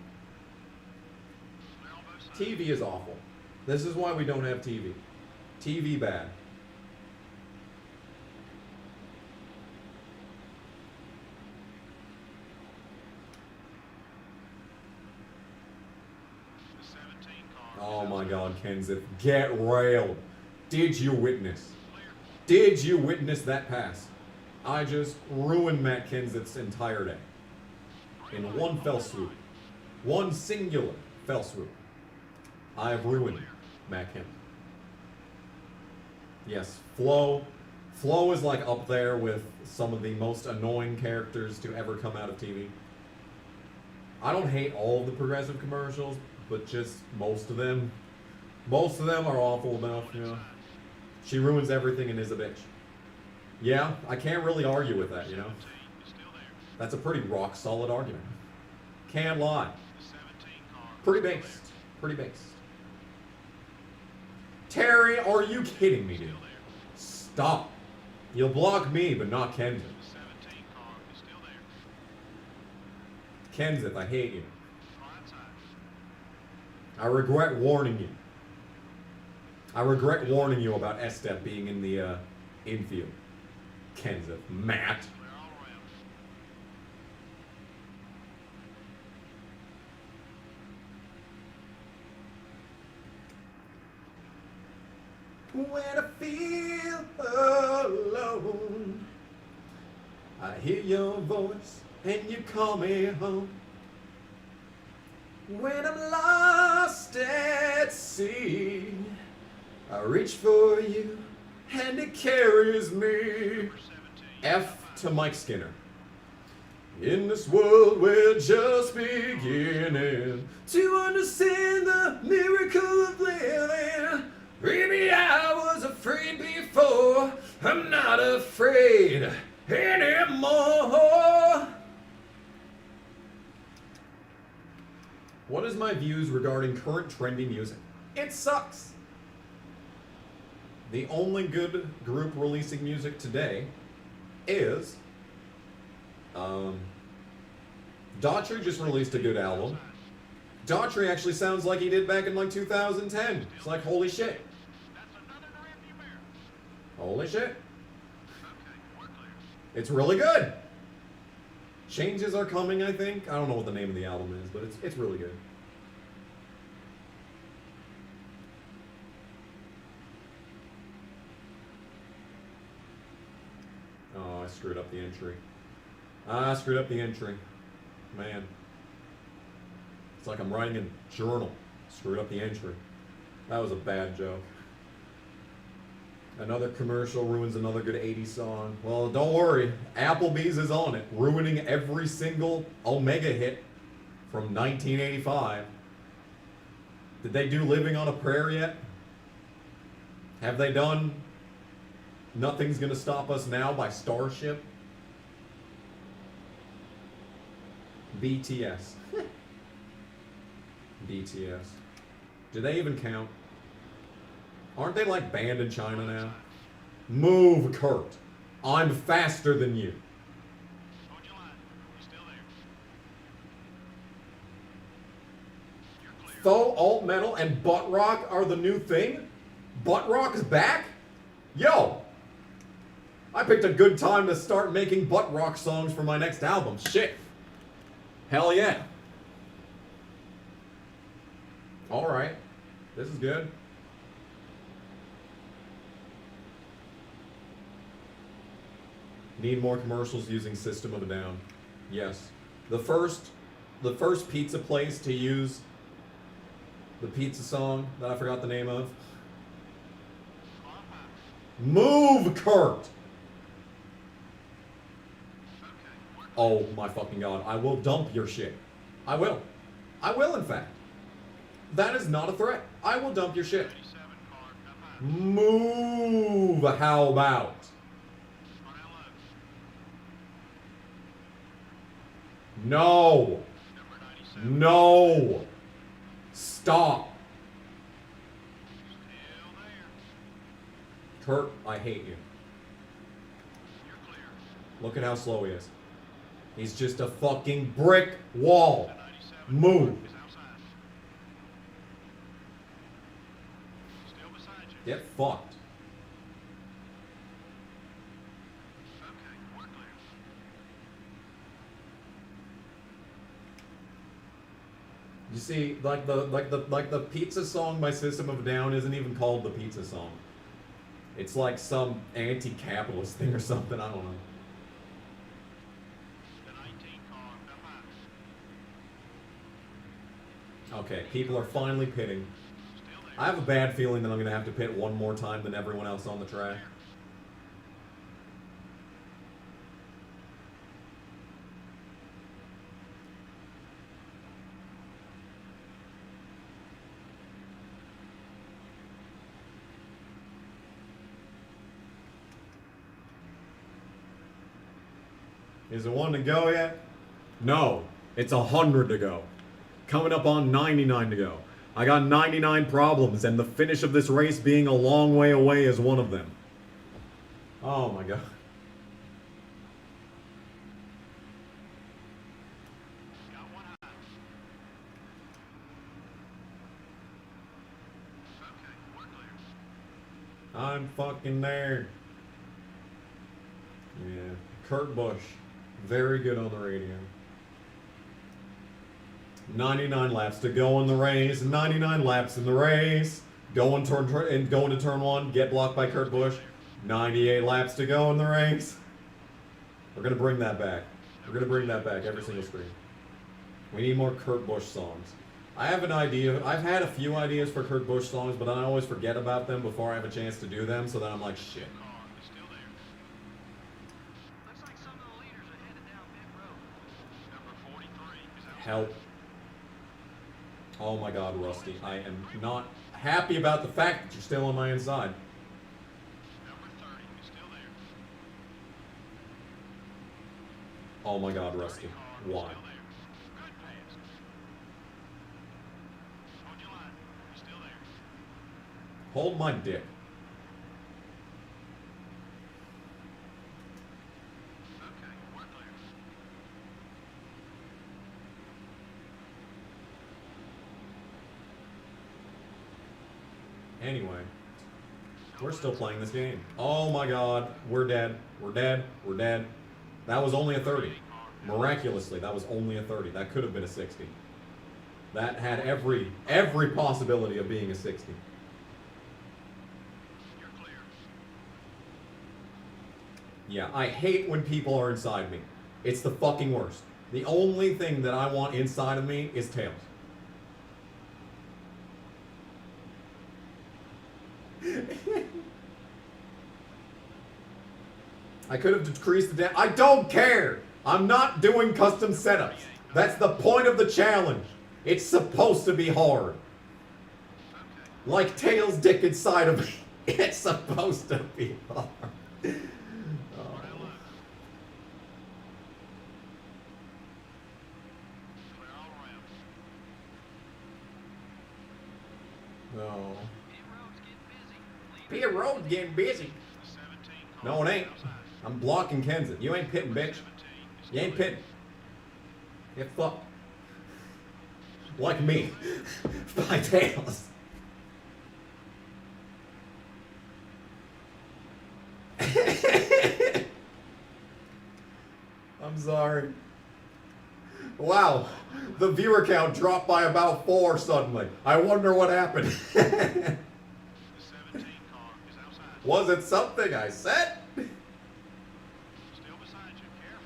Speaker 1: TV is awful. This is why we don't have TV. TV bad. Oh my God, Kenseth, get railed. Did you witness? Did you witness that pass? I just ruined Matt Kenseth's entire day. In one fell swoop. One singular fell swoop. I have ruined Matt Kenseth. Yes, Flo is like up there with some of the most annoying characters to ever come out of TV. I don't hate all of the Progressive commercials, but just most of them. Most of them are awful enough, you know. She ruins everything and is a bitch. Yeah, I can't really argue with that, you know. That's a pretty rock solid argument. Can't lie. Pretty based. Pretty based. Terry, are you kidding me, dude? Stop. You'll block me, but not Kenseth. Kenseth, I hate you. I regret warning you. I regret warning you about S-Step being in the infield. Kenseth, Matt. When I feel alone, I hear your voice and you call me home. When I'm lost at sea, I reach for you and it carries me. F to Mike Skinner. In this world we're just beginning to understand the miracle of living. Baby, I was afraid before, I'm not afraid anymore. What is my views regarding current trendy music? It sucks. The only good group releasing music today is Daughtry just released a good album. Daughtry actually sounds like he did back in like 2010. It's like, holy shit. Holy shit. It's really good. Changes are coming, I think. I don't know what the name of the album is, but it's really good. Oh, I screwed up the entry. I screwed up the entry. Man. It's like I'm writing a journal. Screwed up the entry. That was a bad joke. Another commercial ruins another good 80s song. Well, don't worry. Applebee's is on it, ruining every single Omega hit from 1985. Did they do Living on a Prayer yet? Have they done Nothing's Gonna Stop Us Now by Starship? BTS. BTS. Do they even count? Aren't they like banned in China now? Move, Kurt. I'm faster than you. Faux alt metal and butt rock are the new thing? Butt rock is back? Yo! I picked a good time to start making butt rock songs for my next album. Shit. Hell yeah. Alright. This is good. Need more commercials using System of a Down. Yes. The first pizza place to use The pizza song that I forgot the name of. Move, Kurt! Oh my fucking god, I will dump your shit. I will. I will, in fact. That is not a threat. I will dump your shit. Move, how about? No. No. Stop. Kurt, I hate you. Look at how slow he is. He's just a fucking brick wall. Move. Get fucked. You see, like the pizza song by System of a Down isn't even called the pizza song. It's like some anti-capitalist thing or something. I don't know. Okay, people are finally pitting. I have a bad feeling that I'm going to have to pit one more time than everyone else on the track. Is it one to go yet? No, it's 100 to go. Coming up on 99 to go. I got 99 problems, and the finish of this race being a long way away is one of them. Oh my god. I'm fucking there. Yeah. Kurt Busch. Very good on the radio. 99 laps to go in the race. 99 laps in the race. Going to turn one. Get blocked by Kurt Busch. 98 laps to go in the race. We're going to bring that back. We're going to bring that back every single screen. We need more Kurt Busch songs. I have an idea. I've had a few ideas for Kurt Busch songs, but I always forget about them before I have a chance to do them, so then I'm like, shit. Help. Oh my god, Rusty. I am not happy about the fact that you're still on my inside. Oh my god, Rusty. Why? Hold my dick. Anyway, we're still playing this game. Oh my god, we're dead. We're dead. We're dead. That was only a 30. Miraculously, that was only a 30. That could have been a 60. That had every possibility of being a 60. Yeah, I hate when people are inside me. It's the fucking worst. The only thing that I want inside of me is tails. I could have decreased the damage. I don't care! I'm not doing custom setups. That's the point of the challenge. It's supposed to be hard. Like Tails' dick inside of me. It's supposed to be hard. Oh. No. Pit road's getting busy. No, it ain't. I'm blocking Kenseth. You ain't pitting, bitch. You ain't pitting. Get fucked. Like me. By Tails. I'm sorry. Wow. The viewer count dropped by about 4 suddenly. I wonder what happened. Was it something I said?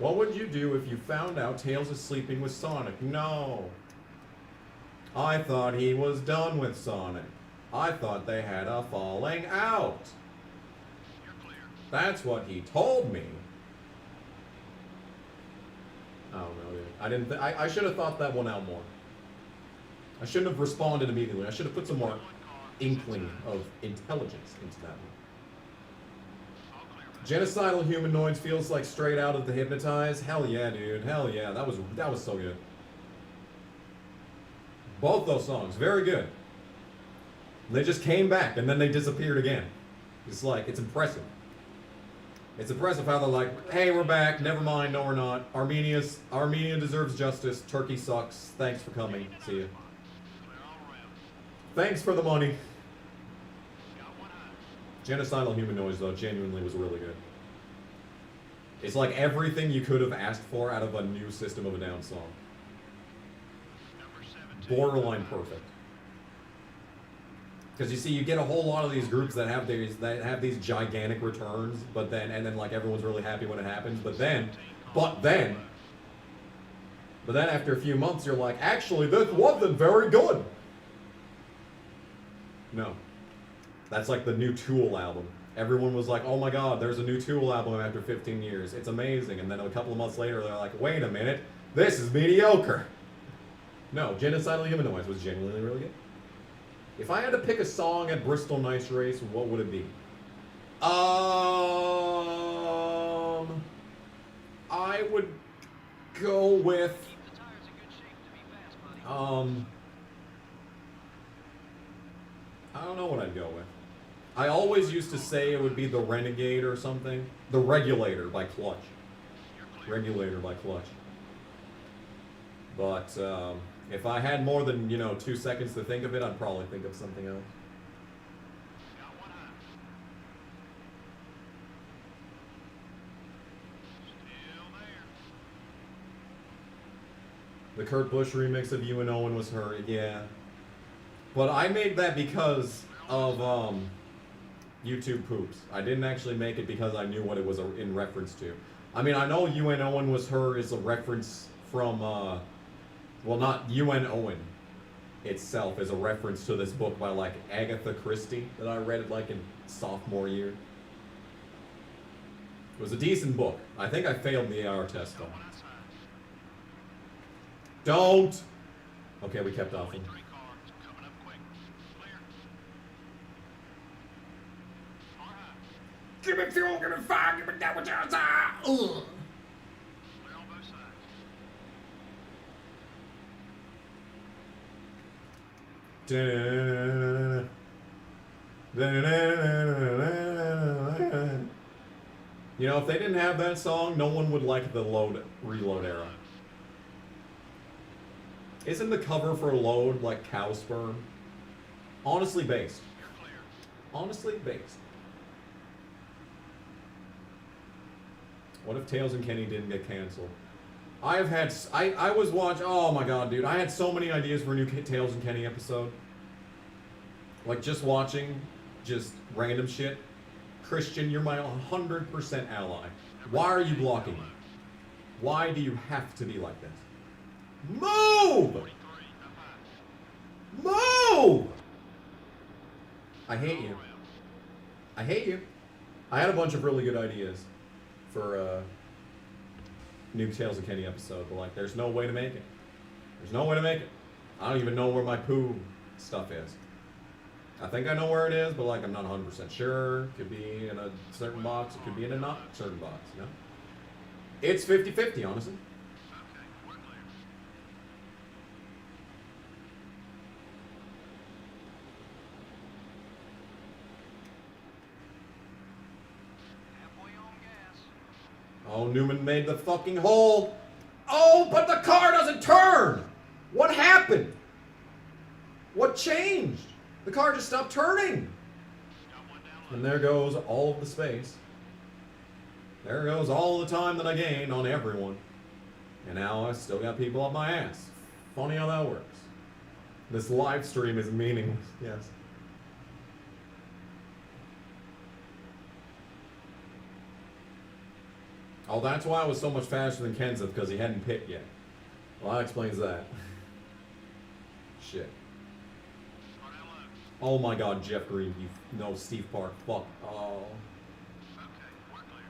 Speaker 1: What would you do if you found out Tails is sleeping with Sonic? No. I thought he was done with Sonic. I thought they had a falling out.
Speaker 6: You're clear.
Speaker 1: That's what he told me. I don't know, dude. I didn't. I should have thought that one out more. I shouldn't have responded immediately. I should have put some more inkling of intelligence into that one.
Speaker 6: All clear, man.
Speaker 1: Genocidal Humanoids feels like straight out of the Hypnotize. Hell yeah, dude. Hell yeah. That was so good. Both those songs, very good. They just came back and then they disappeared again. It's like, it's impressive. It's impressive how they're like, hey, we're back. Never mind, no, we're not. Armenia deserves justice. Turkey sucks. Thanks for coming. See ya.
Speaker 6: Clear all around.
Speaker 1: Thanks for the money.
Speaker 6: Got one eye.
Speaker 1: Genocidal Humanoids, though, genuinely was really good. It's like everything you could have asked for out of a new System of a Down song.
Speaker 6: Number 17.
Speaker 1: Borderline perfect. Because you see, you get a whole lot of these groups that have these gigantic returns, but then like everyone's really happy when it happens, but then after a few months you're like, actually this wasn't very good. No. That's like the new Tool album. Everyone was like, oh my god, there's a new Tool album after 15 years. It's amazing. And then a couple of months later they're like, wait a minute, this is mediocre. No, Genocidal Humanoids was genuinely really good. If I had to pick a song at Bristol Nice Race, what would it be? I would go with
Speaker 6: Keep the tires in good shape to be fast, buddy.
Speaker 1: I don't know what I'd go with. I always used to say it would be The Renegade or something. The Regulator by Clutch.
Speaker 6: You're clear.
Speaker 1: Regulator by Clutch. But if I had more than 2 seconds to think of it, I'd probably think of something else.
Speaker 6: Got one eye. Still there.
Speaker 1: The Kurt Busch remix of You and Owen was her, yeah. But I made that because of YouTube poops. I didn't actually make it because I knew what it was in reference to. I mean, I know You and Owen was her is a reference from, well, not You and Owen itself is a reference to this book by like Agatha Christie that I read like in sophomore year. It was a decent book. I think I failed the AR test though.
Speaker 6: One outside.
Speaker 1: Don't! Okay, we kept off him.
Speaker 6: 3 cars coming up quick. Clear. Far high.
Speaker 1: Give me fuel, give me fire, give me that which I Ugh.
Speaker 6: Clear on both sides.
Speaker 1: You know, if they didn't have that song, no one would like the reload era. Isn't the cover for Load like cow sperm? Honestly based.
Speaker 6: You're clear.
Speaker 1: Honestly based. What if Tails and Kenny didn't get canceled? I was watching, oh my god, dude. I had so many ideas for a new Tails and Kenny episode. Like, just watching, just random shit. Christian, you're my 100% ally. Why are you blocking me? Why do you have to be like this? Move!
Speaker 6: 43 up high.
Speaker 1: Move! I hate you. I hate you. I had a bunch of really good ideas for new Tales of Kenny episode, but like, there's no way to make it. There's no way to make it. I don't even know where my poo stuff is. I think I know where it is, but like, I'm not 100% sure. Could be in a certain box. It could be in a not certain box, you know? It's 50-50, honestly.
Speaker 6: Okay, we're clear. Halfway on gas.
Speaker 1: Oh, Newman made the fucking hole. Oh, but the car doesn't turn. What happened? What changed? The car just stopped turning.
Speaker 6: Got one down
Speaker 1: And
Speaker 6: low.
Speaker 1: there goes all of the space. There goes all the time that I gained on everyone. And now I still got people up my ass. Funny how that works. This live stream is meaningless. Yes. Oh, that's why I was so much faster than Kenseth, because he hadn't picked yet. Well, that explains that. shit.
Speaker 6: Slow down low.
Speaker 1: Oh my god, Jeff Green, you no Steve Park. Fuck. Oh.
Speaker 6: Okay, we're clear.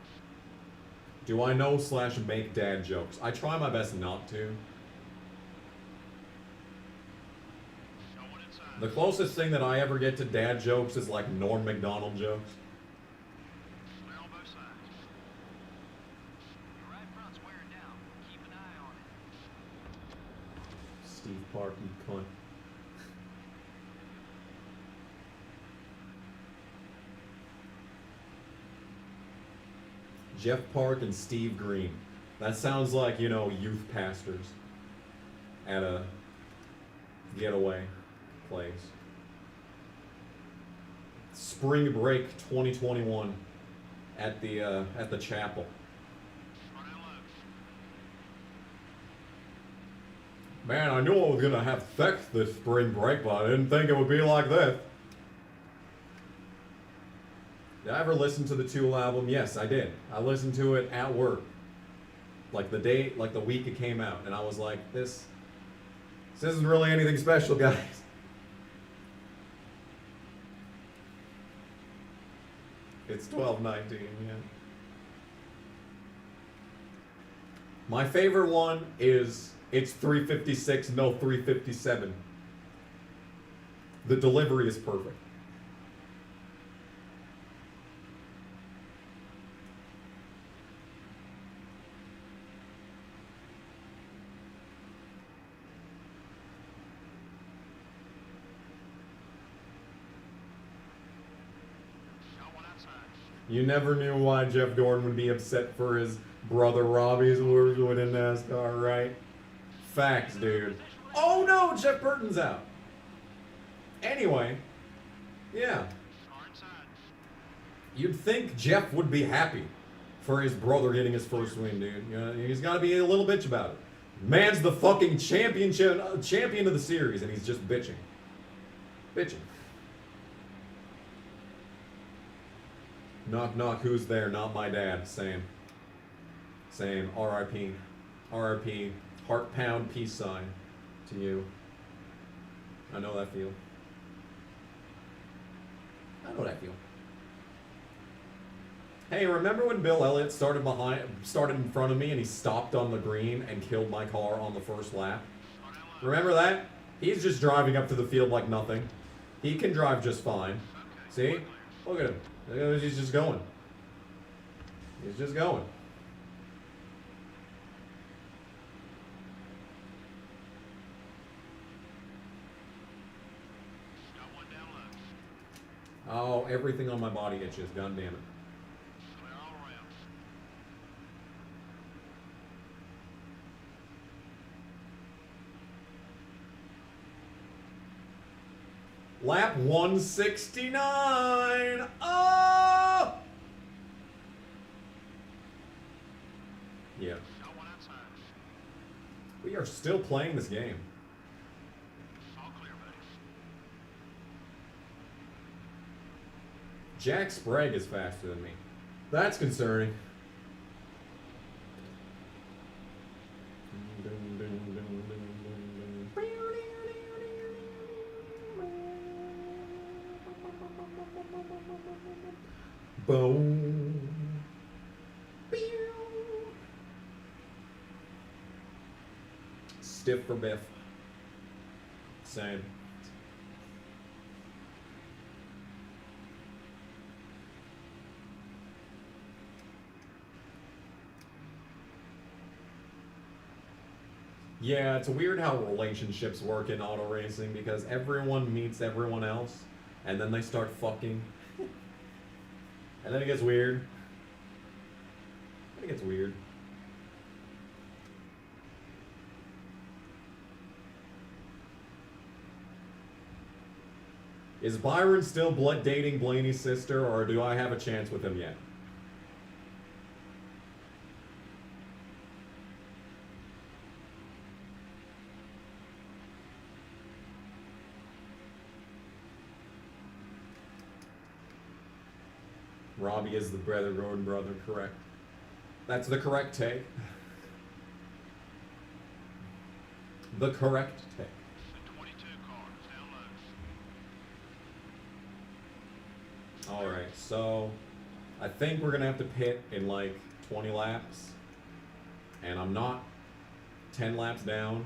Speaker 1: Do I know / make dad jokes? I try my best not to.
Speaker 6: No one inside.
Speaker 1: The closest thing that I ever get to dad jokes is like Norm Macdonald jokes.
Speaker 6: Clear on both sides. Your right front's wearing down. Keep an eye on it.
Speaker 1: Steve Park, you cunt. Jeff Park and Steve Green. That sounds like, you know, youth pastors at a getaway place. Spring break 2021 at the chapel.
Speaker 6: Slow down low.
Speaker 1: Man, I knew I was gonna have sex this spring break, but I didn't think it would be like this. Did I ever listen to the Tool album? Yes, I did. I listened to it at work. Like the week it came out, and I was like, this isn't really anything special, guys. It's 12:19, yeah. My favorite one is it's 3:56, no 3:57. The delivery is perfect.
Speaker 6: Got one outside.
Speaker 1: You never knew why Jeff Gordon would be upset for his brother Robbie's win in NASCAR, right? Facts, dude. Oh no, Jeff Burton's out. Anyway, yeah.
Speaker 6: Car inside.
Speaker 1: You'd think Jeff would be happy for his brother getting his first win, dude. You know, he's got to be a little bitch about it. Man's the fucking champion of the series, and he's just bitching. Bitching. Knock, knock, who's there? Not my dad. Same. Same. R.I.P. R.I.P. Heart pound peace sign to you. I know that feel. I know that feel. Hey, remember when Bill Elliott started in front of me and he stopped on the green and killed my car on the first lap? Remember that? He's just driving up to the field like nothing. He can drive just fine. See? Look at him. He's just going. He's just going.
Speaker 6: Got one down low.
Speaker 1: Oh, everything on my body itches. God damn it.
Speaker 6: Clear all around.
Speaker 1: Lap 169. Oh! Yeah.
Speaker 6: Got one outside.
Speaker 1: We are still playing this game.
Speaker 6: All clear, buddy.
Speaker 1: Jack Sprague is faster than me. That's concerning. Boom. Stiff for Biff. Same. Yeah, it's weird how relationships work in auto racing because everyone meets everyone else and then they start fucking. And then it gets weird. Then it gets weird. Is Byron still dating Blaney's sister, or do I have a chance with him yet? Robbie is the brother, Gordon brother, correct. That's the correct take. The correct take.
Speaker 6: The 22 car.
Speaker 1: Alright, so I think we're gonna have to pit in like 20 laps. And I'm not 10 laps down.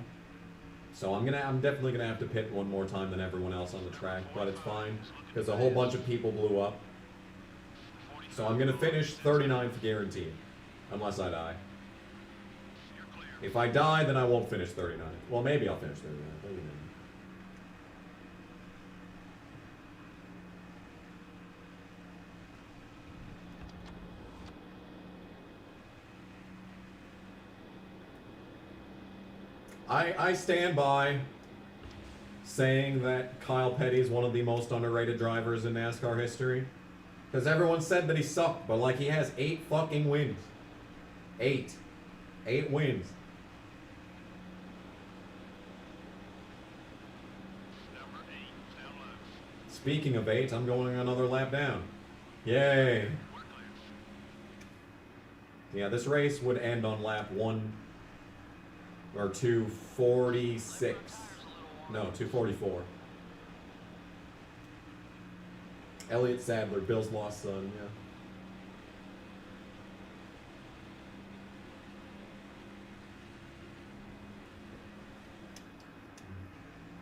Speaker 1: So I'm definitely gonna have to pit one more time than everyone else on the track, but it's fine because a whole bunch of people blew up. So I'm gonna finish 39th guaranteed, unless I die. If I die, then I won't finish 39th. Well, maybe I'll finish 39th. Maybe not. I stand by saying that Kyle Petty is one of the most underrated drivers in NASCAR history. Because everyone said that he sucked, but like he has 8 fucking wins. 8. 8 wins.
Speaker 6: Number 8, down low.
Speaker 1: Speaking of 8, I'm going another lap down. Yay.
Speaker 6: We're clear.
Speaker 1: Yeah, this race would end on lap 1 or 246. No, 244. Elliott Sadler, Bill's lost son, yeah.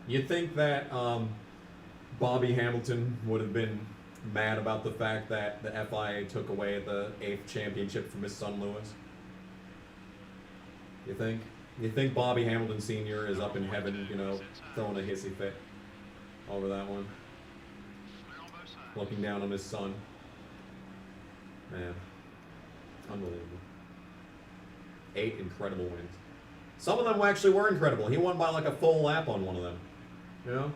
Speaker 1: You'd think that Bobby Hamilton would have been mad about the fact that the FIA took away the 8th championship from his son Lewis. You think? You think Bobby Hamilton Sr. is up in heaven, you know, throwing a hissy fit over that one?
Speaker 6: Clear on both sides.
Speaker 1: Looking down on his son. Man. Unbelievable. 8 incredible wins. Some of them actually were incredible. He won by like a full lap on one of them. You know?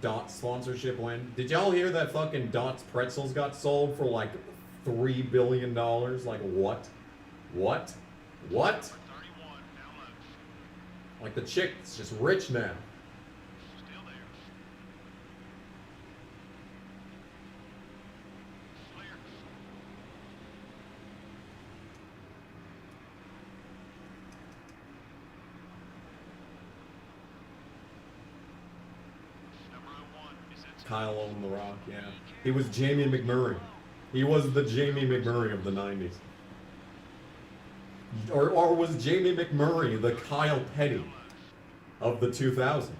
Speaker 1: Dots sponsorship win. Did y'all hear that fucking Dots pretzels got sold for like $3 billion? Like what? What? What?
Speaker 6: 31, down low.
Speaker 1: Like the chick's just rich now.
Speaker 6: Still there. Clear. Number 01 is inside.
Speaker 1: Kyle on the rock, yeah. He was Jamie McMurray. He was the Jamie McMurray of the 90s. Or was Jamie McMurray the Kyle Petty of the 2000s?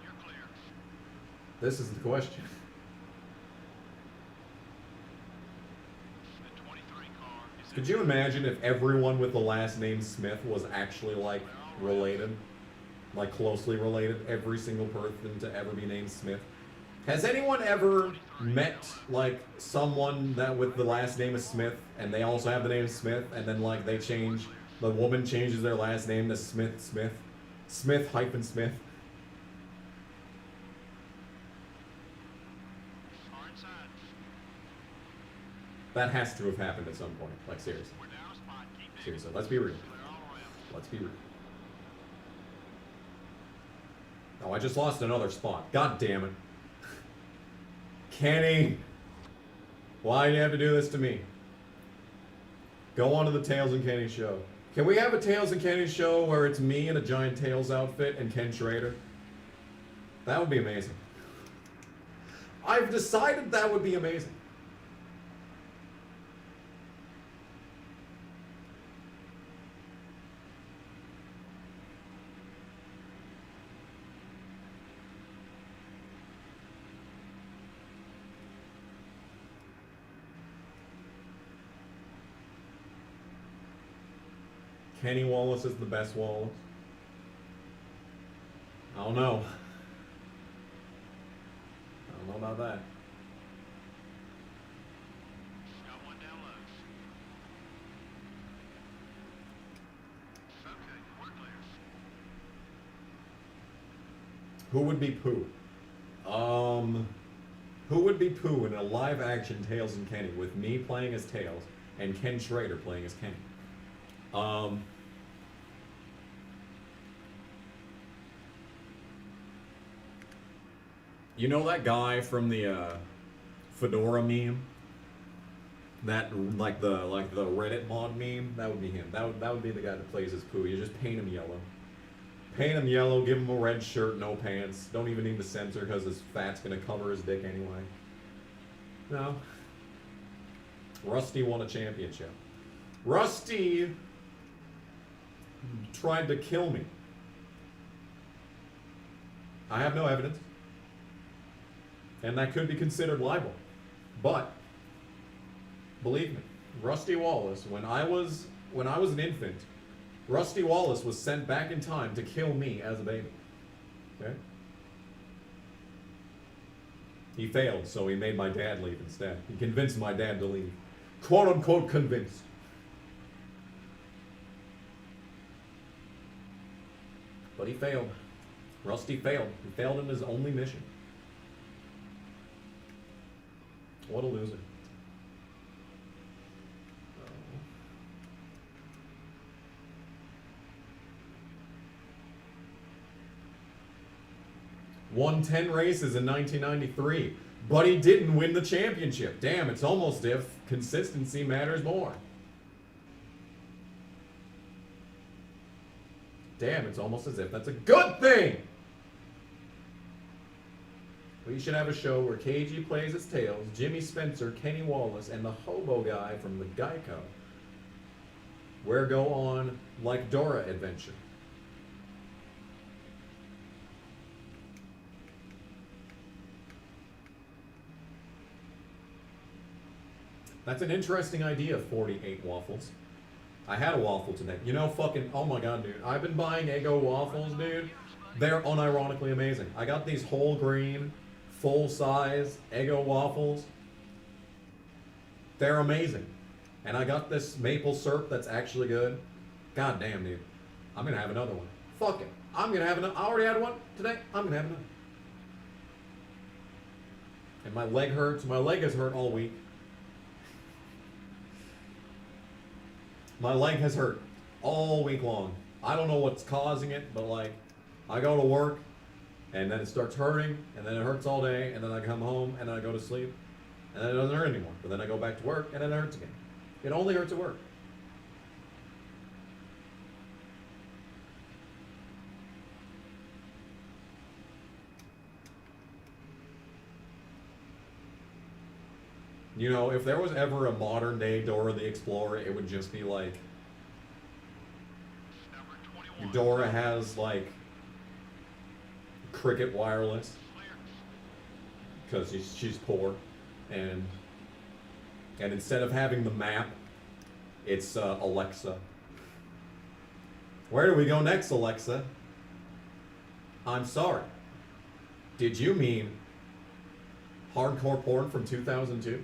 Speaker 6: You're clear.
Speaker 1: This is the question.
Speaker 6: The 23 car is
Speaker 1: Could you imagine if everyone with the last name Smith was actually like related? Like closely related? Every single person to ever be named Smith? Has anyone ever met like someone that with the last name is Smith and they also have the name Smith and then like they change, the woman changes their last name to Smith Smith? Smith hyphen Smith?
Speaker 6: car inside.
Speaker 1: That has to have happened at some point. Like seriously.
Speaker 6: We're down a spot. Keep digging.
Speaker 1: Seriously, let's be real.
Speaker 6: Clear all around.
Speaker 1: Let's be real. Oh, I just lost another spot. God damn it. Kenny! Why do you have to do this to me? Go on to the Tails and Kenny show. Can we have a Tails and Kenny show where it's me in a giant Tails outfit and Ken Schrader? That would be amazing. I've decided that would be amazing. Kenny Wallace is the best Wallace. I don't know. I don't know about that.
Speaker 6: Got one down low. Okay, we're clear.
Speaker 1: Who would be Pooh? Who would be Pooh in a live action Tails and Kenny with me playing as Tails and Ken Schrader playing as Kenny? You know that guy from the Fedora meme? That like the Reddit mod meme? That would be him. That would be the guy that plays as Pooh. You just paint him yellow. Paint him yellow, give him a red shirt, no pants. Don't even need the censor because his fat's gonna cover his dick anyway. No. Rusty won a championship. Rusty tried to kill me. I have no evidence. And that could be considered libel. But believe me, Rusty Wallace, when I was an infant, Rusty Wallace was sent back in time to kill me as a baby. Okay? He failed, so he made my dad leave instead. He convinced my dad to leave. Quote unquote convinced. But he failed. Rusty failed. He failed in his only mission. What a loser. Won 10 races in 1993, but he didn't win the championship. Damn, it's almost if consistency matters more. Damn, it's almost as if that's a good thing. We should have a show where KG plays his tails, Jimmy Spencer, Kenny Wallace, and the hobo guy from the Geico. Where go on like Dora adventure. That's an interesting idea, 48 waffles. I had a waffle today. You know, fucking, oh my god, dude. I've been buying Eggo waffles, dude. They're unironically amazing. I got these whole grain, full-size Eggo waffles. They're amazing. And I got this maple syrup that's actually good. God damn, dude. I'm gonna have another one. Fuck it. I'm gonna have another. I already had one today. I'm gonna have another. And my leg hurts. My leg has hurt all week. My leg has hurt all week long. I don't know what's causing it, but like, I go to work, and then it starts hurting, and then it hurts all day, and then I come home, and then I go to sleep, and then it doesn't hurt anymore. But then I go back to work, and then it hurts again. It only hurts at work. You know, if there was ever a modern day Dora the Explorer, it would just be like, Dora has like Cricket Wireless, because she's poor, and instead of having the map, it's Alexa. Where do we go next, Alexa? I'm sorry. Did you mean hardcore porn from 2002?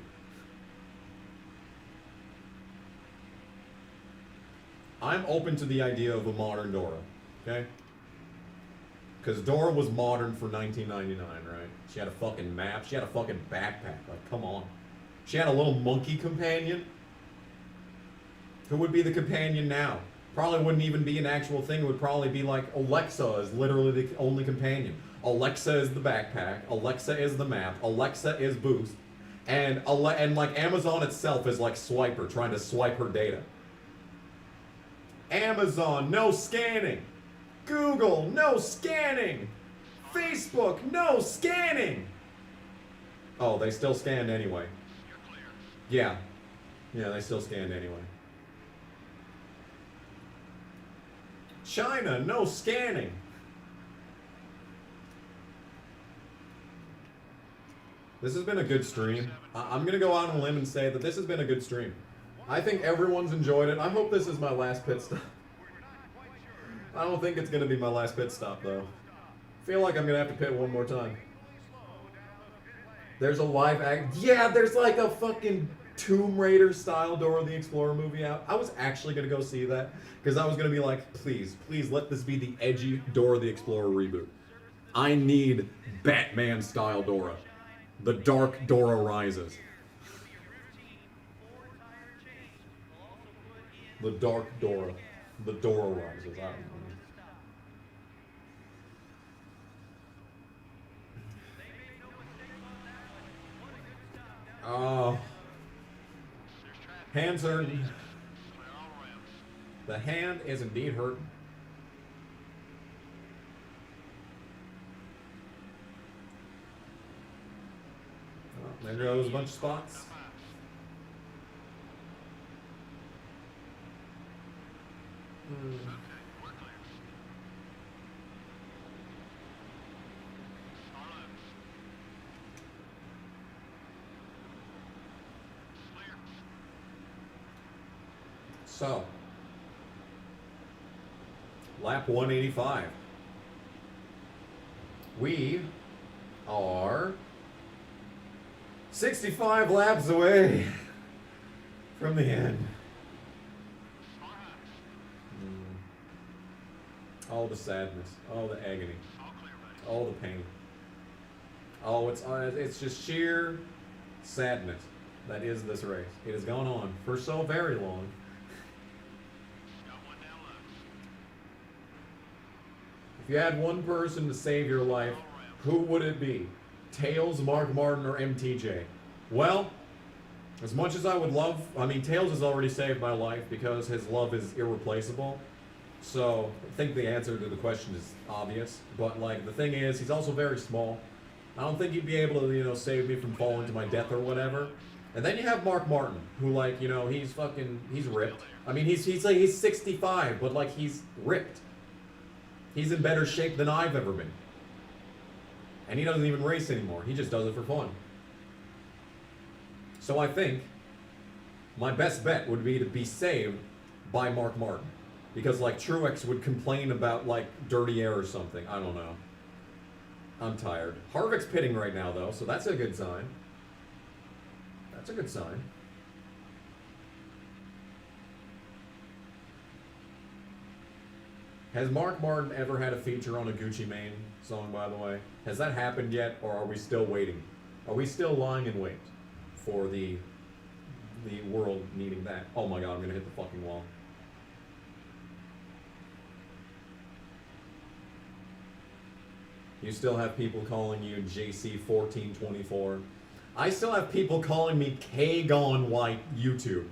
Speaker 1: I'm open to the idea of a modern Dora, okay? Because Dora was modern for 1999, right? She had a fucking map. She had a fucking backpack. Like, come on. She had a little monkey companion. Who would be the companion now? Probably wouldn't even be an actual thing. It would probably be like Alexa is literally the only companion. Alexa is the backpack. Alexa is the map. Alexa is Boost. And like Amazon itself is like Swiper, trying to swipe her data. Amazon, no scanning. Google, no scanning. Facebook, no scanning. Oh, they still scanned anyway. Yeah. Yeah, they still scanned anyway. China, no scanning. This has been a good stream. I'm going to go out on a limb and say that this has been a good stream. I think everyone's enjoyed it. I hope this is my last pit stop. I don't think it's going to be my last pit stop, though. I feel like I'm going to have to pit one more time. There's a live act. Yeah, there's like a fucking Tomb Raider style Dora the Explorer movie out. I was actually going to go see that because I was going to be like, please let this be the edgy Dora the Explorer reboot. I need Batman style Dora. The Dark Dora Rises. The Dark Dora. The Dora Rises. I don't know. Oh. Hands hurting. The hand is indeed hurting. There goes a bunch of spots.
Speaker 6: Okay, we're clear. All over. Clear.
Speaker 1: So, lap 185. We are 65 laps away from the end.
Speaker 6: All right.
Speaker 1: All the sadness, all the agony,
Speaker 6: All clear, buddy.
Speaker 1: all the pain. Oh, it's just sheer sadness that is this race. It has gone on for so very long.
Speaker 6: Got one down low.
Speaker 1: If you had one person to save your life, who would it be? Tails, Mark Martin, or MTJ? Well, as much as I would love, I mean, Tails has already saved my life because his love is irreplaceable. So I think the answer to the question is obvious. But like the thing is, he's also very small. I don't think he'd be able to, you know, save me from falling to my death or whatever. And then you have Mark Martin, who like, you know, he's ripped. I mean, he's 65, but like he's ripped. He's in better shape than I've ever been. And he doesn't even race anymore. He just does it for fun. So I think my best bet would be to be saved by Mark Martin. Because like Truex would complain about like dirty air or something. I don't know. I'm tired. Harvick's pitting right now though, so that's a good sign. That's a good sign. Has Mark Martin ever had a feature on a Gucci Mane song, by the way? Has that happened yet, or are we still waiting? Are we still lying in wait for the world needing that? Oh my god, I'm gonna hit the fucking wall. You still have people calling you JC1424. I still have people calling me K-Gone White YouTube.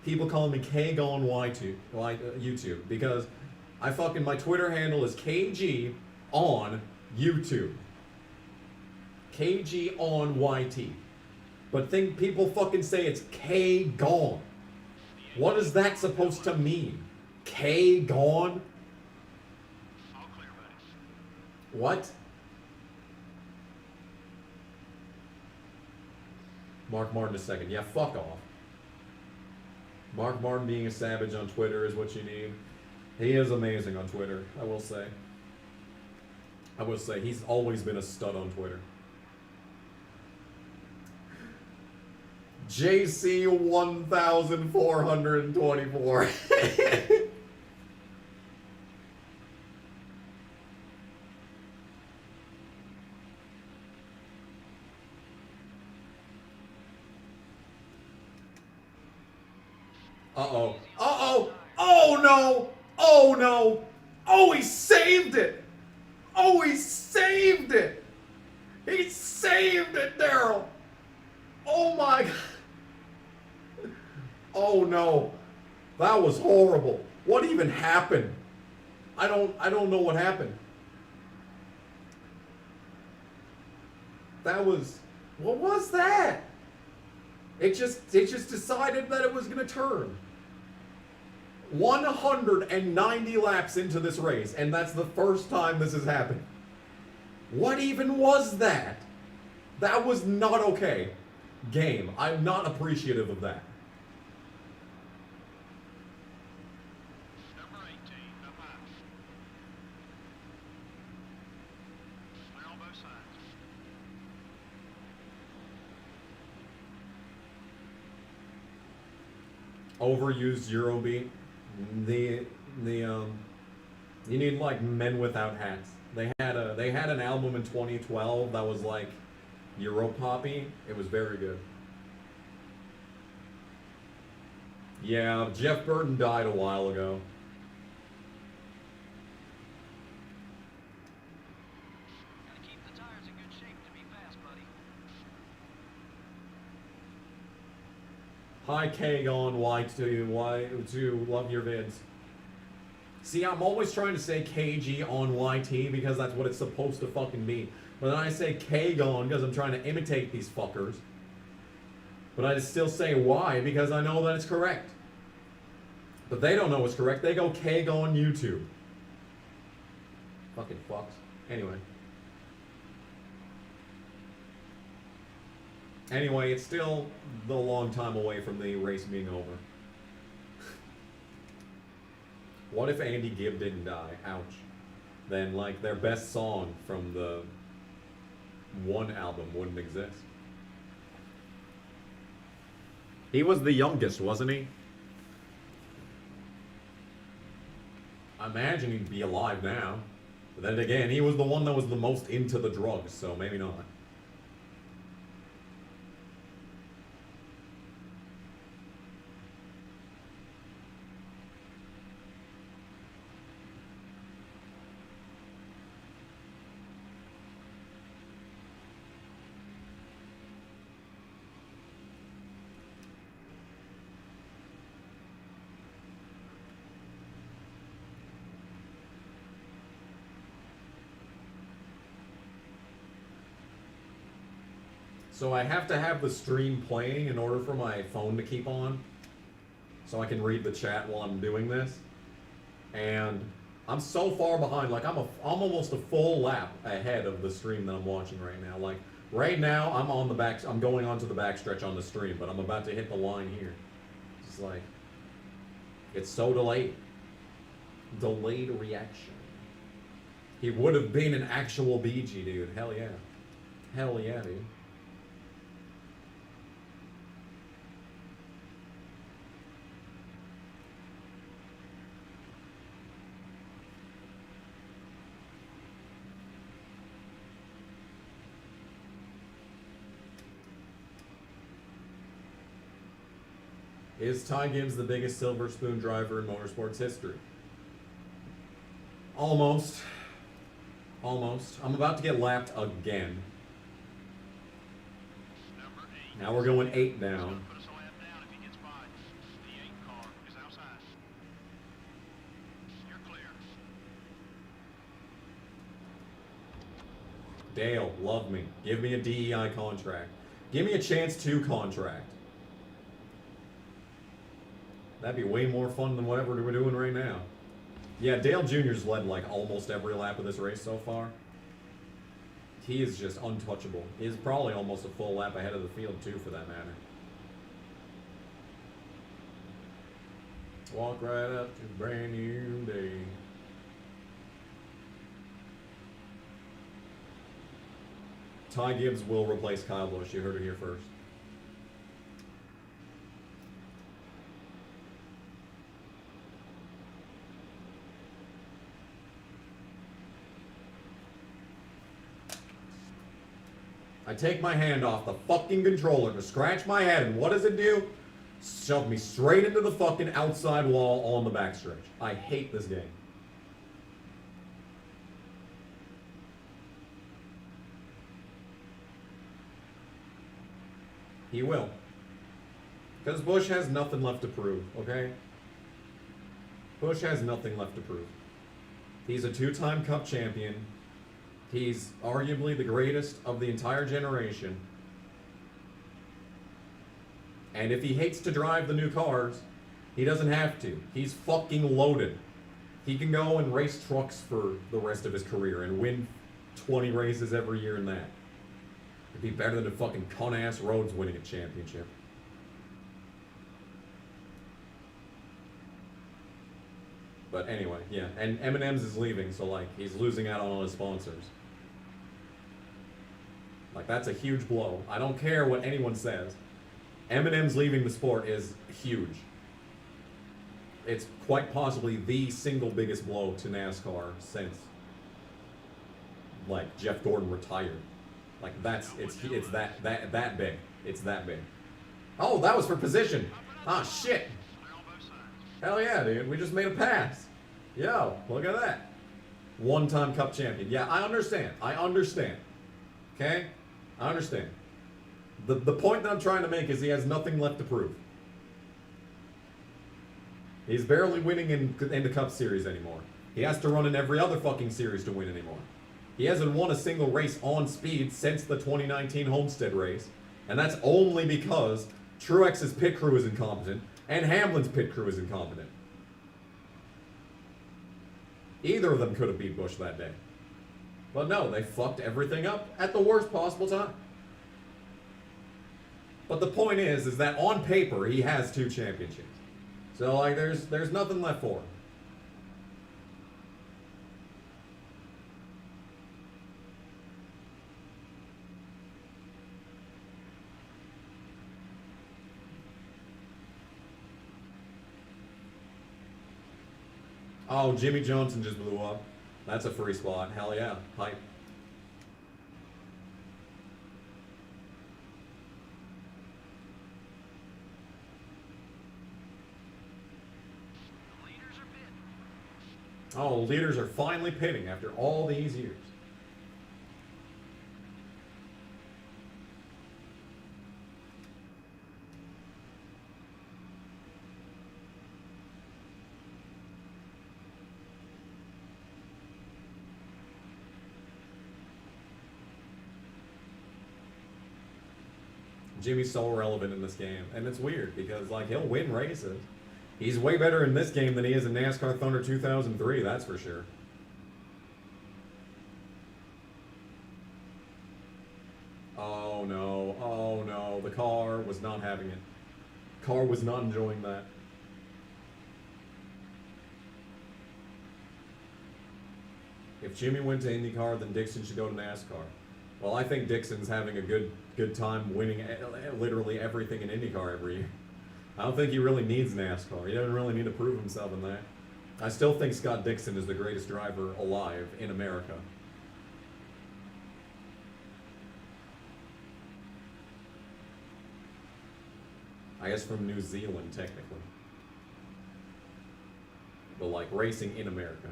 Speaker 1: People calling me K-Gone White YouTube because I fucking, my Twitter handle is KG on YouTube. KG on YT. But people fucking say it's K-Gone. What is that supposed to mean? K-Gone?
Speaker 6: All clear, buddy.
Speaker 1: What? Mark Martin a second. Yeah, fuck off. Mark Martin being a savage on Twitter is what you need. He is amazing on Twitter, I will say. I will say, he's always been a stud on Twitter. JC1424. Uh-oh. Uh-oh. Oh, no. Oh, no. Oh, he saved it. Oh, he saved it. He saved it, Daryl. Oh, my God. Oh, no. That was horrible. What even happened? I don't know what happened. That was... What was that? It just decided that it was going to turn. 190 laps into this race, and that's the first time this has happened. What even was that? That was not okay. Game. I'm not appreciative of that.
Speaker 6: Number 18, up high. Clear on both sides.
Speaker 1: Overused Eurobeat. You need like Men Without Hats. They had an album in 2012 that was like Europoppy. It was very good. Yeah, Jeff Burton died a while ago.
Speaker 6: Gotta keep the tires in good shape to be fast, buddy.
Speaker 1: Hi K on Y2 love your vids. See, I'm always trying to say KG on YT because that's what it's supposed to fucking be. But then I say K-Gon because I'm trying to imitate these fuckers. But I still say why, because I know that it's correct. But they don't know it's correct. They go keg on YouTube. Fucking fucks. Anyway, it's still a long time away from the race being over. What if Andy Gibb didn't die? Ouch. Then, like, their best song from the one album wouldn't exist. He was the youngest, wasn't he? I imagine he'd be alive now. But then again, he was the one that was the most into the drugs, so maybe not. So I have to have the stream playing in order for my phone to keep on, so I can read the chat while I'm doing this. And I'm so far behind, like I'm almost a full lap ahead of the stream that I'm watching right now. Like right now I'm going onto the backstretch on the stream, but I'm about to hit the line here. Just like, it's so delayed. Delayed reaction. He would have been an actual BG, dude. Hell yeah. Hell yeah, dude. Is Ty Gibbs the biggest silver spoon driver in motorsports history? Almost. Almost. I'm about to get lapped again. Now we're going 8 down.
Speaker 6: Put us a lap down if he gets by. The 8 car is outside. You're clear.
Speaker 1: Dale, love me. Give me a DEI contract. Give me a chance to contract. That'd be way more fun than whatever we're doing right now. Yeah, Dale Jr.'s led like almost every lap of this race so far. He is just untouchable. He's probably almost a full lap ahead of the field too, for that matter. Walk right up to a brand new day. Ty Gibbs will replace Kyle Busch. You heard it here first. I take my hand off the fucking controller to scratch my head, and what does it do? Shove me straight into the fucking outside wall on the backstretch. I hate this game. He will. Because Busch has nothing left to prove, okay? Busch has nothing left to prove. He's a 2-time Cup champion. He's arguably the greatest of the entire generation. And if he hates to drive the new cars, he doesn't have to. He's fucking loaded. He can go and race trucks for the rest of his career and win 20 races every year in that. It'd be better than the fucking cunt-ass Rhodes winning a championship. But anyway, yeah. And M&M's is leaving, so like, he's losing out on all his sponsors. Like, that's a huge blow. I don't care what anyone says. M&M's leaving the sport is huge. It's quite possibly the single biggest blow to NASCAR since, like, Jeff Gordon retired. Like, it's that big. It's that big. Oh, that was for position. Ah, shit. Hell yeah, dude. We just made a pass. Yo, look at that. 1-time Cup champion. Yeah, I understand. Okay? I understand. The point that I'm trying to make is he has nothing left to prove. He's barely winning in the Cup Series anymore. He has to run in every other fucking series to win anymore. He hasn't won a single race on speed since the 2019 Homestead race. And that's only because Truex's pit crew is incompetent, and Hamlin's pit crew is incompetent. Either of them could have beat Busch that day. But no, they fucked everything up at the worst possible time. But the point is that on paper, he has 2 championships. So, like, there's nothing left for him. Oh, Jimmy Johnson just blew up. That's a free spot. Hell yeah. Hype.
Speaker 6: The leaders are pitting.
Speaker 1: Oh, leaders are finally pitting after all these years. Jimmy's so relevant in this game, and it's weird because like he'll win races. He's way better in this game than he is in NASCAR Thunder 2003, that's for sure. Oh no, the car was not having it. Car was not enjoying that. If Jimmy went to IndyCar, then Dixon should go to NASCAR. Well, I think Dixon's having a good time winning literally everything in IndyCar every year. I don't think he really needs NASCAR. He doesn't really need to prove himself in that. I still think Scott Dixon is the greatest driver alive in America. I guess from New Zealand, technically. But like racing in America.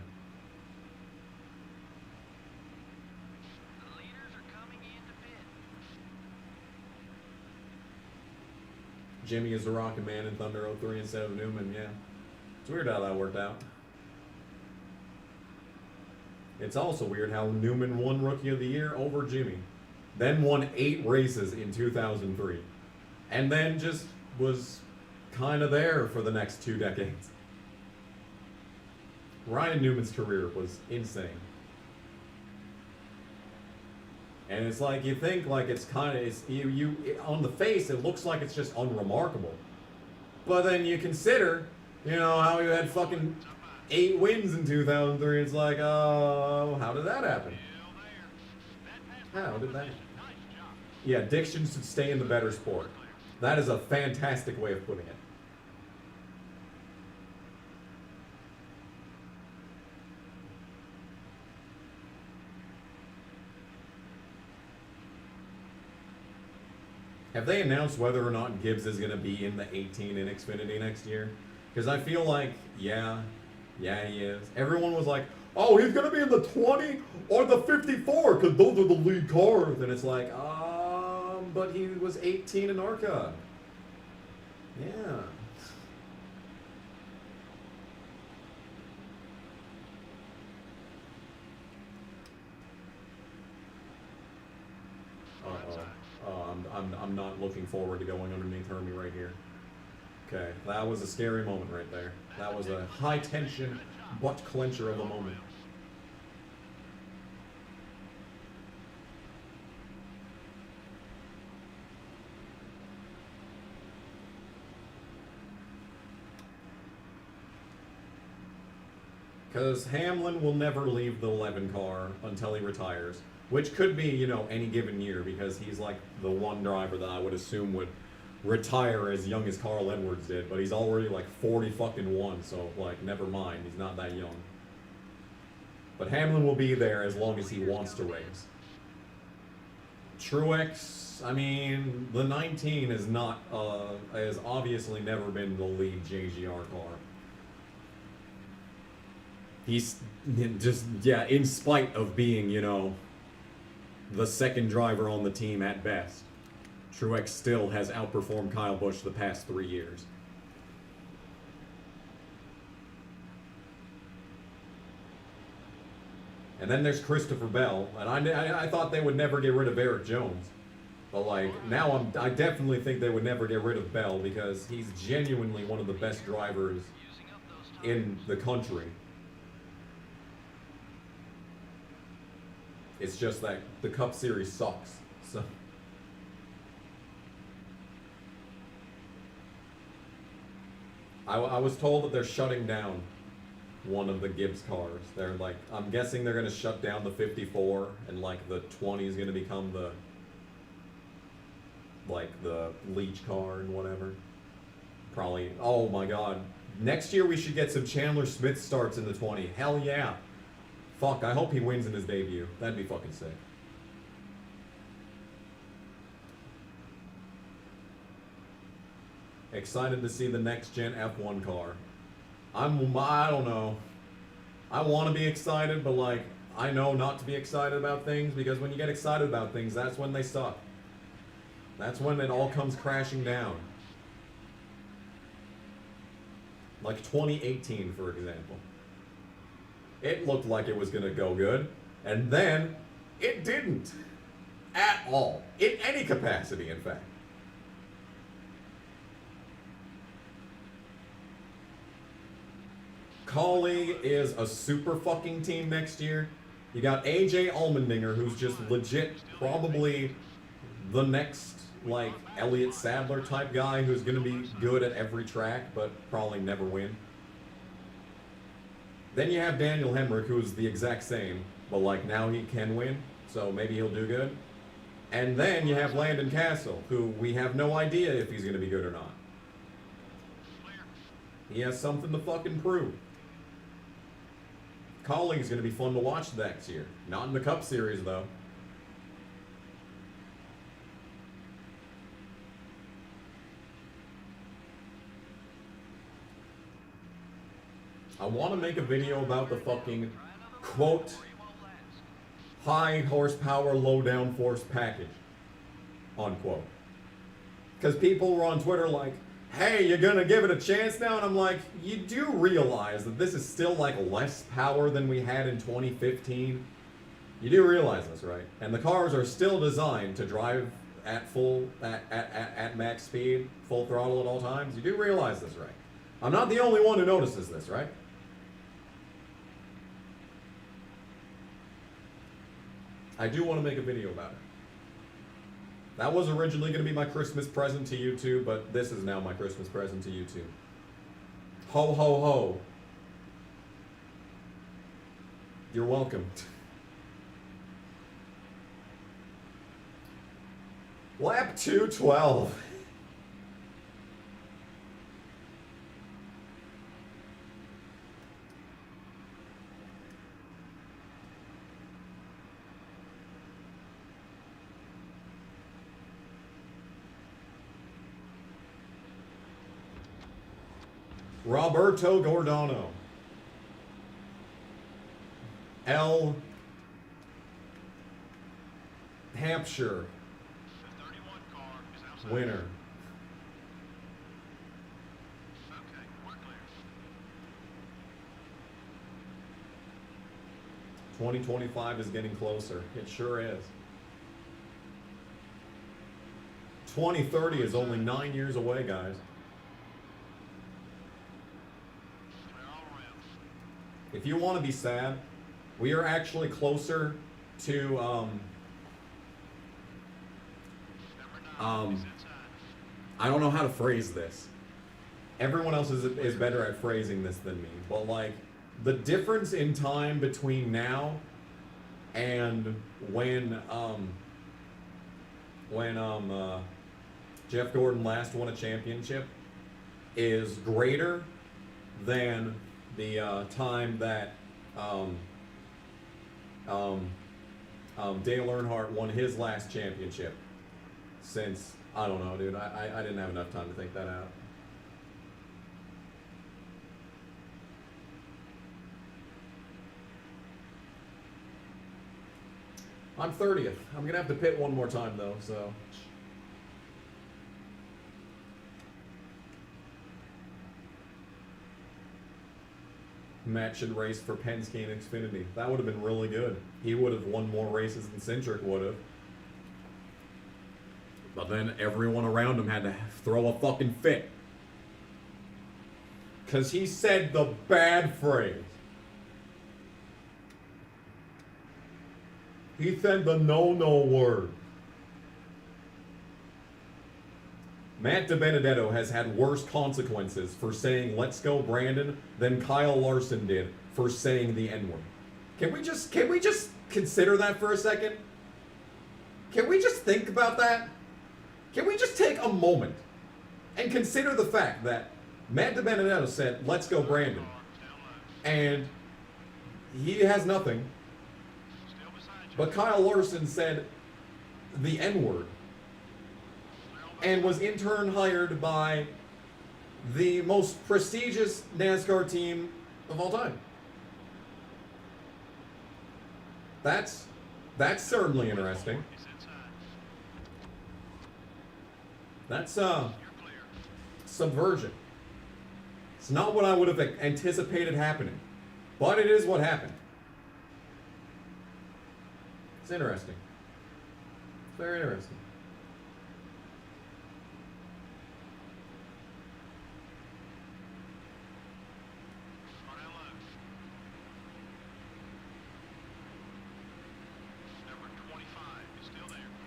Speaker 6: The leaders are coming into pit.
Speaker 1: Jimmy is the Rocket Man in Thunder 03 instead of Newman, yeah. It's weird how that worked out. It's also weird how Newman won Rookie of the Year over Jimmy. Then won 8 races in 2003. And then just was kind of there for the next 2 decades. Ryan Newman's career was insane. And it's like, you think like it's kind of, on the face, it looks like it's just unremarkable. But then you consider, you know, how he had fucking 8 wins in 2003. It's like, oh, how did that happen? How did that? Yeah, Dixon should stay in the better sport. That is a fantastic way of putting it. Have they announced whether or not Gibbs is going to be in the 18 in Xfinity next year? Because I feel like, yeah, he is. Everyone was like, oh, he's going to be in the 20 or the 54 because those are the lead cars. And it's like, but he was 18 in ARCA. Yeah. I'm not looking forward to going underneath Hermie right here. Okay, that was a scary moment right there. That was a high tension butt clencher of a moment. Because Hamlin will never leave the 11 car until he retires. Which could be, you know, any given year, because he's like the one driver that I would assume would retire as young as Carl Edwards did, but he's already like 40 fucking 1, so like never mind, he's not that young. But Hamlin will be there as long as he wants to race. Truex, I mean, the 19 is not, has obviously never been the lead JGR car. He's just, yeah, in spite of being, you know, the second driver on the team at best, Truex still has outperformed Kyle Busch the past 3 years. And then there's Christopher Bell, and I thought they would never get rid of Eric Jones. But like now, I definitely think they would never get rid of Bell because he's genuinely one of the best drivers
Speaker 6: Using up those tires.
Speaker 1: in the country. It's just that the Cup Series sucks. So I was told that they're shutting down one of the Gibbs cars. They're like, I'm guessing they're gonna shut down the 54 and like the 20 is gonna become the Leach car and whatever. Probably. Oh my God. Next year we should get some Chandler Smith starts in the 20. Hell yeah. Fuck, I hope he wins in his debut. That'd be fucking sick. Excited to see the next gen F1 car. I don't know. I want to be excited, but like, I know not to be excited about things because when you get excited about things, that's when they suck. That's when it all comes crashing down. Like 2018, for example. It looked like it was going to go good, and then it didn't. At all. In any capacity, in fact. Colleague is a super fucking team next year. You got AJ Allmendinger, who's just legit probably the next, like, Elliott Sadler type guy who's going to be good at every track, but probably never win. Then you have Daniel Hemrick, who's the exact same, but, like, now he can win, so maybe he'll do good. And then you have Landon Castle, who we have no idea if he's going to be good or not. He has something to fucking prove. Colling's going to be fun to watch next year. Not in the Cup Series, though. I want to make a video about the fucking, quote, high horsepower, low downforce package, unquote. Because people were on Twitter like, hey, you're gonna give it a chance now? And I'm like, you do realize that this is still like less power than we had in 2015? You do realize this, right? And the cars are still designed to drive at at max speed, full throttle at all times. You do realize this, right? I'm not the only one who notices this, right? I do want to make a video about it. That was originally going to be my Christmas present to YouTube, but this is now my Christmas present to YouTube. Ho, ho, ho. You're welcome. Lap 212. Roberto Giordano. L. Hampshire.
Speaker 6: The 31 car is outside.
Speaker 1: Winner.
Speaker 6: Okay, we're clear.
Speaker 1: 2025 is getting closer. It sure is. 2030 is only 9 years away, guys.
Speaker 6: Clear all around.
Speaker 1: If you want to be sad, we are actually closer to
Speaker 6: Number 9 is inside.
Speaker 1: I don't know how to phrase this. Everyone else is better at phrasing this than me, but like the difference in time between now and when Jeff Gordon last won a championship is greater than the time that Dale Earnhardt won his last championship. Since, I don't know, dude, I didn't have enough time to think that out. I'm 30th. I'm gonna have to pit one more time though, so. Matt should race for Penske and Xfinity. That would have been really good. He would have won more races than Centric would have. But then everyone around him had to throw a fucking fit. Because he said the bad phrase. He said the no-no word. Matt DiBenedetto has had worse consequences for saying "Let's go, Brandon" than Kyle Larson did for saying the N-word. Can we just consider that for a second? Can we just think about that? Can we just take a moment and consider the fact that Matt DiBenedetto said "Let's go, Brandon," and he has nothing, but Kyle Larson said the N-word and was in turn hired by the most prestigious NASCAR team of all time. That's certainly interesting. That's subversion. It's not what I would have anticipated happening, but it is what happened. It's interesting. It's very interesting.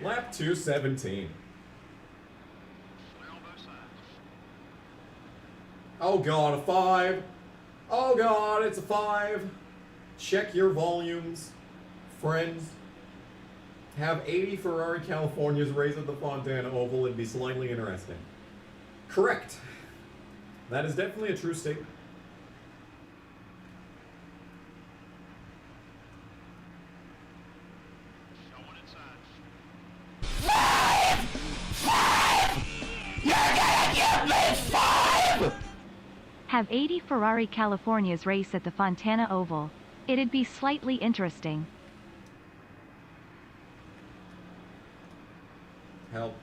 Speaker 1: Lap 217. Oh god, a 5. Oh god, it's a 5. Check your volumes, friends. Have 80 Ferrari Californias race at the Fontana Oval and be slightly interesting. Correct. That is definitely a true statement.
Speaker 5: Have 80 Ferrari Californias race at the Fontana Oval. It'd be slightly interesting.
Speaker 1: Help.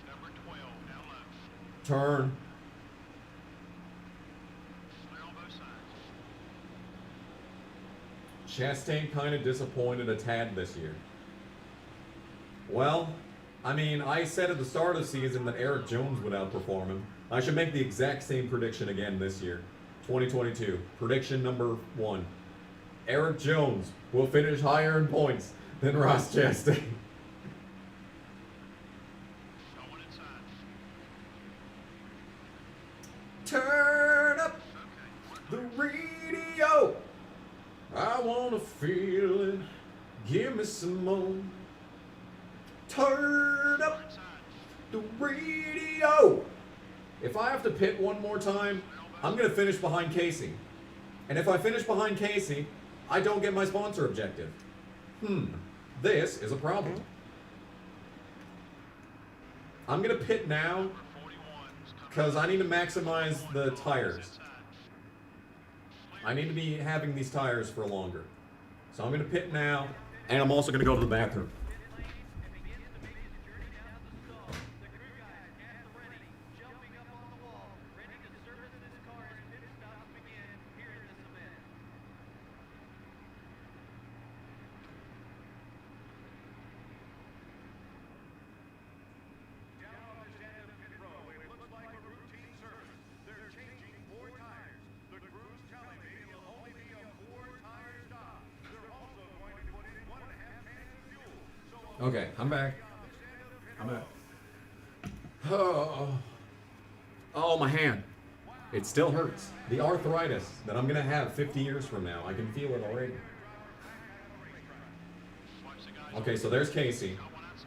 Speaker 6: Number 12, now left.
Speaker 1: Turn.
Speaker 6: Clear on both sides.
Speaker 1: Chastain kind of disappointed a tad this year. Well, I mean, I said at the start of the season that Eric Jones would outperform him. I should make the exact same prediction again this year. 2022. Prediction number 1. Eric Jones will finish higher in points than Ross Chastain.
Speaker 6: Going inside.
Speaker 1: Turn up the radio. I want to feel it. Give me some more. Turn up the radio. If I have to pit one more time, I'm going to finish behind Casey. And if I finish behind Casey, I don't get my sponsor objective. This is a problem. I'm going to pit now because I need to maximize the tires. I need to be having these tires for longer. So I'm going to pit now, and I'm also going to go to the bathroom. Okay, I'm back. Oh, my hand. It still hurts. The arthritis that I'm going to have 50 years from now. I can feel it already. Okay, so there's Casey.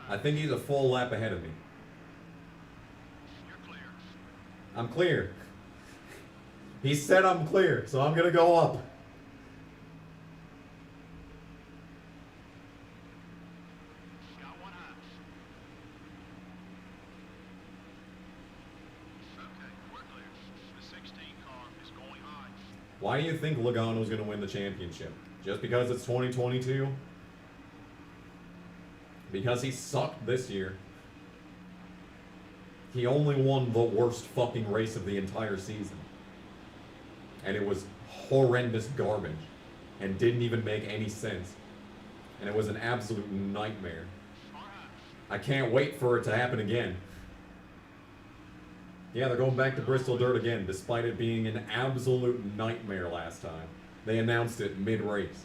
Speaker 1: I think he's a full lap ahead of me. I'm clear. He said I'm clear, so I'm going to go up. Why do you think Logano's going to win the championship? Just because it's 2022? Because he sucked this year. He only won the worst fucking race of the entire season. And it was horrendous garbage. And didn't even make any sense. And it was an absolute nightmare. I can't wait for it to happen again. Yeah, they're going back to Bristol Dirt again, despite it being an absolute nightmare last time. They announced it mid-race.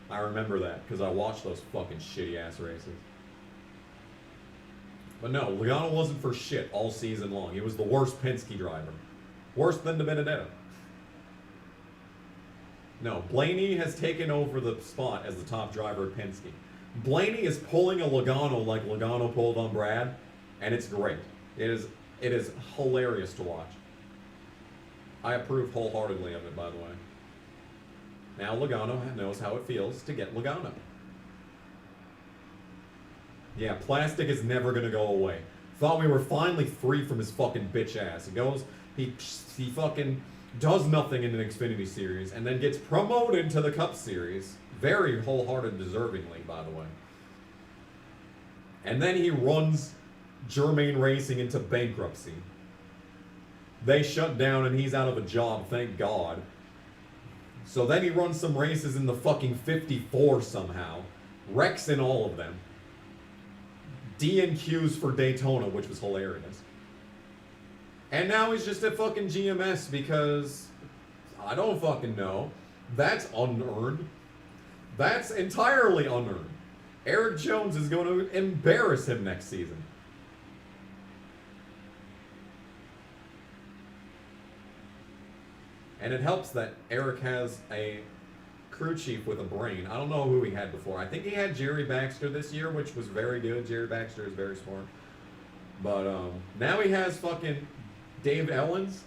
Speaker 1: I remember that, because I watched those fucking shitty-ass races. But no, Logano wasn't for shit all season long. He was the worst Penske driver. Worse than DiBenedetto. No, Blaney has taken over the spot as the top driver at Penske. Blaney is pulling a Logano like Logano pulled on Brad, and it's great. It is hilarious to watch. I approve wholeheartedly of it, by the way. Now Logano knows how it feels to get Logano. Yeah, plastic is never gonna go away. Thought we were finally free from his fucking bitch ass. He goes, he fucking does nothing in an Xfinity Series, and then gets promoted to the Cup Series. Very wholehearted, deservingly, by the way. And then he runs Germain Racing into bankruptcy. They shut down and he's out of a job, thank God. So then he runs some races in the fucking 54 somehow. Wrecks in all of them. DNQs for Daytona, which was hilarious. And now he's just at fucking GMS because I don't fucking know. That's unearned. That's entirely unearned. Eric Jones is going to embarrass him next season. And it helps that Eric has a crew chief with a brain. I don't know who he had before. I think he had Jerry Baxter this year, which was very good. Jerry Baxter is very smart. But now he has fucking Dave Ellens,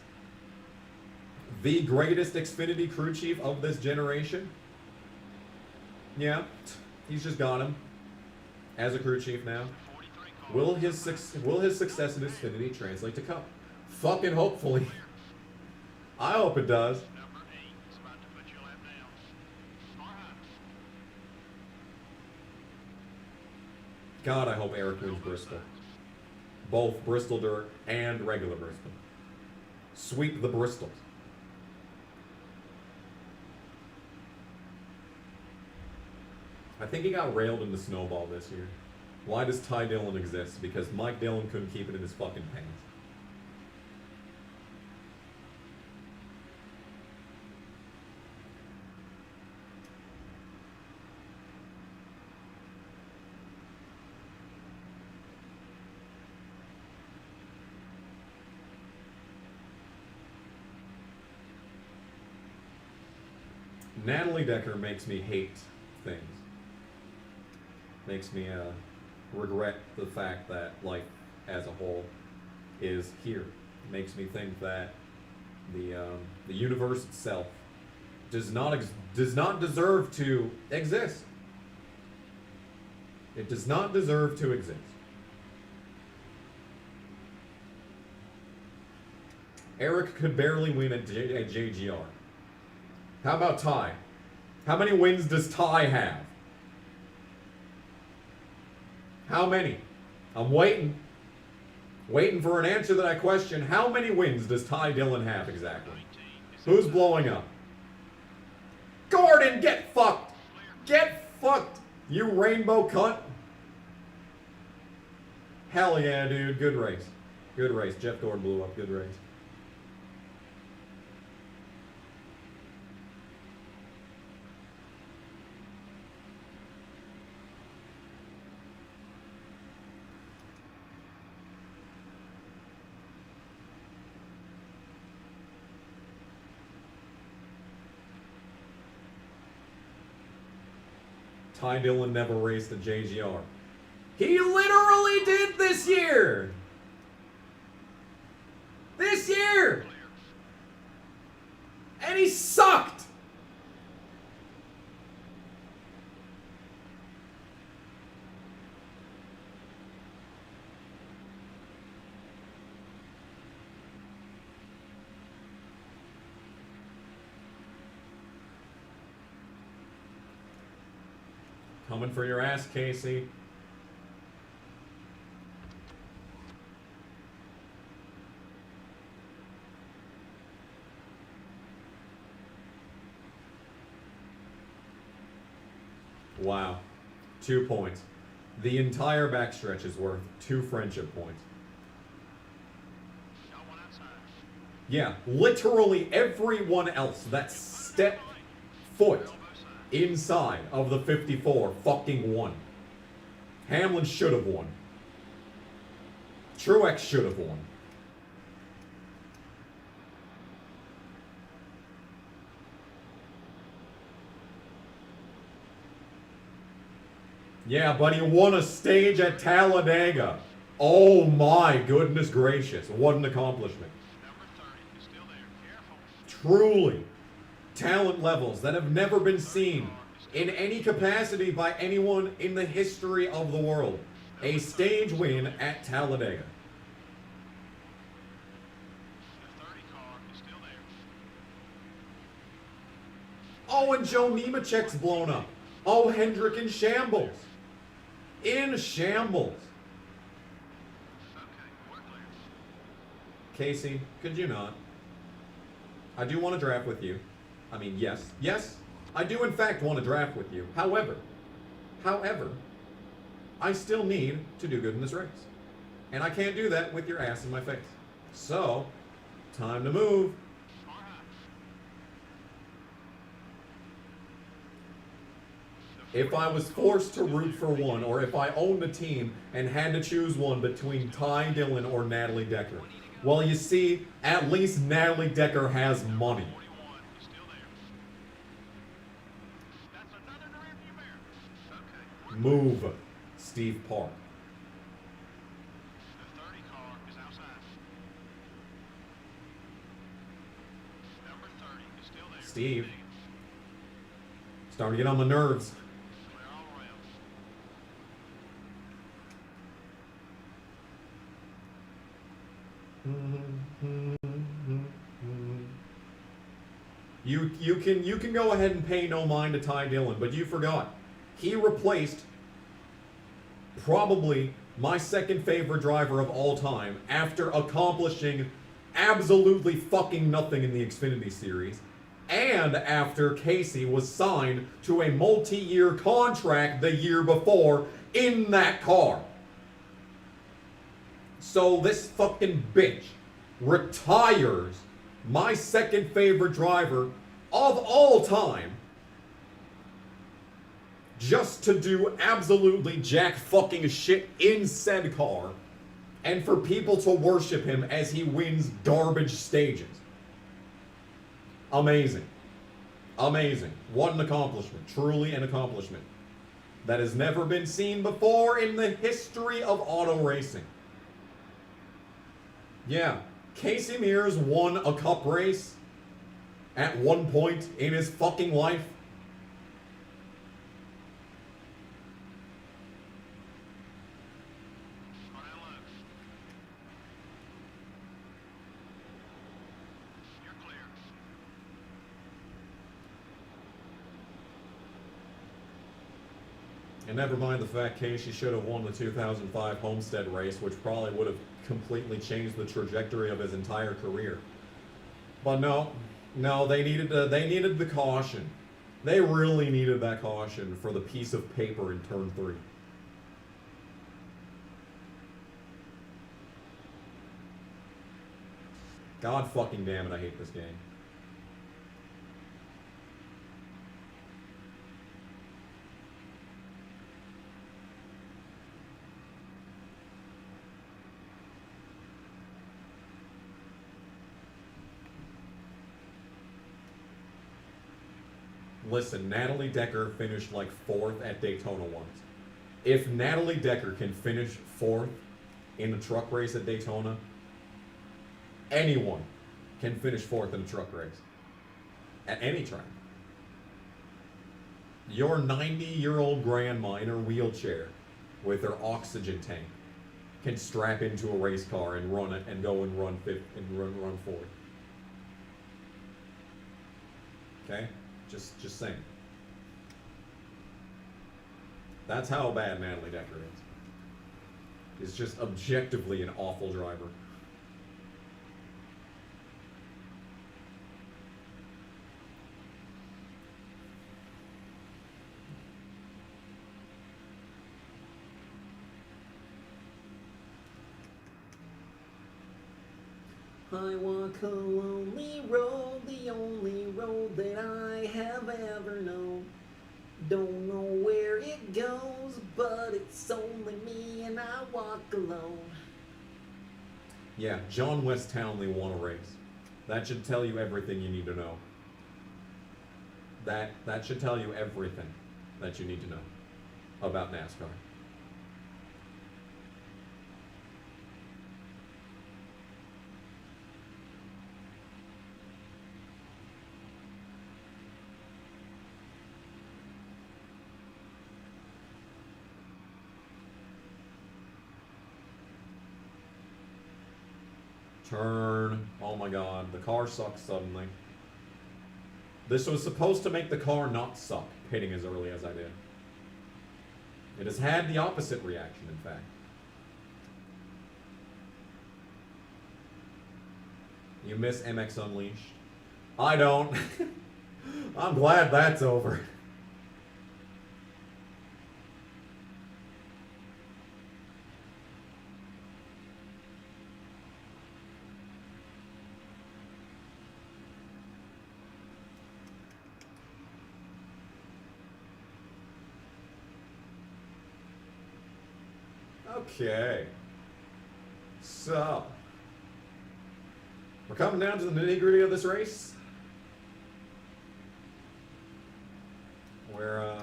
Speaker 1: the greatest Xfinity crew chief of this generation. Yeah, he's just got him as a crew chief now. Will his success in Xfinity translate to Cup? Fucking hopefully. I hope it does.
Speaker 6: Number 8 is about to put your lap down.
Speaker 1: God, I hope Eric wins Bristol. Both Bristol Dirt and regular Bristol. Sweep the Bristols. I think he got railed in the snowball this year. Why does Ty Dillon exist? Because Mike Dillon couldn't keep it in his fucking pants. Natalie Decker makes me hate things. Makes me regret the fact that life as a whole is here. Makes me think that the universe itself does not deserve to exist. It does not deserve to exist. Eric could barely win at JGR. How about Ty? How many wins does Ty have? How many? I'm waiting. Waiting for an answer to that question. How many wins does Ty Dillon have exactly? Who's blowing up? Gordon, get fucked! Get fucked, you rainbow cunt! Hell yeah, dude. Good race. Good race. Jeff Gordon blew up. Good race. Ty Dillon never raced a JGR. He literally did this year! This year! And he sucked! Coming for your ass, Casey. Wow. 2 points. The entire backstretch is worth 2 friendship points.
Speaker 6: Got one outside.
Speaker 1: Yeah, literally everyone else that stepped foot inside of the 54 fucking won. Hamlin should have won. Truex should have won. Yeah, but he won a stage at Talladega. Oh my goodness gracious. What an accomplishment.
Speaker 6: Number 30 is still there. Careful.
Speaker 1: Truly, talent levels that have never been seen in any capacity by anyone in the history of the world. A stage win at Talladega.
Speaker 6: The 30 car is still there.
Speaker 1: Oh, and Joe Nemechek's blown up. Oh, Hendrick in shambles. In shambles.
Speaker 6: Okay, we're clear.
Speaker 1: Casey, could you not? I do want to draft with you. I mean, yes. Yes, I do in fact want to draft with you. However, I still need to do good in this race. And I can't do that with your ass in my face. So, time to move.
Speaker 6: Car high.
Speaker 1: If I was forced to root for one, or if I owned a team and had to choose one between Ty Dillon or Natalie Decker, well, you see, at least Natalie Decker has money.
Speaker 6: 41 is still there. That's another in the rearview mirror. Okay,
Speaker 1: Move, Steve Park.
Speaker 6: the 30 car is outside. Number 30 is still there.
Speaker 1: Steve. Starting to get on my nerves.
Speaker 6: Clear all around.
Speaker 1: You can go ahead and pay no mind to Ty Dillon, but you forgot. He replaced probably my second favorite driver of all time after accomplishing absolutely fucking nothing in the Xfinity Series, and after Casey was signed to a multi-year contract the year before in that car. So this fucking bitch retires my second favorite driver of all time just to do absolutely jack fucking shit in said car and for people to worship him as he wins garbage stages. Amazing. Amazing. What an accomplishment. Truly an accomplishment that has never been seen before in the history of auto racing. Yeah, Casey Mears won a cup race at one point in his fucking life.
Speaker 6: Car down low. You're clear.
Speaker 1: And never mind the fact Casey should have won the 2005 Homestead race, which probably would have completely changed the trajectory of his entire career. But no, they needed the caution. They really needed that caution for the piece of paper in turn 3. God fucking damn it, I hate this game. Listen, Natalie Decker finished like 4th at Daytona once. If Natalie Decker can finish 4th in a truck race at Daytona, anyone can finish 4th in a truck race. At any track. Your 90-year-old grandma in her wheelchair with her oxygen tank can strap into a race car and run it and go and run 5th and run 4th. Okay? Just saying. That's how bad Natalie Decker is. Is just objectively an awful driver. I walk a lonely road, the only road that I have ever known. Don't know where it goes, but it's only me and I walk alone. Yeah, John West Townley won a race. That should tell you everything you need to know. That should tell you everything that you need to know about NASCAR. Turn. Oh my god, the car sucks suddenly. This was supposed to make the car not suck, pitting as early as I did. It has had the opposite reaction, in fact. You miss MX Unleashed? I don't. I'm glad that's over. Okay. So, we're coming down to the nitty-gritty of this race. We're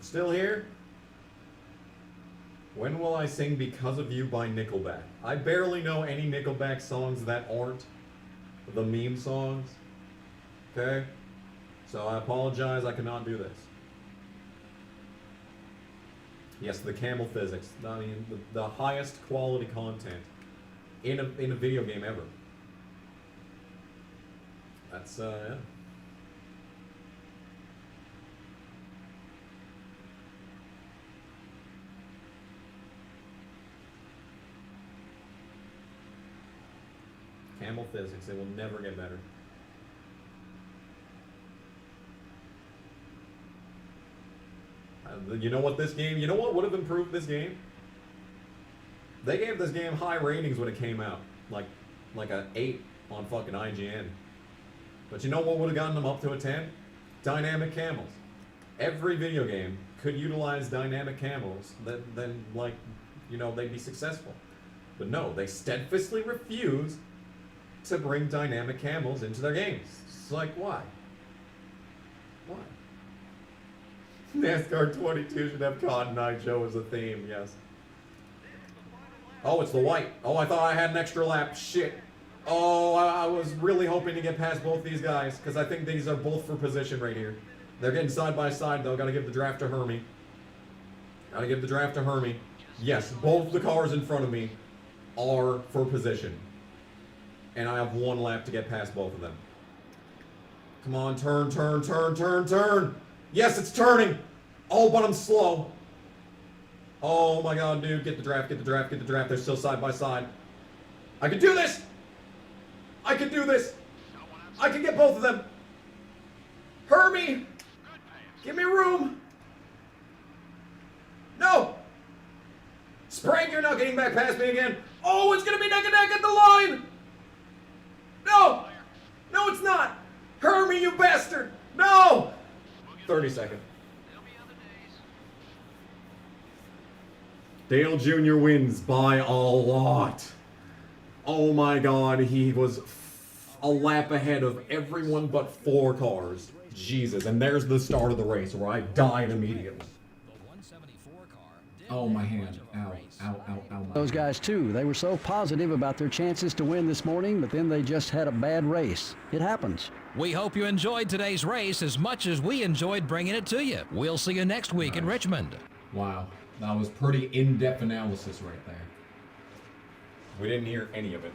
Speaker 1: still here. When will I sing Because of You by Nickelback? I barely know any Nickelback songs that aren't the meme songs. Okay? So I apologize, I cannot do this. Yes, the camel physics. I mean, the highest quality content in a video game ever. That's, yeah. Camel physics, it will never get better. You know what you know what would have improved this game? They gave this game high ratings when it came out. Like a 8 on fucking IGN. But you know what would have gotten them up to a 10? Dynamic camels. Every video game could utilize dynamic camels, then like, you know, they'd be successful. But no, they steadfastly refuse to bring dynamic camels into their games. It's like, why? Why? NASCAR 22 should have Cotton Eye Joe as a theme, yes. Oh, it's the white. Oh, I thought I had an extra lap. Shit. Oh, I was really hoping to get past both these guys, because I think these are both for position right here. They're getting side by side, though. Gotta give the draft to Hermie. Gotta give the draft to Hermie. Yes, both the cars in front of me are for position. And I have one lap to get past both of them. Come on, turn, turn, turn, turn, turn! Yes, it's turning! Oh, but I'm slow. Oh my god, dude. Get the draft, get the draft, get the draft. They're still side by side. I can do this! I can do this! I can get both of them! Hermie! Give me room! No! Sprague, you're not getting back past me again! Oh, it's gonna be neck and neck at the line! No! No, it's not! Hermie, you bastard! No! 30 seconds. Dale Jr. wins by a lot. Oh my god, he was a lap ahead of everyone but 4 cars. Jesus, and there's the start of the race where I died immediately. Oh, my hand. Ow, ow, ow, ow.
Speaker 3: Those guys, too. They were so positive about their chances to win this morning, but then they just had a bad race. It happens.
Speaker 2: We hope you enjoyed today's race as much as we enjoyed bringing it to you. We'll see you next week in Richmond.
Speaker 1: Wow, that was pretty in-depth analysis right there. We didn't hear any of it.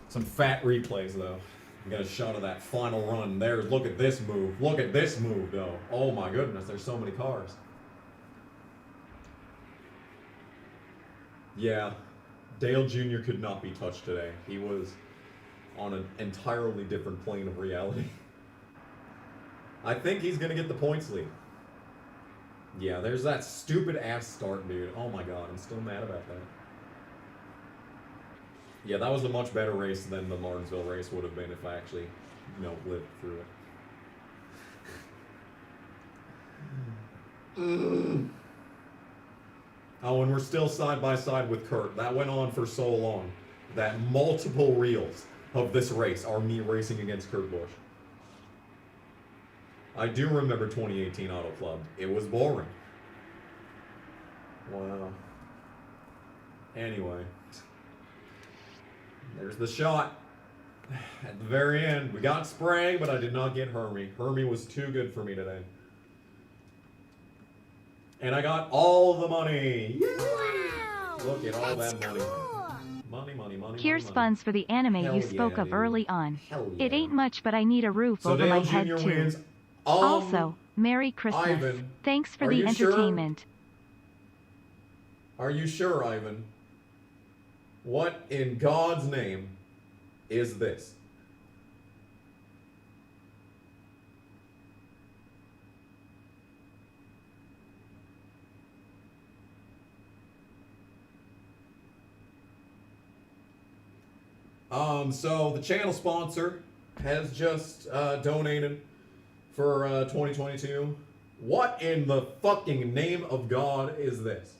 Speaker 1: Some fat replays, though. We got a shot of that final run. There, look at this move. Look at this move, though. Oh my goodness, there's so many cars. Yeah, Dale Jr. could not be touched today. He was on an entirely different plane of reality. I think he's gonna get the points lead. Yeah, there's that stupid ass start, dude. Oh my god, I'm still mad about that. Yeah, that was a much better race than the Martinsville race would have been if I actually, you know, lived through it. Oh, and we're still side by side with Kurt. That went on for so long that multiple reels of this race are me racing against Kurt Busch. I do remember 2018 Auto Club. It was boring. Wow. Anyway. There's the shot. At the very end, we got Sprague, but I did not get Hermie. Hermie was too good for me today. And I got all the money. Yay!
Speaker 4: Wow!
Speaker 1: Look at all
Speaker 4: That's
Speaker 1: that money.
Speaker 4: cool.
Speaker 1: Money, money, money.
Speaker 5: Here's
Speaker 1: money,
Speaker 5: funds for the anime
Speaker 1: Hell
Speaker 5: you spoke
Speaker 1: yeah,
Speaker 5: of
Speaker 1: dude.
Speaker 5: early on.
Speaker 1: Hell
Speaker 5: It
Speaker 1: yeah.
Speaker 5: ain't much, but I need a roof
Speaker 1: So
Speaker 5: over
Speaker 1: Dale
Speaker 5: my head
Speaker 1: Jr.
Speaker 5: too.
Speaker 1: wins.
Speaker 5: Also, Merry Christmas.
Speaker 1: Ivan,
Speaker 5: Thanks for
Speaker 1: are
Speaker 5: the
Speaker 1: you sure?
Speaker 5: entertainment.
Speaker 1: Are you sure, Ivan? What in God's name is this? So the channel sponsor has just donated for 2022. What in the fucking name of God is this?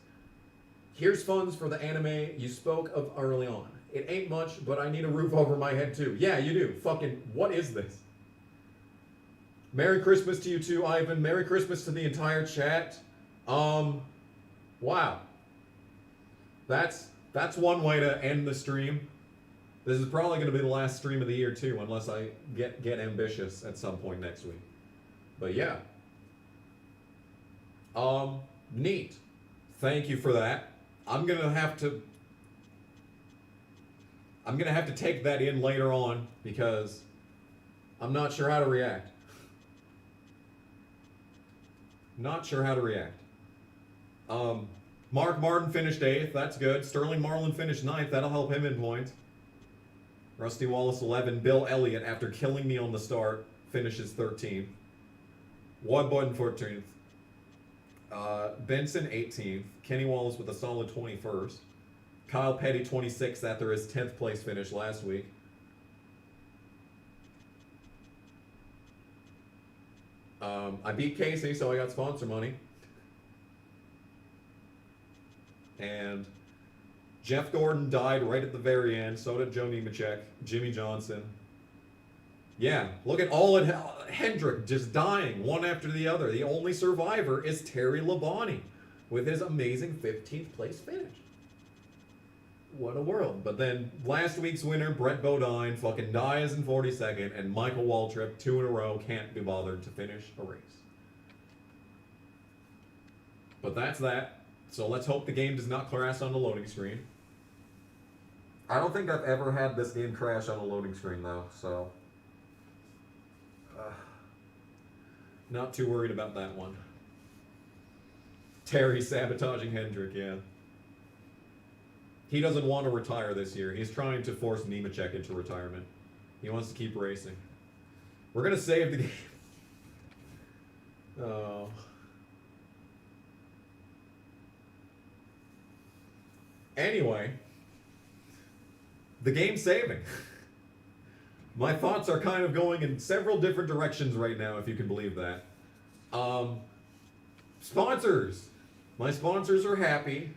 Speaker 1: Here's funds for the anime you spoke of early on. It ain't much, but I need a roof over my head too. Yeah, you do. Fucking, what is this? Merry Christmas to you too, Ivan. Merry Christmas to the entire chat. Wow. That's one way to end the stream. This is probably going to be the last stream of the year too, unless I get ambitious at some point next week. But yeah. Neat. Thank you for that. I'm gonna have to take that in later on because I'm not sure how to react. Not sure how to react. Mark Martin finished 8th. That's good. Sterling Marlin finished 9th. That'll help him in points. Rusty Wallace 11. Bill Elliott, after killing me on the start, finishes 13th. Wad Button 14th. Benson 18th. Kenny Wallace with a solid 21st. Kyle Petty 26th after his 10th place finish last week. I beat Casey, so I got sponsor money. And Jeff Gordon died right at the very end. So did Joe Nemechek, Jimmy Johnson. Yeah, look at all of Hendrick just dying one after the other. The only survivor is Terry Labonte with his amazing 15th place finish. What a world. But then last week's winner, Brett Bodine, fucking dies in 42nd, and Michael Waltrip, 2 in a row, can't be bothered to finish a race. But that's that. So let's hope the game does not crash on the loading screen. I don't think I've ever had this game crash on a loading screen though, so not too worried about that one. Terry sabotaging Hendrick, yeah. He doesn't want to retire this year. He's trying to force Nemechek into retirement. He wants to keep racing. We're going to save the game. Oh. Anyway, the game's saving. My thoughts are kind of going in several different directions right now, if you can believe that. Sponsors. My sponsors are happy.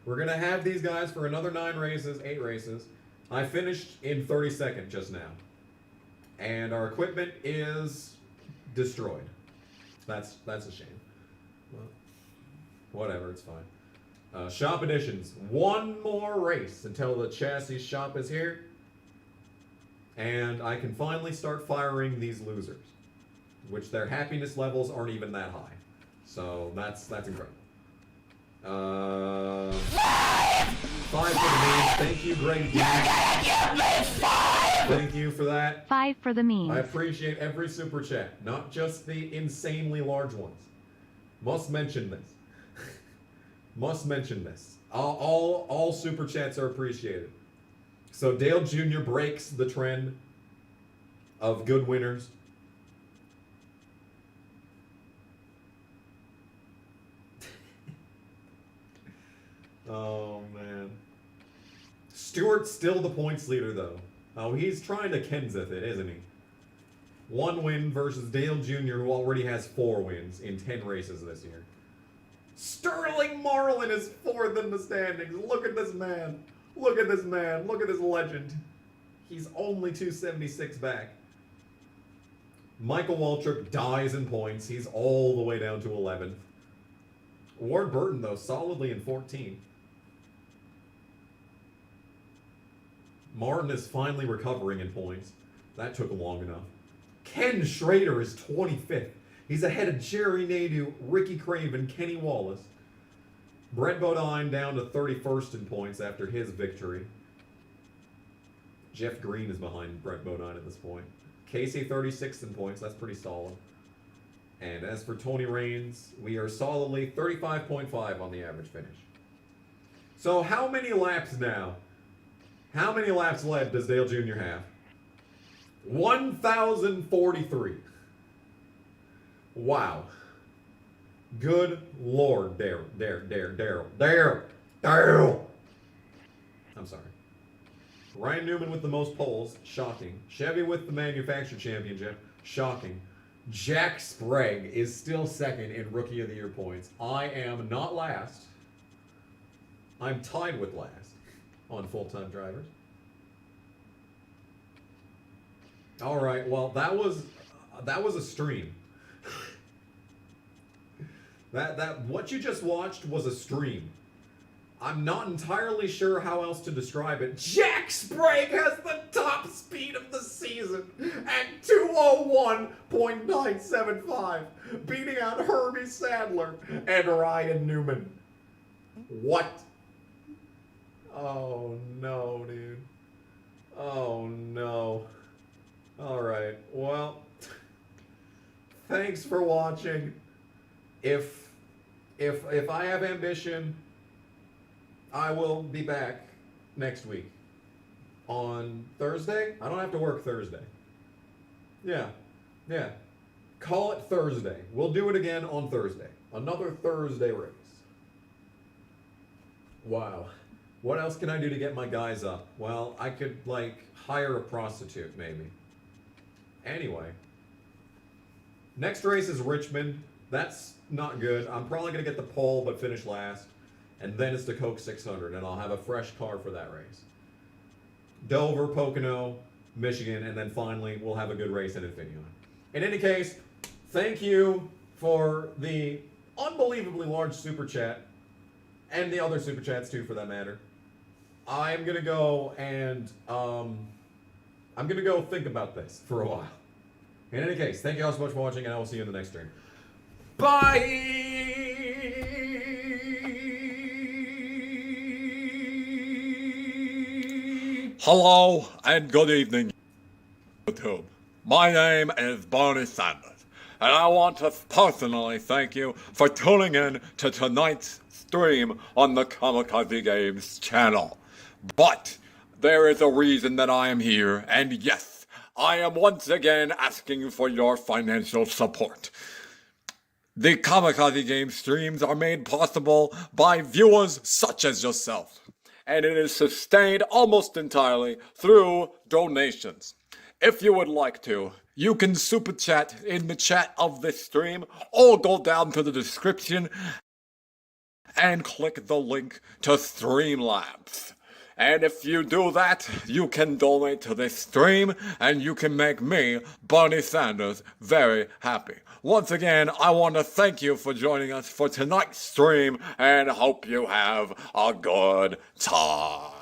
Speaker 1: We're going to have these guys for another 8 races. I finished in 32nd just now. And our equipment is destroyed. That's a shame. Well, whatever, it's fine. Shop editions. One more race until the chassis shop is here. And I can finally start firing these losers. Which their happiness levels aren't even that high. So that's incredible. 5 for the memes. Thank you, Greg D. Thank you for that.
Speaker 5: 5 for the memes.
Speaker 1: I appreciate every super chat, not just the insanely large ones. Must mention this. Must mention this. All super chats are appreciated. So Dale Jr. breaks the trend of good winners. Oh man. Stewart's still the points leader, though. Oh, he's trying to Kenseth it, isn't he? 1 win versus Dale Jr., who already has 4 wins in 10 races this year. Sterling Marlin is 4th in the standings. Look at this man. Look at this man. Look at this legend. He's only 276 back. Michael Waltrip dies in points. He's all the way down to 11th. Ward Burton, though, solidly in 14th. Martin is finally recovering in points. That took long enough. Ken Schrader is 25th. He's ahead of Jerry Nadeau, Ricky Craven, Kenny Wallace. Brett Bodine down to 31st in points after his victory. Jeff Green is behind Brett Bodine at this point. Casey 36th in points. That's pretty solid. And as for Tony Raines, we are solidly 35.5 on the average finish. So how many laps now? How many laps led does Dale Jr. have? 1,043. Wow. Good Lord, Daryl. I'm sorry. Ryan Newman with the most poles, shocking. Chevy with the manufacturer championship, shocking. Jack Sprague is still 2nd in Rookie of the Year points. I am not last. I'm tied with last on full-time drivers. All right, well, that was a stream. That what you just watched was a stream. I'm not entirely sure how else to describe it. Jack Sprague has the top speed of the season at 201.975, beating out Herbie Sadler and Ryan Newman. What? Oh no, dude. Oh no. All right. Well, thanks for watching. If I have ambition, I will be back next week on Thursday. I don't have to work Thursday. Yeah. Call it Thursday. We'll do it again on Thursday. Another Thursday race. Wow. What else can I do to get my guys up? Well, I could, hire a prostitute, maybe. Anyway. Next race is Richmond. That's not good. I'm probably going to get the pole, but finish last. And then it's the Coke 600, and I'll have a fresh car for that race. Dover, Pocono, Michigan, and then finally we'll have a good race in Infineon. In any case, thank you for the unbelievably large super chat, and the other super chats too, for that matter. I'm gonna go and I'm gonna go think about this for a while. In any case, thank you all so much for watching, and I will see you in the next stream. Bye.
Speaker 4: Hello and good evening, YouTube. My name is Barney Sanders, and I want to personally thank you for tuning in to tonight's stream on the Kamikaze Games channel. But there is a reason that I am here, and yes, I am once again asking for your financial support. The Kamikaze Games streams are made possible by viewers such as yourself, and it is sustained almost entirely through donations. If you would like to, you can super chat in the chat of this stream, or go down to the description and click the link to Streamlabs. And if you do that, you can donate to this stream, and you can make me, Barney Sanders, very happy. Once again, I want to thank you for joining us for tonight's stream, and hope you have a good time.